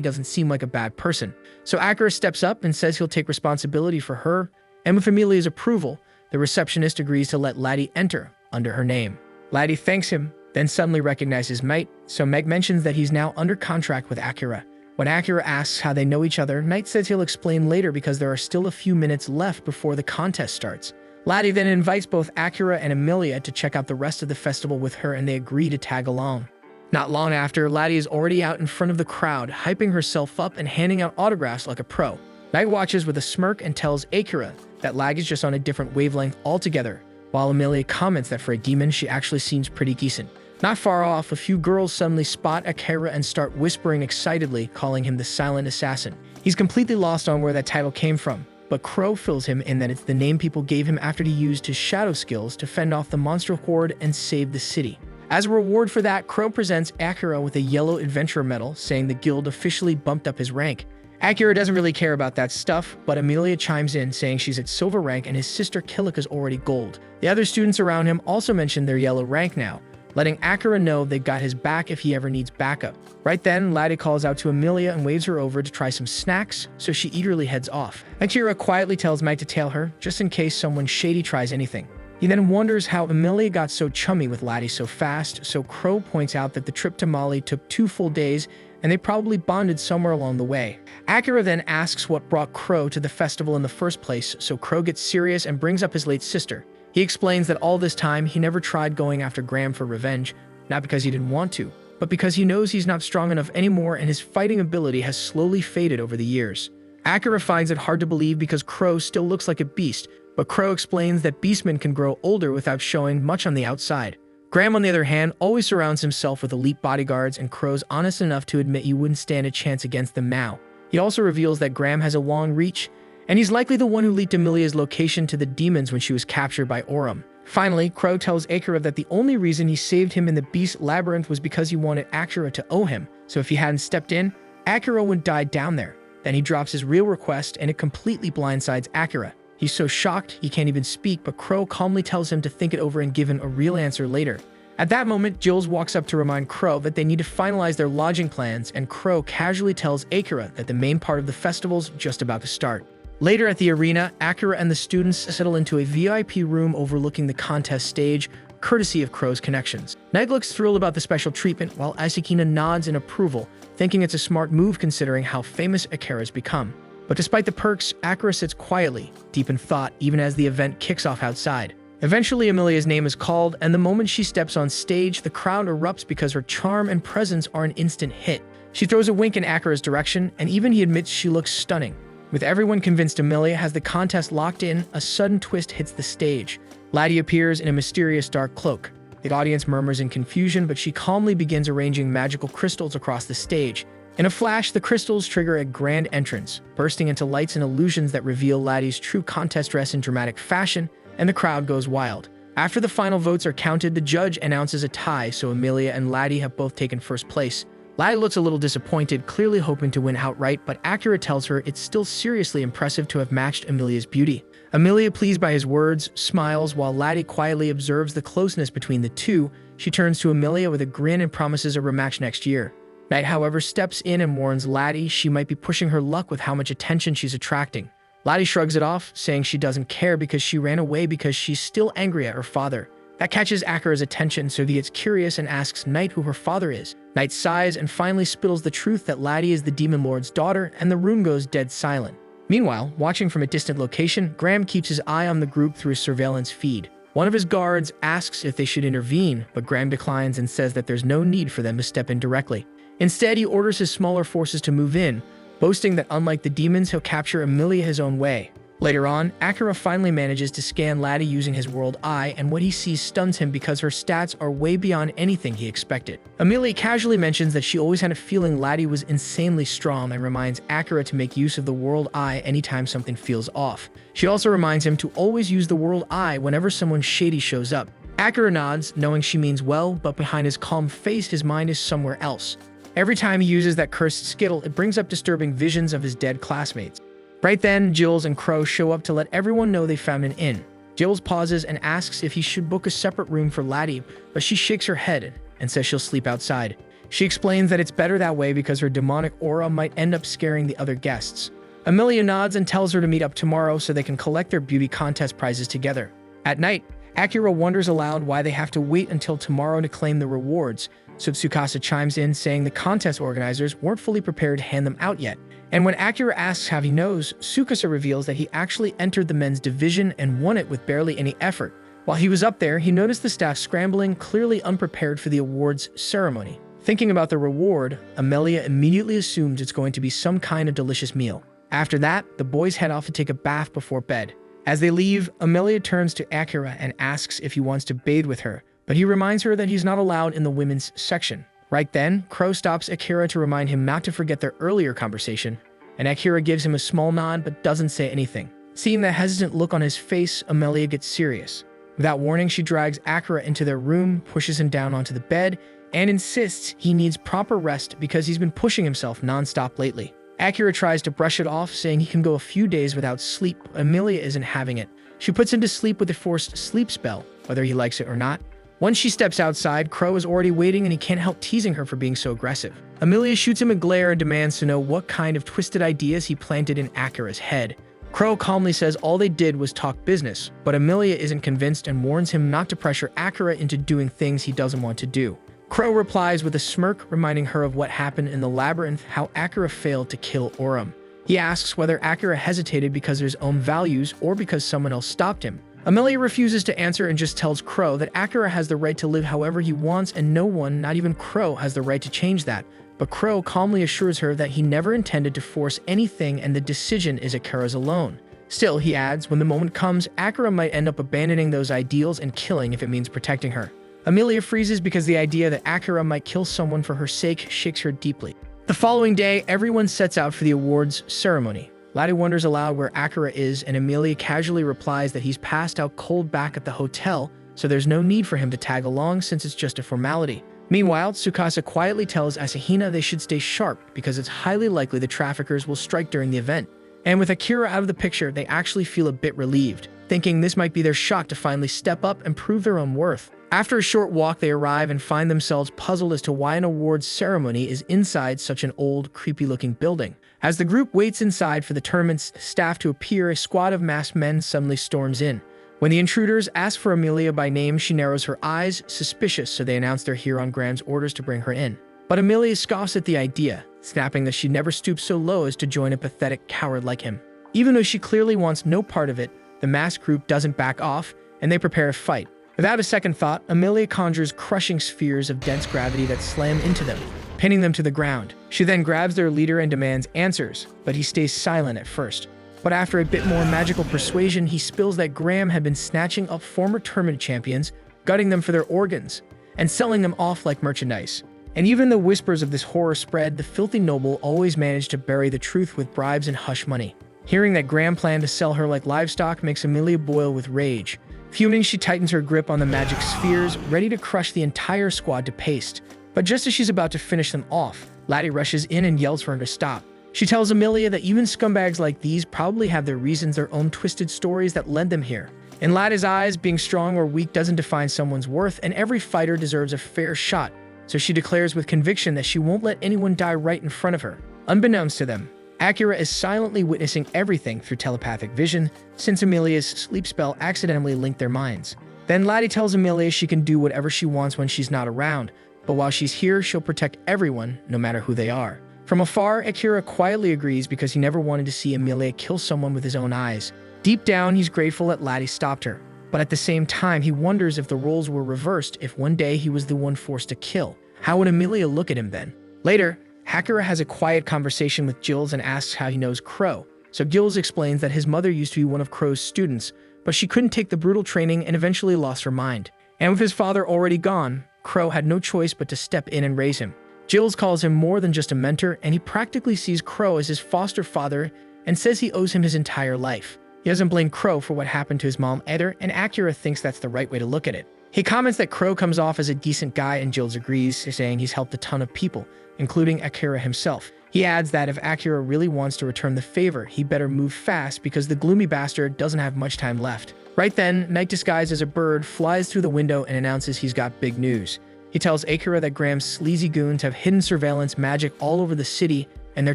doesn't seem like a bad person. So Akira steps up and says he'll take responsibility for her, and with Emilia's approval, the receptionist agrees to let Laddie enter under her name. Laddie thanks him, then suddenly recognizes Knight, so Meg mentions that he's now under contract with Akira. When Akira asks how they know each other, Knight says he'll explain later because there are still a few minutes left before the contest starts. Laddie then invites both Akira and Emilia to check out the rest of the festival with her, and they agree to tag along. Not long after, Laddie is already out in front of the crowd, hyping herself up and handing out autographs like a pro. Knight watches with a smirk and tells Akira that Laddie is just on a different wavelength altogether, while Emilia comments that for a demon, she actually seems pretty decent. Not far off, a few girls suddenly spot Akira and start whispering excitedly, calling him the Silent Assassin. He's completely lost on where that title came from, but Crow fills him in that it's the name people gave him after he used his shadow skills to fend off the monster horde and save the city. As a reward for that, Crow presents Akira with a yellow adventurer medal, saying the guild officially bumped up his rank. Akira doesn't really care about that stuff, but Emilia chimes in saying she's at silver rank and his sister Kilika's already gold. The other students around him also mention their yellow rank now, letting Akira know they've got his back if he ever needs backup. Right then, Laddie calls out to Emilia and waves her over to try some snacks, so she eagerly heads off. Akira quietly tells Mike to tail her, just in case someone shady tries anything. He then wonders how Emilia got so chummy with Laddie so fast, so Crow points out that the trip to Mali took 2 full days, and they probably bonded somewhere along the way. Akira then asks what brought Crow to the festival in the first place, so Crow gets serious and brings up his late sister. He explains that all this time he never tried going after Graham for revenge, not because he didn't want to, but because he knows he's not strong enough anymore and his fighting ability has slowly faded over the years. Akira finds it hard to believe because Crow still looks like a beast, but Crow explains that beastmen can grow older without showing much on the outside. Graham, on the other hand, always surrounds himself with elite bodyguards, and Crow's honest enough to admit he wouldn't stand a chance against them now. He also reveals that Graham has a long reach, and he's likely the one who leaked Emilia's location to the demons when she was captured by Aurum. Finally, Crow tells Akira that the only reason he saved him in the Beast Labyrinth was because he wanted Akira to owe him, so if he hadn't stepped in, Akira would die down there. Then he drops his real request, and it completely blindsides Akira. He's so shocked he can't even speak, but Crow calmly tells him to think it over and give him a real answer later. At that moment, Jules walks up to remind Crow that they need to finalize their lodging plans, and Crow casually tells Akira that the main part of the festival's just about to start. Later at the arena, Akira and the students settle into a VIP room overlooking the contest stage, courtesy of Crow's connections. Knight looks thrilled about the special treatment, while Asakina nods in approval, thinking it's a smart move considering how famous Akira's become. But despite the perks, Akira sits quietly, deep in thought, even as the event kicks off outside. Eventually, Emilia's name is called, and the moment she steps on stage, the crowd erupts because her charm and presence are an instant hit. She throws a wink in Akira's direction, and even he admits she looks stunning. With everyone convinced Emilia has the contest locked in, a sudden twist hits the stage. Laddie appears in a mysterious dark cloak. The audience murmurs in confusion, but she calmly begins arranging magical crystals across the stage. In a flash, the crystals trigger a grand entrance, bursting into lights and illusions that reveal Laddie's true contest dress in dramatic fashion, and the crowd goes wild. After the final votes are counted, the judge announces a tie, so Amelia and Laddie have both taken first place. Laddie looks a little disappointed, clearly hoping to win outright, but Akira tells her it's still seriously impressive to have matched Amelia's beauty. Amelia, pleased by his words, smiles while Laddie quietly observes the closeness between the two. She turns to Amelia with a grin and promises a rematch next year. Knight, however, steps in and warns Laddie she might be pushing her luck with how much attention she's attracting. Laddie shrugs it off, saying she doesn't care because she ran away because she's still angry at her father. That catches Akira's attention, so he gets curious and asks Knight who her father is. Knight sighs and finally spills the truth that Laddie is the Demon Lord's daughter, and the room goes dead silent. Meanwhile, watching from a distant location, Graham keeps his eye on the group through his surveillance feed. One of his guards asks if they should intervene, but Graham declines and says that there's no need for them to step in directly. Instead, he orders his smaller forces to move in, boasting that unlike the demons, he'll capture Amelia his own way. Later on, Akira finally manages to scan Laddie using his world eye, and what he sees stuns him because her stats are way beyond anything he expected. Amelia casually mentions that she always had a feeling Laddie was insanely strong and reminds Akira to make use of the world eye anytime something feels off. She also reminds him to always use the world eye whenever someone shady shows up. Akira nods, knowing she means well, but behind his calm face, his mind is somewhere else. Every time he uses that cursed skittle, it brings up disturbing visions of his dead classmates. Right then, Jules and Crow show up to let everyone know they found an inn. Jules pauses and asks if he should book a separate room for Laddie, but she shakes her head and says she'll sleep outside. She explains that it's better that way because her demonic aura might end up scaring the other guests. Amelia nods and tells her to meet up tomorrow so they can collect their beauty contest prizes together. At night, Akira wonders aloud why they have to wait until tomorrow to claim the rewards, so Tsukasa chimes in saying the contest organizers weren't fully prepared to hand them out yet. And when Akira asks how he knows, Tsukasa reveals that he actually entered the men's division and won it with barely any effort. While he was up there, he noticed the staff scrambling, clearly unprepared for the awards ceremony. Thinking about the reward, Amelia immediately assumes it's going to be some kind of delicious meal. After that, the boys head off to take a bath before bed. As they leave, Amelia turns to Akira and asks if he wants to bathe with her, but he reminds her that he's not allowed in the women's section. Right then, Crow stops Akira to remind him not to forget their earlier conversation, and Akira gives him a small nod but doesn't say anything. Seeing the hesitant look on his face, Amelia gets serious. Without warning, she drags Akira into their room, pushes him down onto the bed, and insists he needs proper rest because he's been pushing himself non-stop lately. Akira tries to brush it off, saying he can go a few days without sleep, but Amelia isn't having it. She puts him to sleep with a forced sleep spell, whether he likes it or not. Once she steps outside, Crow is already waiting and he can't help teasing her for being so aggressive. Amelia shoots him a glare and demands to know what kind of twisted ideas he planted in Akira's head. Crow calmly says all they did was talk business, but Amelia isn't convinced and warns him not to pressure Akira into doing things he doesn't want to do. Crow replies with a smirk, reminding her of what happened in the labyrinth, how Akira failed to kill Orum. He asks whether Akira hesitated because of his own values or because someone else stopped him. Amelia refuses to answer and just tells Crow that Akira has the right to live however he wants and no one, not even Crow, has the right to change that. But Crow calmly assures her that he never intended to force anything and the decision is Akira's alone. Still, he adds, when the moment comes, Akira might end up abandoning those ideals and killing if it means protecting her. Amelia freezes because the idea that Akira might kill someone for her sake shakes her deeply. The following day, everyone sets out for the awards ceremony. Laddie wonders aloud where Akira is, and Amelia casually replies that he's passed out cold back at the hotel, so there's no need for him to tag along since it's just a formality. Meanwhile, Tsukasa quietly tells Asahina they should stay sharp because it's highly likely the traffickers will strike during the event. And with Akira out of the picture, they actually feel a bit relieved, thinking this might be their shot to finally step up and prove their own worth. After a short walk, they arrive and find themselves puzzled as to why an awards ceremony is inside such an old, creepy-looking building. As the group waits inside for the tournament's staff to appear, a squad of masked men suddenly storms in. When the intruders ask for Amelia by name, she narrows her eyes, suspicious, so they announce they're here on Graham's orders to bring her in. But Amelia scoffs at the idea, snapping that she'd never stoop so low as to join a pathetic coward like him. Even though she clearly wants no part of it, the masked group doesn't back off, and they prepare a fight. Without a second thought, Amelia conjures crushing spheres of dense gravity that slam into them, pinning them to the ground. She then grabs their leader and demands answers, but he stays silent at first. But after a bit more magical persuasion, he spills that Graham had been snatching up former tournament champions, gutting them for their organs, and selling them off like merchandise. And even though whispers of this horror spread, the filthy noble always managed to bury the truth with bribes and hush money. Hearing that Graham planned to sell her like livestock makes Amelia boil with rage. Fuming, she tightens her grip on the magic spheres, ready to crush the entire squad to paste. But just as she's about to finish them off, Laddie rushes in and yells for her to stop. She tells Amelia that even scumbags like these probably have their reasons, their own twisted stories that led them here. In Laddie's eyes, being strong or weak doesn't define someone's worth, and every fighter deserves a fair shot. So she declares with conviction that she won't let anyone die right in front of her. Unbeknownst to them, Akira is silently witnessing everything through telepathic vision, since Amelia's sleep spell accidentally linked their minds. Then Laddie tells Amelia she can do whatever she wants when she's not around, but while she's here, she'll protect everyone, no matter who they are. From afar, Akira quietly agrees because he never wanted to see Amelia kill someone with his own eyes. Deep down, he's grateful that Laddie stopped her, but at the same time, he wonders if the roles were reversed, if one day he was the one forced to kill. How would Amelia look at him then? Later, Akira has a quiet conversation with Gilles and asks how he knows Crow. So Gilles explains that his mother used to be one of Crow's students, but she couldn't take the brutal training and eventually lost her mind. And with his father already gone, Crow had no choice but to step in and raise him. Gilles calls him more than just a mentor, and he practically sees Crow as his foster father and says he owes him his entire life. He doesn't blame Crow for what happened to his mom either, and Akira thinks that's the right way to look at it. He comments that Crow comes off as a decent guy, and Gilles agrees, saying he's helped a ton of people, including Akira himself. He adds that if Akira really wants to return the favor, he better move fast because the gloomy bastard doesn't have much time left. Right then, Knight disguised as a bird flies through the window and announces he's got big news. He tells Akira that Graham's sleazy goons have hidden surveillance magic all over the city, and they're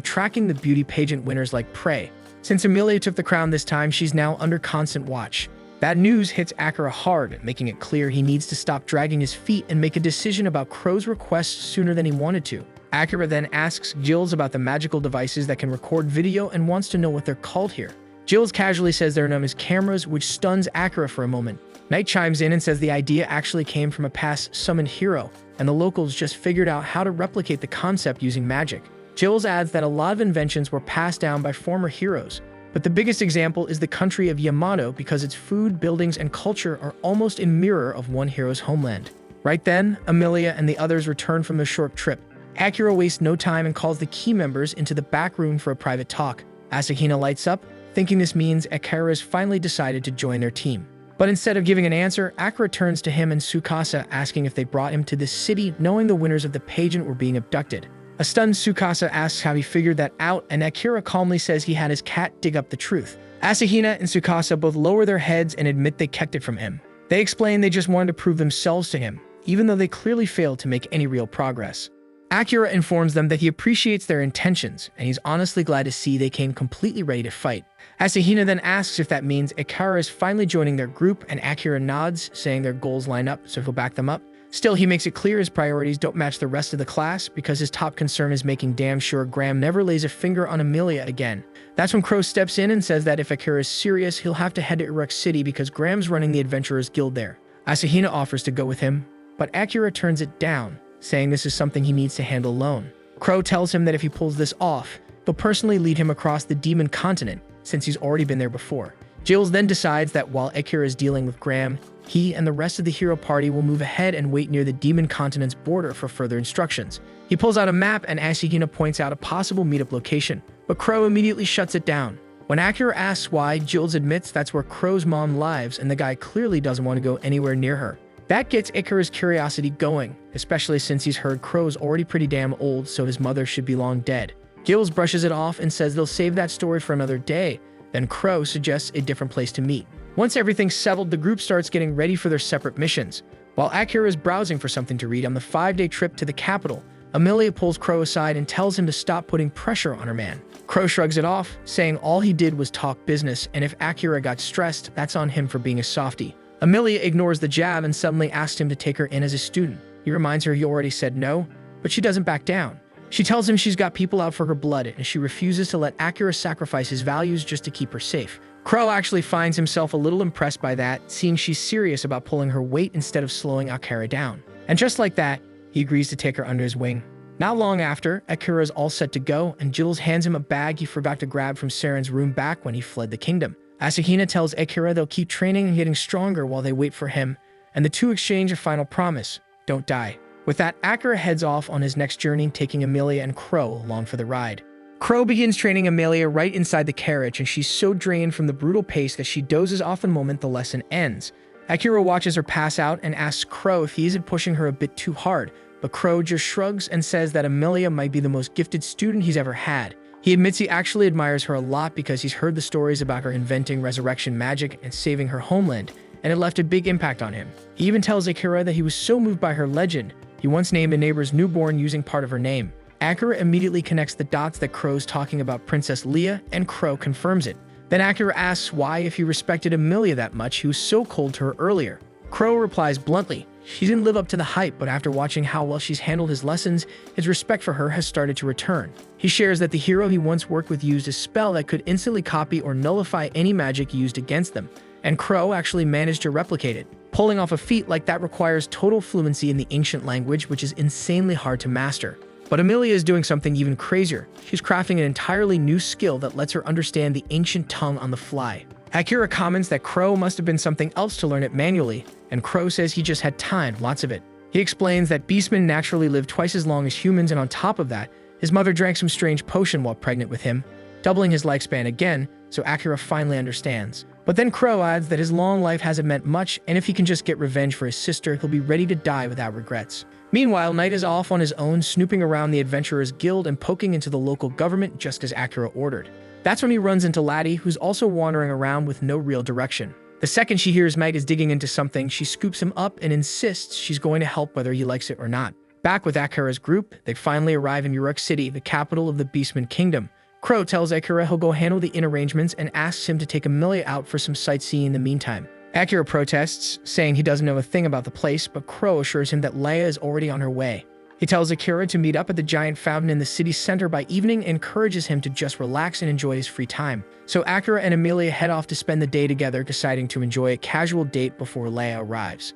tracking the beauty pageant winners like prey. Since Amelia took the crown this time, she's now under constant watch. That news hits Akira hard, making it clear he needs to stop dragging his feet and make a decision about Crow's request sooner than he wanted to. Akira then asks Gilles about the magical devices that can record video and wants to know what they're called here. Gilles casually says they're known as cameras, which stuns Akira for a moment. Knight chimes in and says the idea actually came from a past summoned hero, and the locals just figured out how to replicate the concept using magic. Gilles adds that a lot of inventions were passed down by former heroes, but the biggest example is the country of Yamato because its food, buildings, and culture are almost in mirror of one hero's homeland. Right then, Amelia and the others return from their short trip. Akira wastes no time and calls the key members into the back room for a private talk. Asahina lights up, thinking this means Akira's finally decided to join their team. But instead of giving an answer, Akira turns to him and Tsukasa asking if they brought him to this city knowing the winners of the pageant were being abducted. A stunned Tsukasa asks how he figured that out, and Akira calmly says he had his cat dig up the truth. Asahina and Tsukasa both lower their heads and admit they kept it from him. They explain they just wanted to prove themselves to him, even though they clearly failed to make any real progress. Akira informs them that he appreciates their intentions, and he's honestly glad to see they came completely ready to fight. Asahina then asks if that means Akira is finally joining their group, and Akira nods, saying their goals line up, so he'll back them up. Still, he makes it clear his priorities don't match the rest of the class because his top concern is making damn sure Graham never lays a finger on Amelia again. That's when Crow steps in and says that if Akira is serious, he'll have to head to Uruk City because Graham's running the Adventurers Guild there. Asahina offers to go with him, but Akira turns it down, saying this is something he needs to handle alone. Crow tells him that if he pulls this off, they'll personally lead him across the Demon Continent, since he's already been there before. Gilles then decides that while Akira is dealing with Graham, he and the rest of the hero party will move ahead and wait near the Demon Continent's border for further instructions. He pulls out a map and Asahina points out a possible meetup location, but Crow immediately shuts it down. When Akira asks why, Gilles admits that's where Crow's mom lives and the guy clearly doesn't want to go anywhere near her. That gets Akira's curiosity going, especially since he's heard Crow's already pretty damn old, so his mother should be long dead. Gilles brushes it off and says they'll save that story for another day. Then Crow suggests a different place to meet. Once everything's settled, the group starts getting ready for their separate missions. While Akira is browsing for something to read on the 5-day trip to the capital, Amelia pulls Crow aside and tells him to stop putting pressure on her man. Crow shrugs it off, saying all he did was talk business, and if Akira got stressed, that's on him for being a softie. Amelia ignores the jab and suddenly asks him to take her in as a student. He reminds her he already said no, but she doesn't back down. She tells him she's got people out for her blood, and she refuses to let Akira sacrifice his values just to keep her safe. Crow actually finds himself a little impressed by that, seeing she's serious about pulling her weight instead of slowing Akira down. And just like that, he agrees to take her under his wing. Not long after, Akira is all set to go, and Gilles hands him a bag he forgot to grab from Saren's room back when he fled the kingdom. Asahina tells Akira they'll keep training and getting stronger while they wait for him, and the two exchange a final promise: don't die. With that, Akira heads off on his next journey, taking Amelia and Crow along for the ride. Crow begins training Amelia right inside the carriage, and she's so drained from the brutal pace that she dozes off the moment the lesson ends. Akira watches her pass out and asks Crow if he isn't pushing her a bit too hard, but Crow just shrugs and says that Amelia might be the most gifted student he's ever had. He admits he actually admires her a lot because he's heard the stories about her inventing resurrection magic and saving her homeland, and it left a big impact on him. He even tells Akira that he was so moved by her legend, he once named a neighbor's newborn using part of her name. Akira immediately connects the dots that Crow's talking about Princess Leia, and Crow confirms it. Then Akira asks why, if he respected Amelia that much, he was so cold to her earlier. Crow replies bluntly, she didn't live up to the hype, but after watching how well she's handled his lessons, his respect for her has started to return. He shares that the hero he once worked with used a spell that could instantly copy or nullify any magic used against them, and Crow actually managed to replicate it. Pulling off a feat like that requires total fluency in the ancient language, which is insanely hard to master. But Amelia is doing something even crazier. She's crafting an entirely new skill that lets her understand the ancient tongue on the fly. Akira comments that Crow must have been something else to learn it manually, and Crow says he just had time, lots of it. He explains that beastmen naturally live twice as long as humans, and on top of that, his mother drank some strange potion while pregnant with him, doubling his lifespan again, so Akira finally understands. But then Crow adds that his long life hasn't meant much, and if he can just get revenge for his sister, he'll be ready to die without regrets. Meanwhile, Knight is off on his own, snooping around the Adventurers Guild and poking into the local government just as Akira ordered. That's when he runs into Laddie, who's also wandering around with no real direction. The second she hears Knight is digging into something, she scoops him up and insists she's going to help whether he likes it or not. Back with Akira's group, they finally arrive in Uruk City, the capital of the Beastman Kingdom. Crow tells Akira he'll go handle the inn arrangements and asks him to take Amelia out for some sightseeing in the meantime. Akira protests, saying he doesn't know a thing about the place, but Crow assures him that Leia is already on her way. He tells Akira to meet up at the giant fountain in the city center by evening and encourages him to just relax and enjoy his free time. So Akira and Amelia head off to spend the day together, deciding to enjoy a casual date before Leia arrives.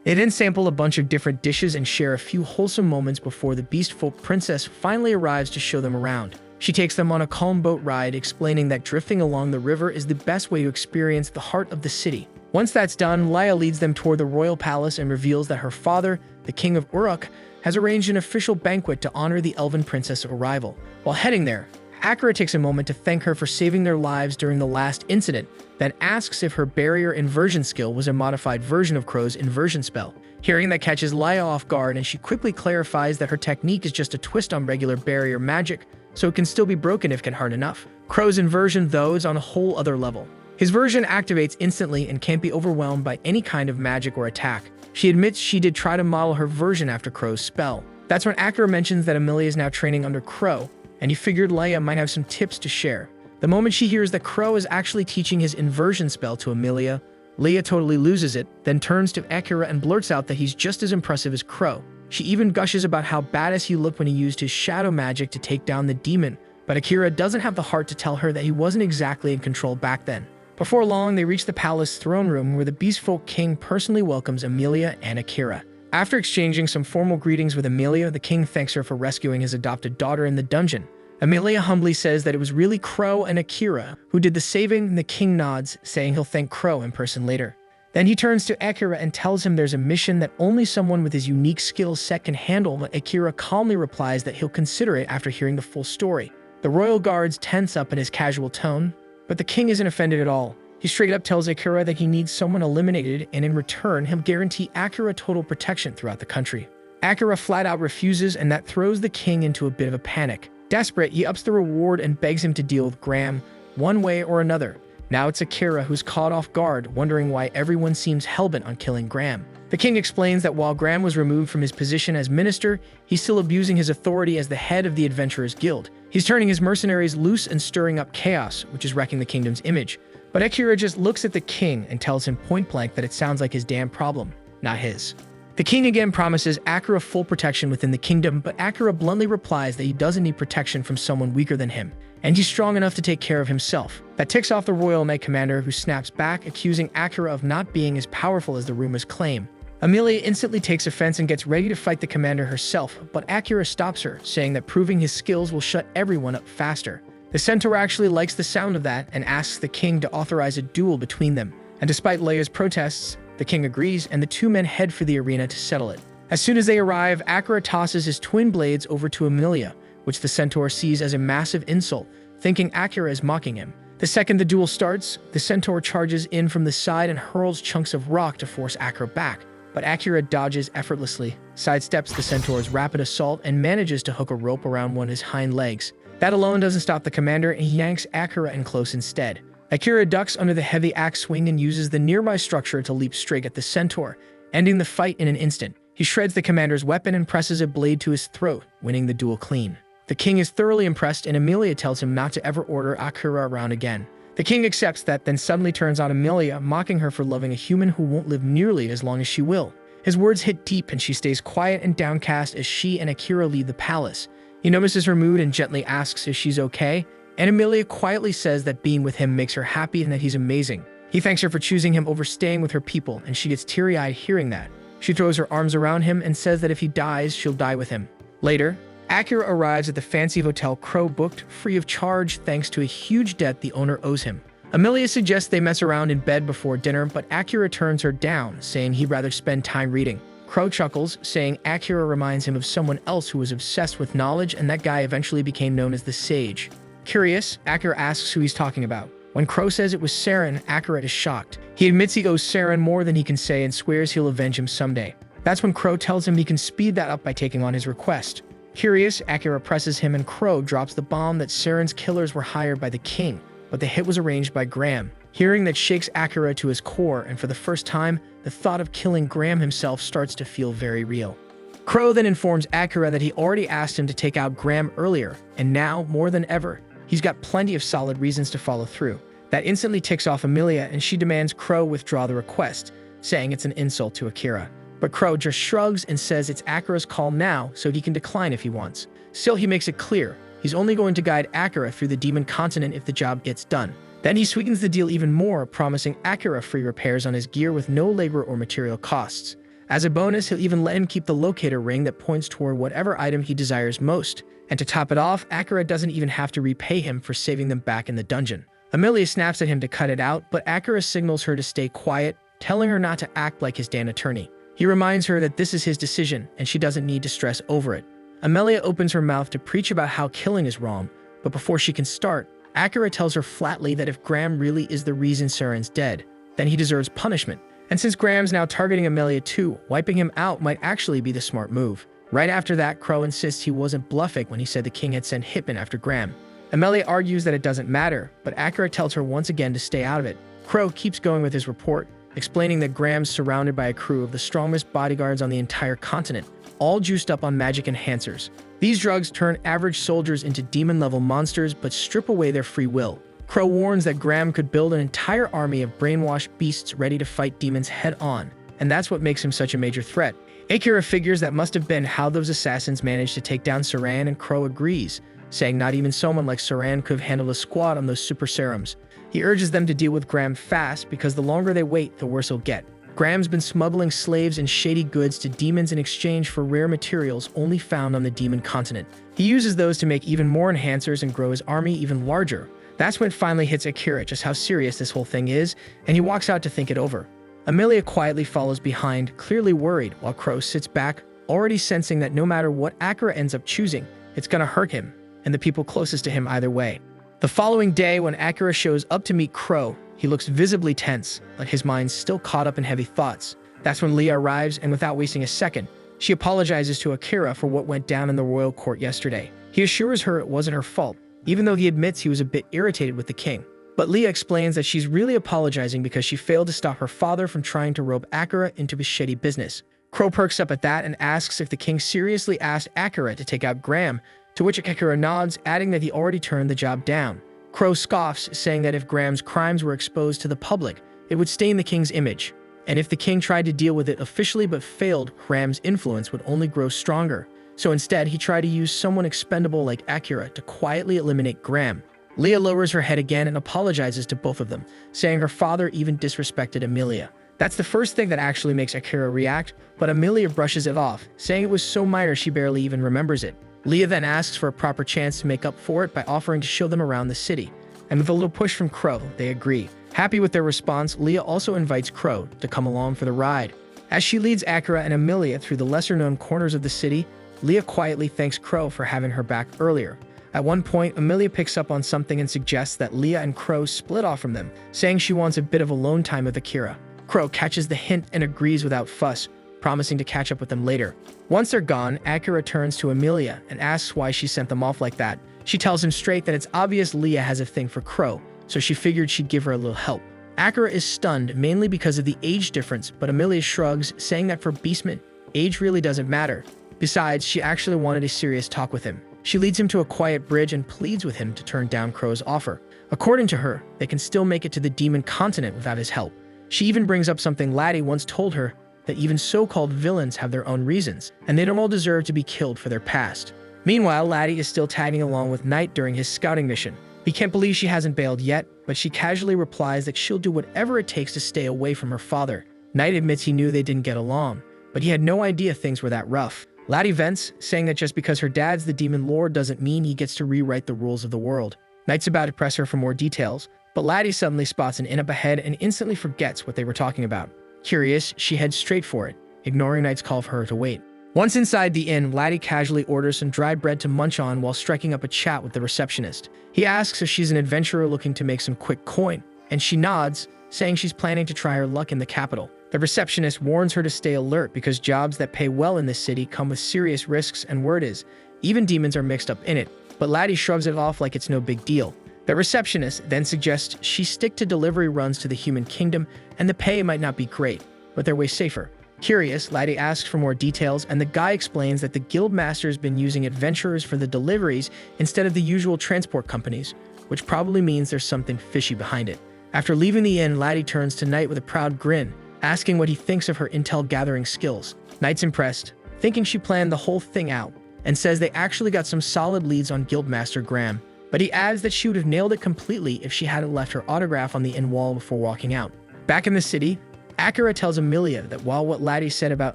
They then sample a bunch of different dishes and share a few wholesome moments before the Beast Folk Princess finally arrives to show them around. She takes them on a calm boat ride, explaining that drifting along the river is the best way to experience the heart of the city. Once that's done, Leia leads them toward the royal palace and reveals that her father, the king of Uruk, has arranged an official banquet to honor the elven princess' arrival. While heading there, Akira takes a moment to thank her for saving their lives during the last incident, then asks if her barrier inversion skill was a modified version of Crow's inversion spell. Hearing that catches Leia off guard, and she quickly clarifies that her technique is just a twist on regular barrier magic, so it can still be broken if hard enough. Crow's inversion, though, is on a whole other level. His version activates instantly and can't be overwhelmed by any kind of magic or attack. She admits she did try to model her version after Crow's spell. That's when Akira mentions that Amelia is now training under Crow, and he figured Leia might have some tips to share. The moment she hears that Crow is actually teaching his inversion spell to Amelia, Leia totally loses it, then turns to Akira and blurts out that he's just as impressive as Crow. She even gushes about how badass he looked when he used his shadow magic to take down the demon, but Akira doesn't have the heart to tell her that he wasn't exactly in control back then. Before long, they reach the palace throne room where the Beastfolk King personally welcomes Amelia and Akira. After exchanging some formal greetings with Amelia, the king thanks her for rescuing his adopted daughter in the dungeon. Amelia humbly says that it was really Crow and Akira who did the saving, and the king nods, saying he'll thank Crow in person later. Then he turns to Akira and tells him there's a mission that only someone with his unique skill set can handle, but Akira calmly replies that he'll consider it after hearing the full story. The royal guards tense up in his casual tone, but the king isn't offended at all. He straight up tells Akira that he needs someone eliminated, and in return, he'll guarantee Akira total protection throughout the country. Akira flat out refuses, and that throws the king into a bit of a panic. Desperate, he ups the reward and begs him to deal with Graham, one way or another. Now it's Akira who's caught off guard, wondering why everyone seems hellbent on killing Graham. The king explains that while Graham was removed from his position as minister, he's still abusing his authority as the head of the Adventurers Guild. He's turning his mercenaries loose and stirring up chaos, which is wrecking the kingdom's image. But Akira just looks at the king and tells him point blank that it sounds like his damn problem, not his. The king again promises Akira full protection within the kingdom, but Akira bluntly replies that he doesn't need protection from someone weaker than him, and he's strong enough to take care of himself. That ticks off the Royal Knight Commander, who snaps back, accusing Akira of not being as powerful as the rumors claim. Amelia instantly takes offense and gets ready to fight the commander herself, but Akira stops her, saying that proving his skills will shut everyone up faster. The centaur actually likes the sound of that and asks the king to authorize a duel between them, and despite Leia's protests, the king agrees, and the two men head for the arena to settle it. As soon as they arrive, Akira tosses his twin blades over to Amelia, which the centaur sees as a massive insult, thinking Akira is mocking him. The second the duel starts, the centaur charges in from the side and hurls chunks of rock to force Akira back. But Akira dodges effortlessly, sidesteps the centaur's rapid assault, and manages to hook a rope around one of his hind legs. That alone doesn't stop the commander, and he yanks Akira in close instead. Akira ducks under the heavy axe swing and uses the nearby structure to leap straight at the centaur, ending the fight in an instant. He shreds the commander's weapon and presses a blade to his throat, winning the duel clean. The king is thoroughly impressed, and Amelia tells him not to ever order Akira around again. The king accepts that, then suddenly turns on Amelia, mocking her for loving a human who won't live nearly as long as she will. His words hit deep, and she stays quiet and downcast as she and Akira leave the palace. He notices her mood and gently asks if she's okay, and Amelia quietly says that being with him makes her happy and that he's amazing. He thanks her for choosing him over staying with her people, and she gets teary-eyed hearing that. She throws her arms around him and says that if he dies, she'll die with him. Later, Akira arrives at the fancy hotel Crow booked free of charge thanks to a huge debt the owner owes him. Amelia suggests they mess around in bed before dinner, but Akira turns her down, saying he'd rather spend time reading. Crow chuckles, saying Akira reminds him of someone else who was obsessed with knowledge, and that guy eventually became known as the Sage. Curious, Akira asks who he's talking about. When Crow says it was Saren, Akira is shocked. He admits he owes Saren more than he can say and swears he'll avenge him someday. That's when Crow tells him he can speed that up by taking on his request. Curious, Akira presses him, and Crow drops the bomb that Saren's killers were hired by the king, but the hit was arranged by Graham. Hearing that shakes Akira to his core, and for the first time, the thought of killing Graham himself starts to feel very real. Crow then informs Akira that he already asked him to take out Graham earlier, and now, more than ever, he's got plenty of solid reasons to follow through. That instantly ticks off Amelia, and she demands Crow withdraw the request, saying it's an insult to Akira. But Crow just shrugs and says it's Akira's call now, so he can decline if he wants. Still, he makes it clear he's only going to guide Akira through the demon continent if the job gets done. Then he sweetens the deal even more, promising Akira free repairs on his gear with no labor or material costs. As a bonus, he'll even let him keep the locator ring that points toward whatever item he desires most. And to top it off, Akira doesn't even have to repay him for saving them back in the dungeon. Amelia snaps at him to cut it out, but Akira signals her to stay quiet, telling her not to act like his damn attorney. He reminds her that this is his decision, and she doesn't need to stress over it. Amelia opens her mouth to preach about how killing is wrong, but before she can start, Akira tells her flatly that if Graham really is the reason Saren's dead, then he deserves punishment. And since Graham's now targeting Amelia too, wiping him out might actually be the smart move. Right after that, Crow insists he wasn't bluffing when he said the king had sent hitmen after Graham. Amelia argues that it doesn't matter, but Akira tells her once again to stay out of it. Crow keeps going with his report, explaining that Graham's surrounded by a crew of the strongest bodyguards on the entire continent, all juiced up on magic enhancers. These drugs turn average soldiers into demon-level monsters but strip away their free will. Crow warns that Graham could build an entire army of brainwashed beasts ready to fight demons head-on, and that's what makes him such a major threat. Akira figures that must have been how those assassins managed to take down Saran, and Crow agrees, saying not even someone like Saran could have handled a squad on those super serums. He urges them to deal with Graham fast because the longer they wait, the worse he'll get. Graham's been smuggling slaves and shady goods to demons in exchange for rare materials only found on the demon continent. He uses those to make even more enhancers and grow his army even larger. That's when it finally hits Akira just how serious this whole thing is, and he walks out to think it over. Amelia quietly follows behind, clearly worried, while Crow sits back, already sensing that no matter what Akira ends up choosing, it's gonna hurt him, and the people closest to him either way. The following day, when Akira shows up to meet Crow, he looks visibly tense, like his mind's still caught up in heavy thoughts. That's when Leah arrives, and without wasting a second, she apologizes to Akira for what went down in the royal court yesterday. He assures her it wasn't her fault, even though he admits he was a bit irritated with the king. But Leah explains that she's really apologizing because she failed to stop her father from trying to rope Akira into his shady business. Crow perks up at that and asks if the king seriously asked Akira to take out Graham, to which Akira nods, adding that he already turned the job down. Crow scoffs, saying that if Graham's crimes were exposed to the public, it would stain the king's image. And if the king tried to deal with it officially but failed, Graham's influence would only grow stronger. So instead, he tried to use someone expendable like Akira to quietly eliminate Graham. Leah lowers her head again and apologizes to both of them, saying her father even disrespected Amelia. That's the first thing that actually makes Akira react, but Amelia brushes it off, saying it was so minor she barely even remembers it. Leah then asks for a proper chance to make up for it by offering to show them around the city. And with a little push from Crow, they agree. Happy with their response, Leah also invites Crow to come along for the ride. As she leads Akira and Amelia through the lesser-known corners of the city, Leah quietly thanks Crow for having her back earlier. At one point, Amelia picks up on something and suggests that Leah and Crow split off from them, saying she wants a bit of alone time with Akira. Crow catches the hint and agrees without fuss, promising to catch up with them later. Once they're gone, Akira turns to Amelia and asks why she sent them off like that. She tells him straight that it's obvious Leah has a thing for Crow, so she figured she'd give her a little help. Akira is stunned, mainly because of the age difference, but Amelia shrugs, saying that for Beastman, age really doesn't matter. Besides, she actually wanted a serious talk with him. She leads him to a quiet bridge and pleads with him to turn down Crow's offer. According to her, they can still make it to the demon continent without his help. She even brings up something Laddie once told her, that even so-called villains have their own reasons, and they don't all deserve to be killed for their past. Meanwhile, Laddie is still tagging along with Knight during his scouting mission. He can't believe she hasn't bailed yet, but she casually replies that she'll do whatever it takes to stay away from her father. Knight admits he knew they didn't get along, but he had no idea things were that rough. Laddie vents, saying that just because her dad's the demon lord doesn't mean he gets to rewrite the rules of the world. Knight's about to press her for more details, but Laddie suddenly spots an inn up ahead and instantly forgets what they were talking about. Curious, she heads straight for it, ignoring Knight's call for her to wait. Once inside the inn, Laddie casually orders some dry bread to munch on while striking up a chat with the receptionist. He asks if she's an adventurer looking to make some quick coin, and she nods, saying she's planning to try her luck in the capital. The receptionist warns her to stay alert because jobs that pay well in this city come with serious risks, and word is, even demons are mixed up in it, but Laddie shrugs it off like it's no big deal. The receptionist then suggests she stick to delivery runs to the human kingdom, and the pay might not be great, but they're way safer. Curious, Laddie asks for more details, and the guy explains that the guild master's been using adventurers for the deliveries instead of the usual transport companies, which probably means there's something fishy behind it. After leaving the inn, Laddie turns to Knight with a proud grin, asking what he thinks of her intel gathering skills. Knight's impressed, thinking she planned the whole thing out, and says they actually got some solid leads on Guildmaster Graham, but he adds that she would have nailed it completely if she hadn't left her autograph on the inn wall before walking out. Back in the city, Akira tells Amelia that while what Laddie said about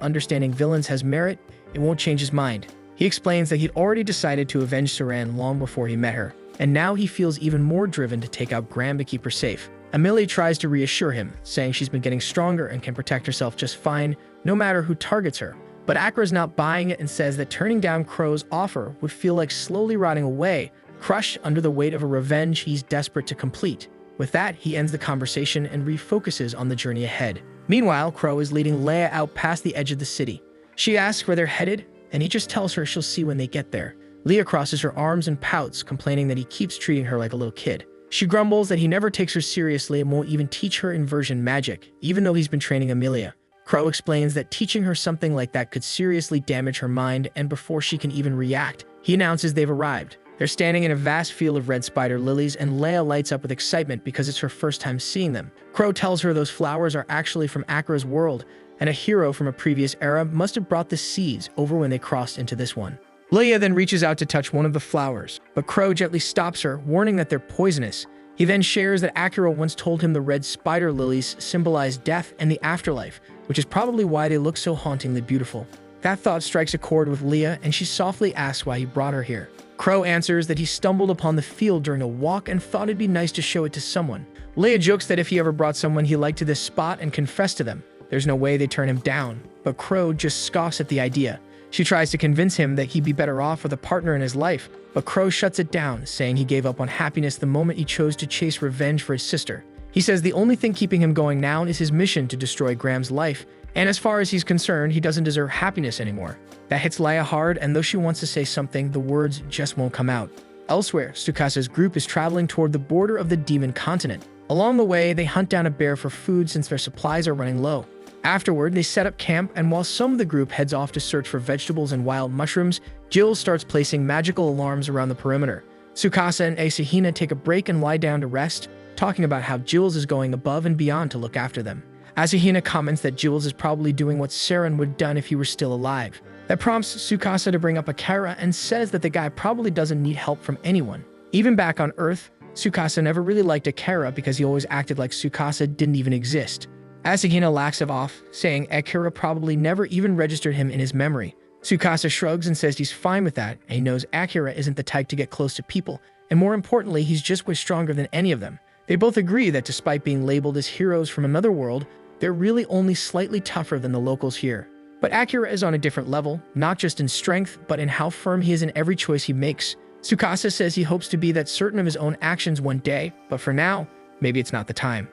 understanding villains has merit, it won't change his mind. He explains that he'd already decided to avenge Saran long before he met her, and now he feels even more driven to take out Graham to keep her safe. Amelia tries to reassure him, saying she's been getting stronger and can protect herself just fine, no matter who targets her. But Akira's not buying it and says that turning down Crow's offer would feel like slowly rotting away, crushed under the weight of a revenge he's desperate to complete. With that, he ends the conversation and refocuses on the journey ahead. Meanwhile, Crow is leading Leia out past the edge of the city. She asks where they're headed, and he just tells her she'll see when they get there. Leah crosses her arms and pouts, complaining that he keeps treating her like a little kid. She grumbles that he never takes her seriously and won't even teach her inversion magic, even though he's been training Amelia. Crow explains that teaching her something like that could seriously damage her mind, and before she can even react, he announces they've arrived. They're standing in a vast field of red spider lilies, and Leia lights up with excitement because it's her first time seeing them. Crow tells her those flowers are actually from Akira's world, and a hero from a previous era must have brought the seeds over when they crossed into this one. Leia then reaches out to touch one of the flowers, but Crow gently stops her, warning that they're poisonous. He then shares that Akira once told him the red spider lilies symbolize death and the afterlife, which is probably why they look so hauntingly beautiful. That thought strikes a chord with Leia, and she softly asks why he brought her here. Crow answers that he stumbled upon the field during a walk and thought it'd be nice to show it to someone. Leia jokes that if he ever brought someone he liked to this spot and confessed to them, there's no way they'd turn him down, but Crow just scoffs at the idea. She tries to convince him that he'd be better off with a partner in his life, but Crow shuts it down, saying he gave up on happiness the moment he chose to chase revenge for his sister. He says the only thing keeping him going now is his mission to destroy Graham's life, and as far as he's concerned, he doesn't deserve happiness anymore. That hits Leia hard, and though she wants to say something, the words just won't come out. Elsewhere, Tsukasa's group is traveling toward the border of the demon continent. Along the way, they hunt down a bear for food since their supplies are running low. Afterward, they set up camp, and while some of the group heads off to search for vegetables and wild mushrooms, Jill starts placing magical alarms around the perimeter. Tsukasa and Asahina take a break and lie down to rest, talking about how Jules is going above and beyond to look after them. Asahina comments that Jules is probably doing what Saren would have done if he were still alive. That prompts Tsukasa to bring up Akira and says that the guy probably doesn't need help from anyone. Even back on Earth, Tsukasa never really liked Akira because he always acted like Tsukasa didn't even exist. Asahina laughs him off, saying Akira probably never even registered him in his memory. Tsukasa shrugs and says he's fine with that, and he knows Akira isn't the type to get close to people, and more importantly, he's just way stronger than any of them. They both agree that despite being labeled as heroes from another world, they're really only slightly tougher than the locals here. But Akira is on a different level, not just in strength, but in how firm he is in every choice he makes. Tsukasa says he hopes to be that certain of his own actions one day, but for now, maybe it's not the time.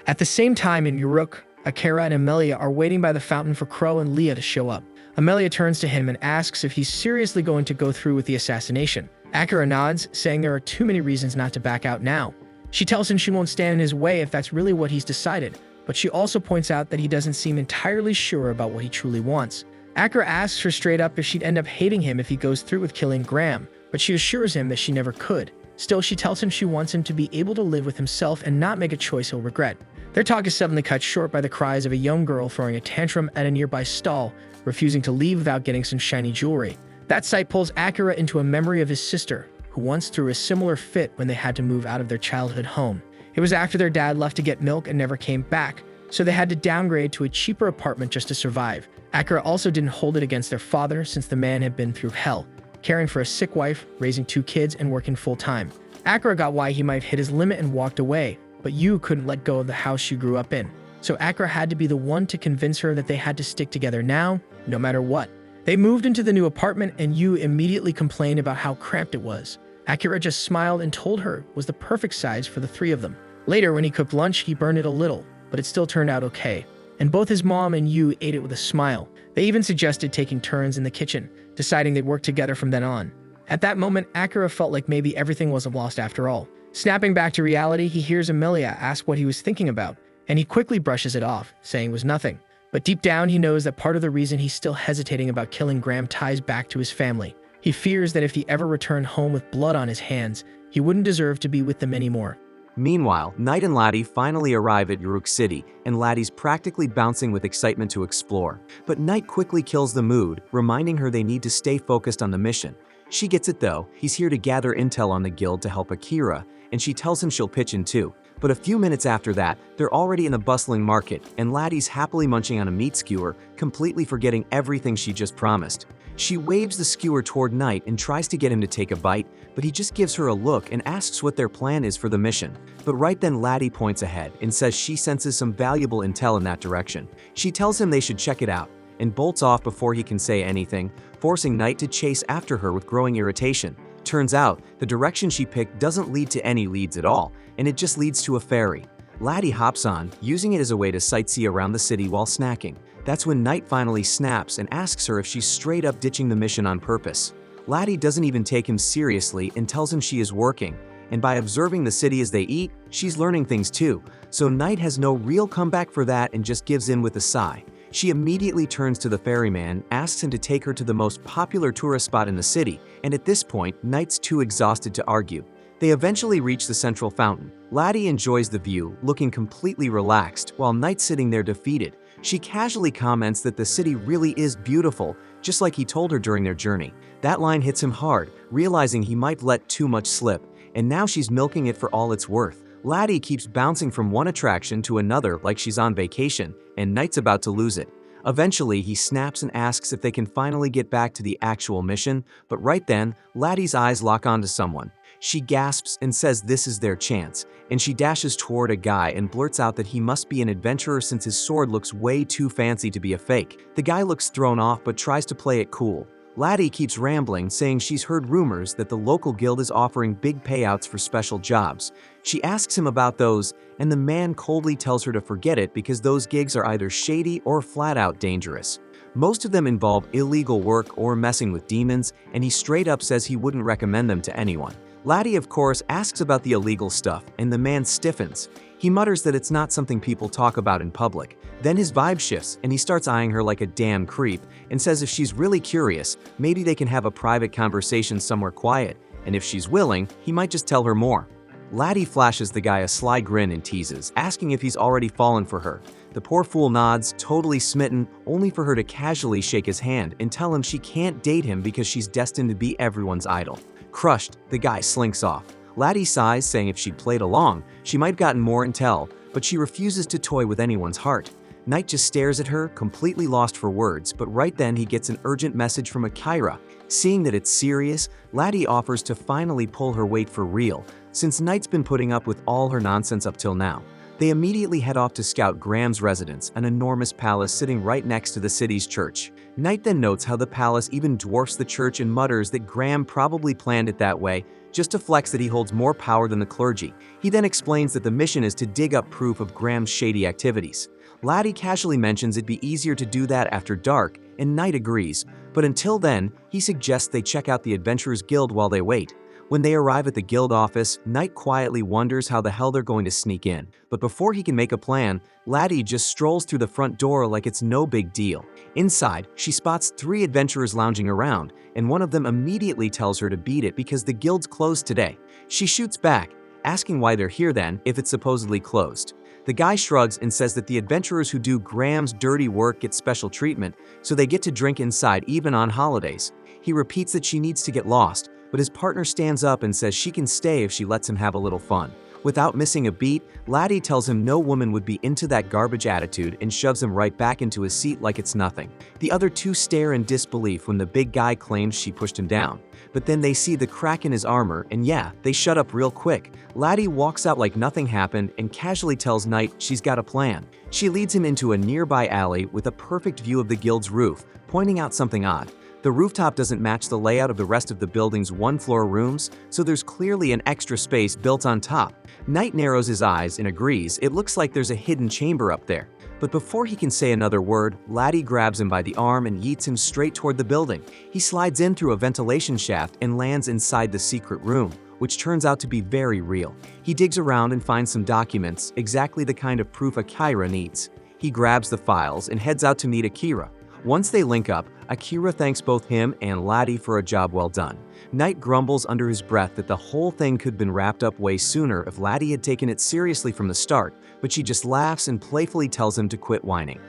At the same time in Uruk, Akira and Amelia are waiting by the fountain for Crow and Leah to show up. Amelia turns to him and asks if he's seriously going to go through with the assassination. Akira nods, saying there are too many reasons not to back out now. She tells him she won't stand in his way if that's really what he's decided, but she also points out that he doesn't seem entirely sure about what he truly wants. Akira asks her straight up if she'd end up hating him if he goes through with killing Graham, but she assures him that she never could. Still, she tells him she wants him to be able to live with himself and not make a choice he'll regret. Their talk is suddenly cut short by the cries of a young girl throwing a tantrum at a nearby stall, refusing to leave without getting some shiny jewelry. That sight pulls Akira into a memory of his sister, who once threw a similar fit when they had to move out of their childhood home. It was after their dad left to get milk and never came back, so they had to downgrade to a cheaper apartment just to survive. Akira also didn't hold it against their father since the man had been through hell, caring for a sick wife, raising 2 kids, and working full-time. Akira got why he might have hit his limit and walked away, but Yu couldn't let go of the house she grew up in. So Akira had to be the one to convince her that they had to stick together now, no matter what. They moved into the new apartment and Yu immediately complained about how cramped it was. Akira just smiled and told her it was the perfect size for the 3 of them. Later, when he cooked lunch, he burned it a little, but it still turned out okay. And both his mom and Yu ate it with a smile. They even suggested taking turns in the kitchen, deciding they'd work together from then on. At that moment, Akira felt like maybe everything wasn't lost after all. Snapping back to reality, he hears Amelia ask what he was thinking about, and he quickly brushes it off, saying it was nothing. But deep down, he knows that part of the reason he's still hesitating about killing Graham ties back to his family. He fears that if he ever returned home with blood on his hands, he wouldn't deserve to be with them anymore. Meanwhile, Knight and Laddie finally arrive at Uruk City, and Laddie's practically bouncing with excitement to explore. But Knight quickly kills the mood, reminding her they need to stay focused on the mission. She gets it though, he's here to gather intel on the guild to help Akira, and she tells him she'll pitch in too. But a few minutes after that, they're already in the bustling market, and Laddie's happily munching on a meat skewer, completely forgetting everything she just promised. She waves the skewer toward Knight and tries to get him to take a bite, but he just gives her a look and asks what their plan is for the mission. But right then Laddie points ahead and says she senses some valuable intel in that direction. She tells him they should check it out, and bolts off before he can say anything, forcing Knight to chase after her with growing irritation. Turns out, the direction she picked doesn't lead to any leads at all, and it just leads to a ferry. Laddie hops on, using it as a way to sightsee around the city while snacking. That's when Knight finally snaps and asks her if she's straight up ditching the mission on purpose. Laddie doesn't even take him seriously and tells him she is working, and by observing the city as they eat, she's learning things too, so Knight has no real comeback for that and just gives in with a sigh. She immediately turns to the ferryman, asks him to take her to the most popular tourist spot in the city, and at this point, Knight's too exhausted to argue. They eventually reach the central fountain. Laddie enjoys the view, looking completely relaxed, while Knight's sitting there defeated. She casually comments that the city really is beautiful, just like he told her during their journey. That line hits him hard, realizing he might let too much slip, and now she's milking it for all it's worth. Laddie keeps bouncing from one attraction to another like she's on vacation, and Knight's about to lose it. Eventually, he snaps and asks if they can finally get back to the actual mission, but right then, Laddie's eyes lock onto someone. She gasps and says this is their chance, and she dashes toward a guy and blurts out that he must be an adventurer since his sword looks way too fancy to be a fake. The guy looks thrown off but tries to play it cool. Laddie keeps rambling, saying she's heard rumors that the local guild is offering big payouts for special jobs. She asks him about those, and the man coldly tells her to forget it because those gigs are either shady or flat out dangerous. Most of them involve illegal work or messing with demons, and he straight up says he wouldn't recommend them to anyone. Laddie, of course, asks about the illegal stuff, and the man stiffens. He mutters that it's not something people talk about in public. Then his vibe shifts, and he starts eyeing her like a damn creep, and says if she's really curious, maybe they can have a private conversation somewhere quiet, and if she's willing, he might just tell her more. Laddie flashes the guy a sly grin and teases, asking if he's already fallen for her. The poor fool nods, totally smitten, only for her to casually shake his hand and tell him she can't date him because she's destined to be everyone's idol. Crushed, the guy slinks off. Laddie sighs, saying if she'd played along, she might have gotten more intel, but she refuses to toy with anyone's heart. Knight just stares at her, completely lost for words, but right then he gets an urgent message from Akira. Seeing that it's serious, Laddie offers to finally pull her weight for real, since Knight's been putting up with all her nonsense up till now. They immediately head off to scout Graham's residence, an enormous palace sitting right next to the city's church. Knight then notes how the palace even dwarfs the church and mutters that Graham probably planned it that way just to flex that he holds more power than the clergy. He then explains that the mission is to dig up proof of Graham's shady activities. Laddie casually mentions it'd be easier to do that after dark, and Knight agrees, but until then, he suggests they check out the Adventurers Guild while they wait. When they arrive at the guild office, Knight quietly wonders how the hell they're going to sneak in. But before he can make a plan, Laddie just strolls through the front door like it's no big deal. Inside, she spots 3 adventurers lounging around, and one of them immediately tells her to beat it because the guild's closed today. She shoots back, asking why they're here then if it's supposedly closed. The guy shrugs and says that the adventurers who do Graham's dirty work get special treatment, so they get to drink inside even on holidays. He repeats that she needs to get lost, but his partner stands up and says she can stay if she lets him have a little fun. Without missing a beat, Laddie tells him no woman would be into that garbage attitude and shoves him right back into his seat like it's nothing. The other 2 stare in disbelief when the big guy claims she pushed him down. But then they see the crack in his armor, and yeah, they shut up real quick. Laddie walks out like nothing happened and casually tells Knight she's got a plan. She leads him into a nearby alley with a perfect view of the guild's roof, pointing out something odd. The rooftop doesn't match the layout of the rest of the building's one-floor rooms, so there's clearly an extra space built on top. Knight narrows his eyes and agrees it looks like there's a hidden chamber up there. But before he can say another word, Laddie grabs him by the arm and yeets him straight toward the building. He slides in through a ventilation shaft and lands inside the secret room, which turns out to be very real. He digs around and finds some documents, exactly the kind of proof Akira needs. He grabs the files and heads out to meet Akira. Once they link up, Akira thanks both him and Laddie for a job well done. Knight grumbles under his breath that the whole thing could have been wrapped up way sooner if Laddie had taken it seriously from the start, but she just laughs and playfully tells him to quit whining.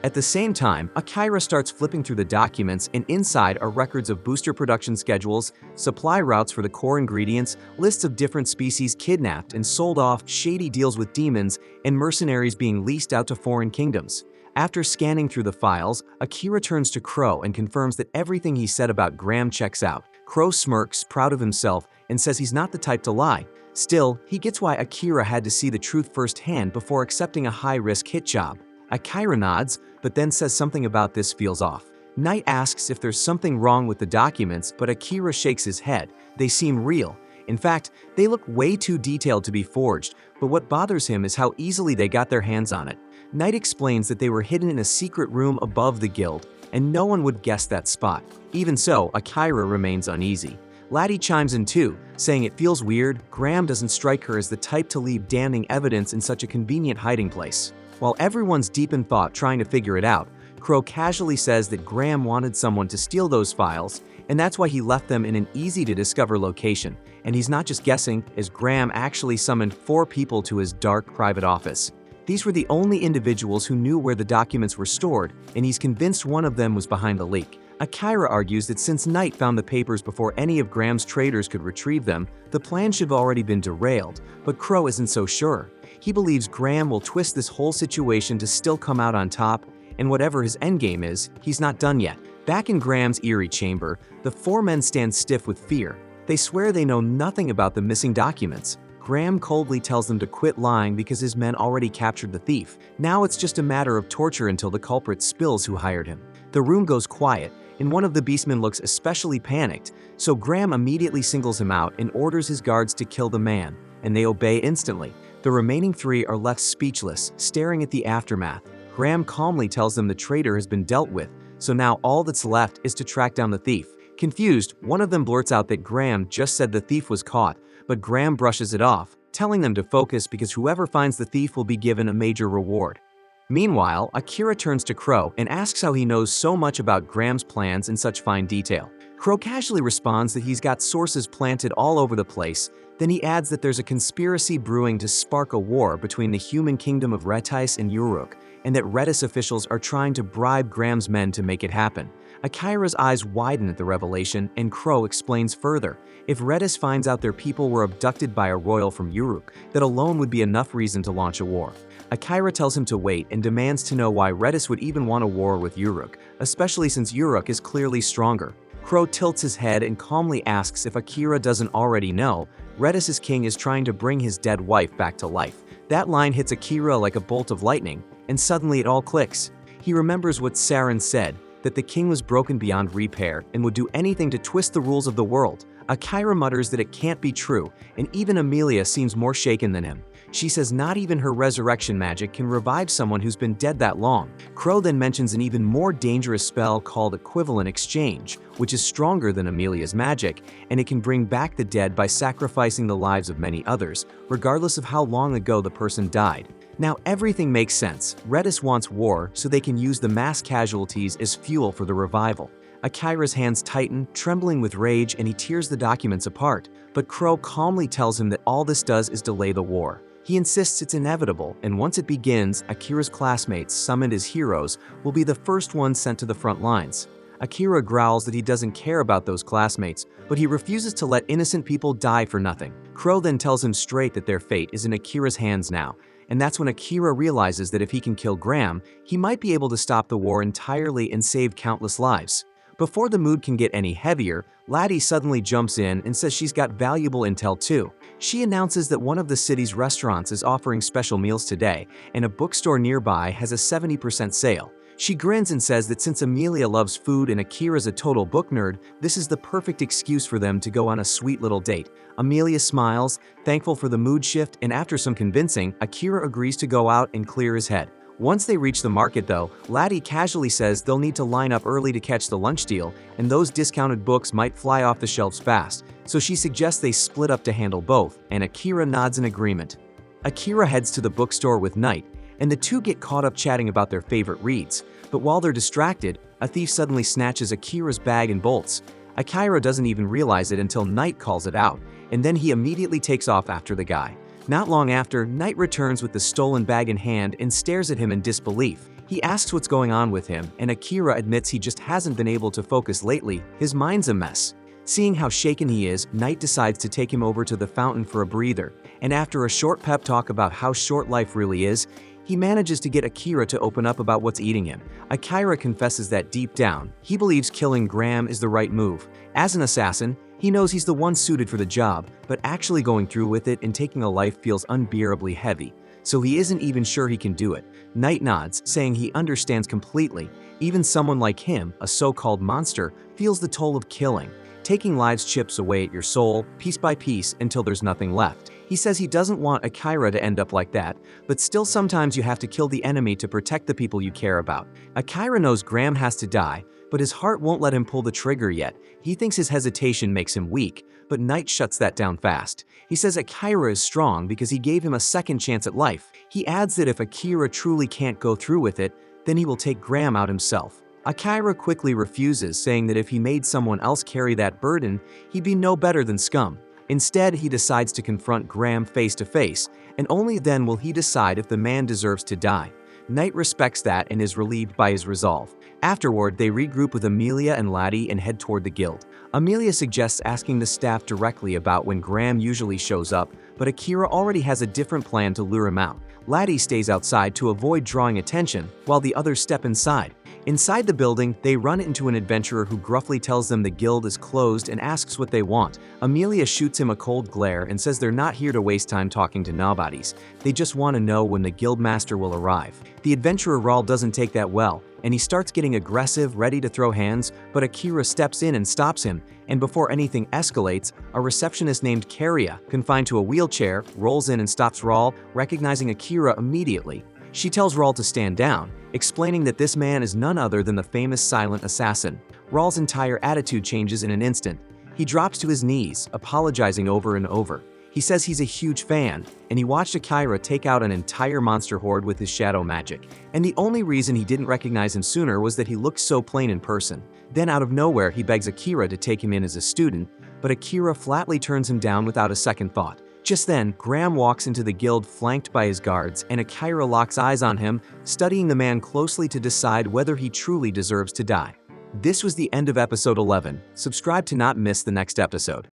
At the same time, Akira starts flipping through the documents, and inside are records of booster production schedules, supply routes for the core ingredients, lists of different species kidnapped and sold off, shady deals with demons, and mercenaries being leased out to foreign kingdoms. After scanning through the files, Akira turns to Crow and confirms that everything he said about Graham checks out. Crow smirks, proud of himself, and says he's not the type to lie. Still, he gets why Akira had to see the truth firsthand before accepting a high-risk hit job. Akira nods, but then says something about this feels off. Knight asks if there's something wrong with the documents, but Akira shakes his head. They seem real. In fact, they look way too detailed to be forged, but what bothers him is how easily they got their hands on it. Knight explains that they were hidden in a secret room above the guild, and no one would guess that spot. Even so, Akira remains uneasy. Laddie chimes in too, saying it feels weird. Graham doesn't strike her as the type to leave damning evidence in such a convenient hiding place. While everyone's deep in thought trying to figure it out, Crow casually says that Graham wanted someone to steal those files, and that's why he left them in an easy-to-discover location. And he's not just guessing, as Graham actually summoned 4 people to his dark private office. These were the only individuals who knew where the documents were stored, and he's convinced one of them was behind the leak. Akira argues that since Knight found the papers before any of Graham's traders could retrieve them, the plan should have already been derailed, but Crow isn't so sure. He believes Graham will twist this whole situation to still come out on top, and whatever his endgame is, he's not done yet. Back in Graham's eerie chamber, the 4 men stand stiff with fear. They swear they know nothing about the missing documents. Graham coldly tells them to quit lying because his men already captured the thief. Now it's just a matter of torture until the culprit spills who hired him. The room goes quiet, and one of the beastmen looks especially panicked, so Graham immediately singles him out and orders his guards to kill the man, and they obey instantly. The remaining 3 are left speechless, staring at the aftermath. Graham calmly tells them the traitor has been dealt with, so now all that's left is to track down the thief. Confused, one of them blurts out that Graham just said the thief was caught, but Graham brushes it off, telling them to focus because whoever finds the thief will be given a major reward. Meanwhile, Akira turns to Crow and asks how he knows so much about Graham's plans in such fine detail. Crow casually responds that he's got sources planted all over the place. Then he adds that there's a conspiracy brewing to spark a war between the human kingdom of Retis and Uruk, and that Retis officials are trying to bribe Graham's men to make it happen. Akira's eyes widen at the revelation, and Crow explains further. If Retis finds out their people were abducted by a royal from Uruk, that alone would be enough reason to launch a war. Akira tells him to wait and demands to know why Retis would even want a war with Uruk, especially since Uruk is clearly stronger. Crow tilts his head and calmly asks if Akira doesn't already know, Retis' king is trying to bring his dead wife back to life. That line hits Akira like a bolt of lightning, and suddenly it all clicks. He remembers what Saren said, that the king was broken beyond repair and would do anything to twist the rules of the world. Akira mutters that it can't be true, and even Amelia seems more shaken than him. She says not even her resurrection magic can revive someone who's been dead that long. Crow then mentions an even more dangerous spell called Equivalent Exchange, which is stronger than Amelia's magic, and it can bring back the dead by sacrificing the lives of many others, regardless of how long ago the person died. Now everything makes sense. Redis wants war so they can use the mass casualties as fuel for the revival. Akira's hands tighten, trembling with rage, and he tears the documents apart, but Crow calmly tells him that all this does is delay the war. He insists it's inevitable, and once it begins, Akira's classmates, summoned as heroes, will be the first ones sent to the front lines. Akira growls that he doesn't care about those classmates, but he refuses to let innocent people die for nothing. Crow then tells him straight that their fate is in Akira's hands now, and that's when Akira realizes that if he can kill Graham, he might be able to stop the war entirely and save countless lives. Before the mood can get any heavier, Laddie suddenly jumps in and says she's got valuable intel too. She announces that one of the city's restaurants is offering special meals today, and a bookstore nearby has a 70% sale. She grins and says that since Amelia loves food and Akira's a total book nerd, this is the perfect excuse for them to go on a sweet little date. Amelia smiles, thankful for the mood shift, and after some convincing, Akira agrees to go out and clear his head. Once they reach the market though, Laddie casually says they'll need to line up early to catch the lunch deal, and those discounted books might fly off the shelves fast, so she suggests they split up to handle both, and Akira nods in agreement. Akira heads to the bookstore with Knight, and the two get caught up chatting about their favorite reads, but while they're distracted, a thief suddenly snatches Akira's bag and bolts. Akira doesn't even realize it until Knight calls it out, and then he immediately takes off after the guy. Not long after, Knight returns with the stolen bag in hand and stares at him in disbelief. He asks what's going on with him, and Akira admits he just hasn't been able to focus lately. His mind's a mess. Seeing how shaken he is, Knight decides to take him over to the fountain for a breather, and after a short pep talk about how short life really is, he manages to get Akira to open up about what's eating him. Akira confesses that deep down, he believes killing Graham is the right move. As an assassin, he knows he's the one suited for the job, but actually going through with it and taking a life feels unbearably heavy, so he isn't even sure he can do it. Knight nods, saying he understands completely. Even someone like him, a so-called monster, feels the toll of killing. Taking lives chips away at your soul, piece by piece, until there's nothing left. He says he doesn't want Akira to end up like that, but still sometimes you have to kill the enemy to protect the people you care about. Akira knows Graham has to die, but his heart won't let him pull the trigger yet. He thinks his hesitation makes him weak, but Knight shuts that down fast. He says Akira is strong because he gave him a second chance at life. He adds that if Akira truly can't go through with it, then he will take Graham out himself. Akira quickly refuses, saying that if he made someone else carry that burden, he'd be no better than scum. Instead, he decides to confront Graham face to face, and only then will he decide if the man deserves to die. Knight respects that and is relieved by his resolve. Afterward, they regroup with Amelia and Laddie and head toward the guild. Amelia suggests asking the staff directly about when Graham usually shows up, but Akira already has a different plan to lure him out. Laddie stays outside to avoid drawing attention, while the others step inside. Inside the building, they run into an adventurer who gruffly tells them the guild is closed and asks what they want. Amelia shoots him a cold glare and says they're not here to waste time talking to nobodies. They just want to know when the guild master will arrive. The adventurer Raul doesn't take that well, and he starts getting aggressive, ready to throw hands, but Akira steps in and stops him, and before anything escalates, a receptionist named Karia, confined to a wheelchair, rolls in and stops Raul, recognizing Akira immediately. She tells Raul to stand down, explaining that this man is none other than the famous silent assassin. Raul's entire attitude changes in an instant. He drops to his knees, apologizing over and over. He says he's a huge fan, and he watched Akira take out an entire monster horde with his shadow magic, and the only reason he didn't recognize him sooner was that he looked so plain in person. Then out of nowhere, he begs Akira to take him in as a student, but Akira flatly turns him down without a second thought. Just then, Graham walks into the guild flanked by his guards, and Akira locks eyes on him, studying the man closely to decide whether he truly deserves to die. This was the end of episode 11. Subscribe to not miss the next episode.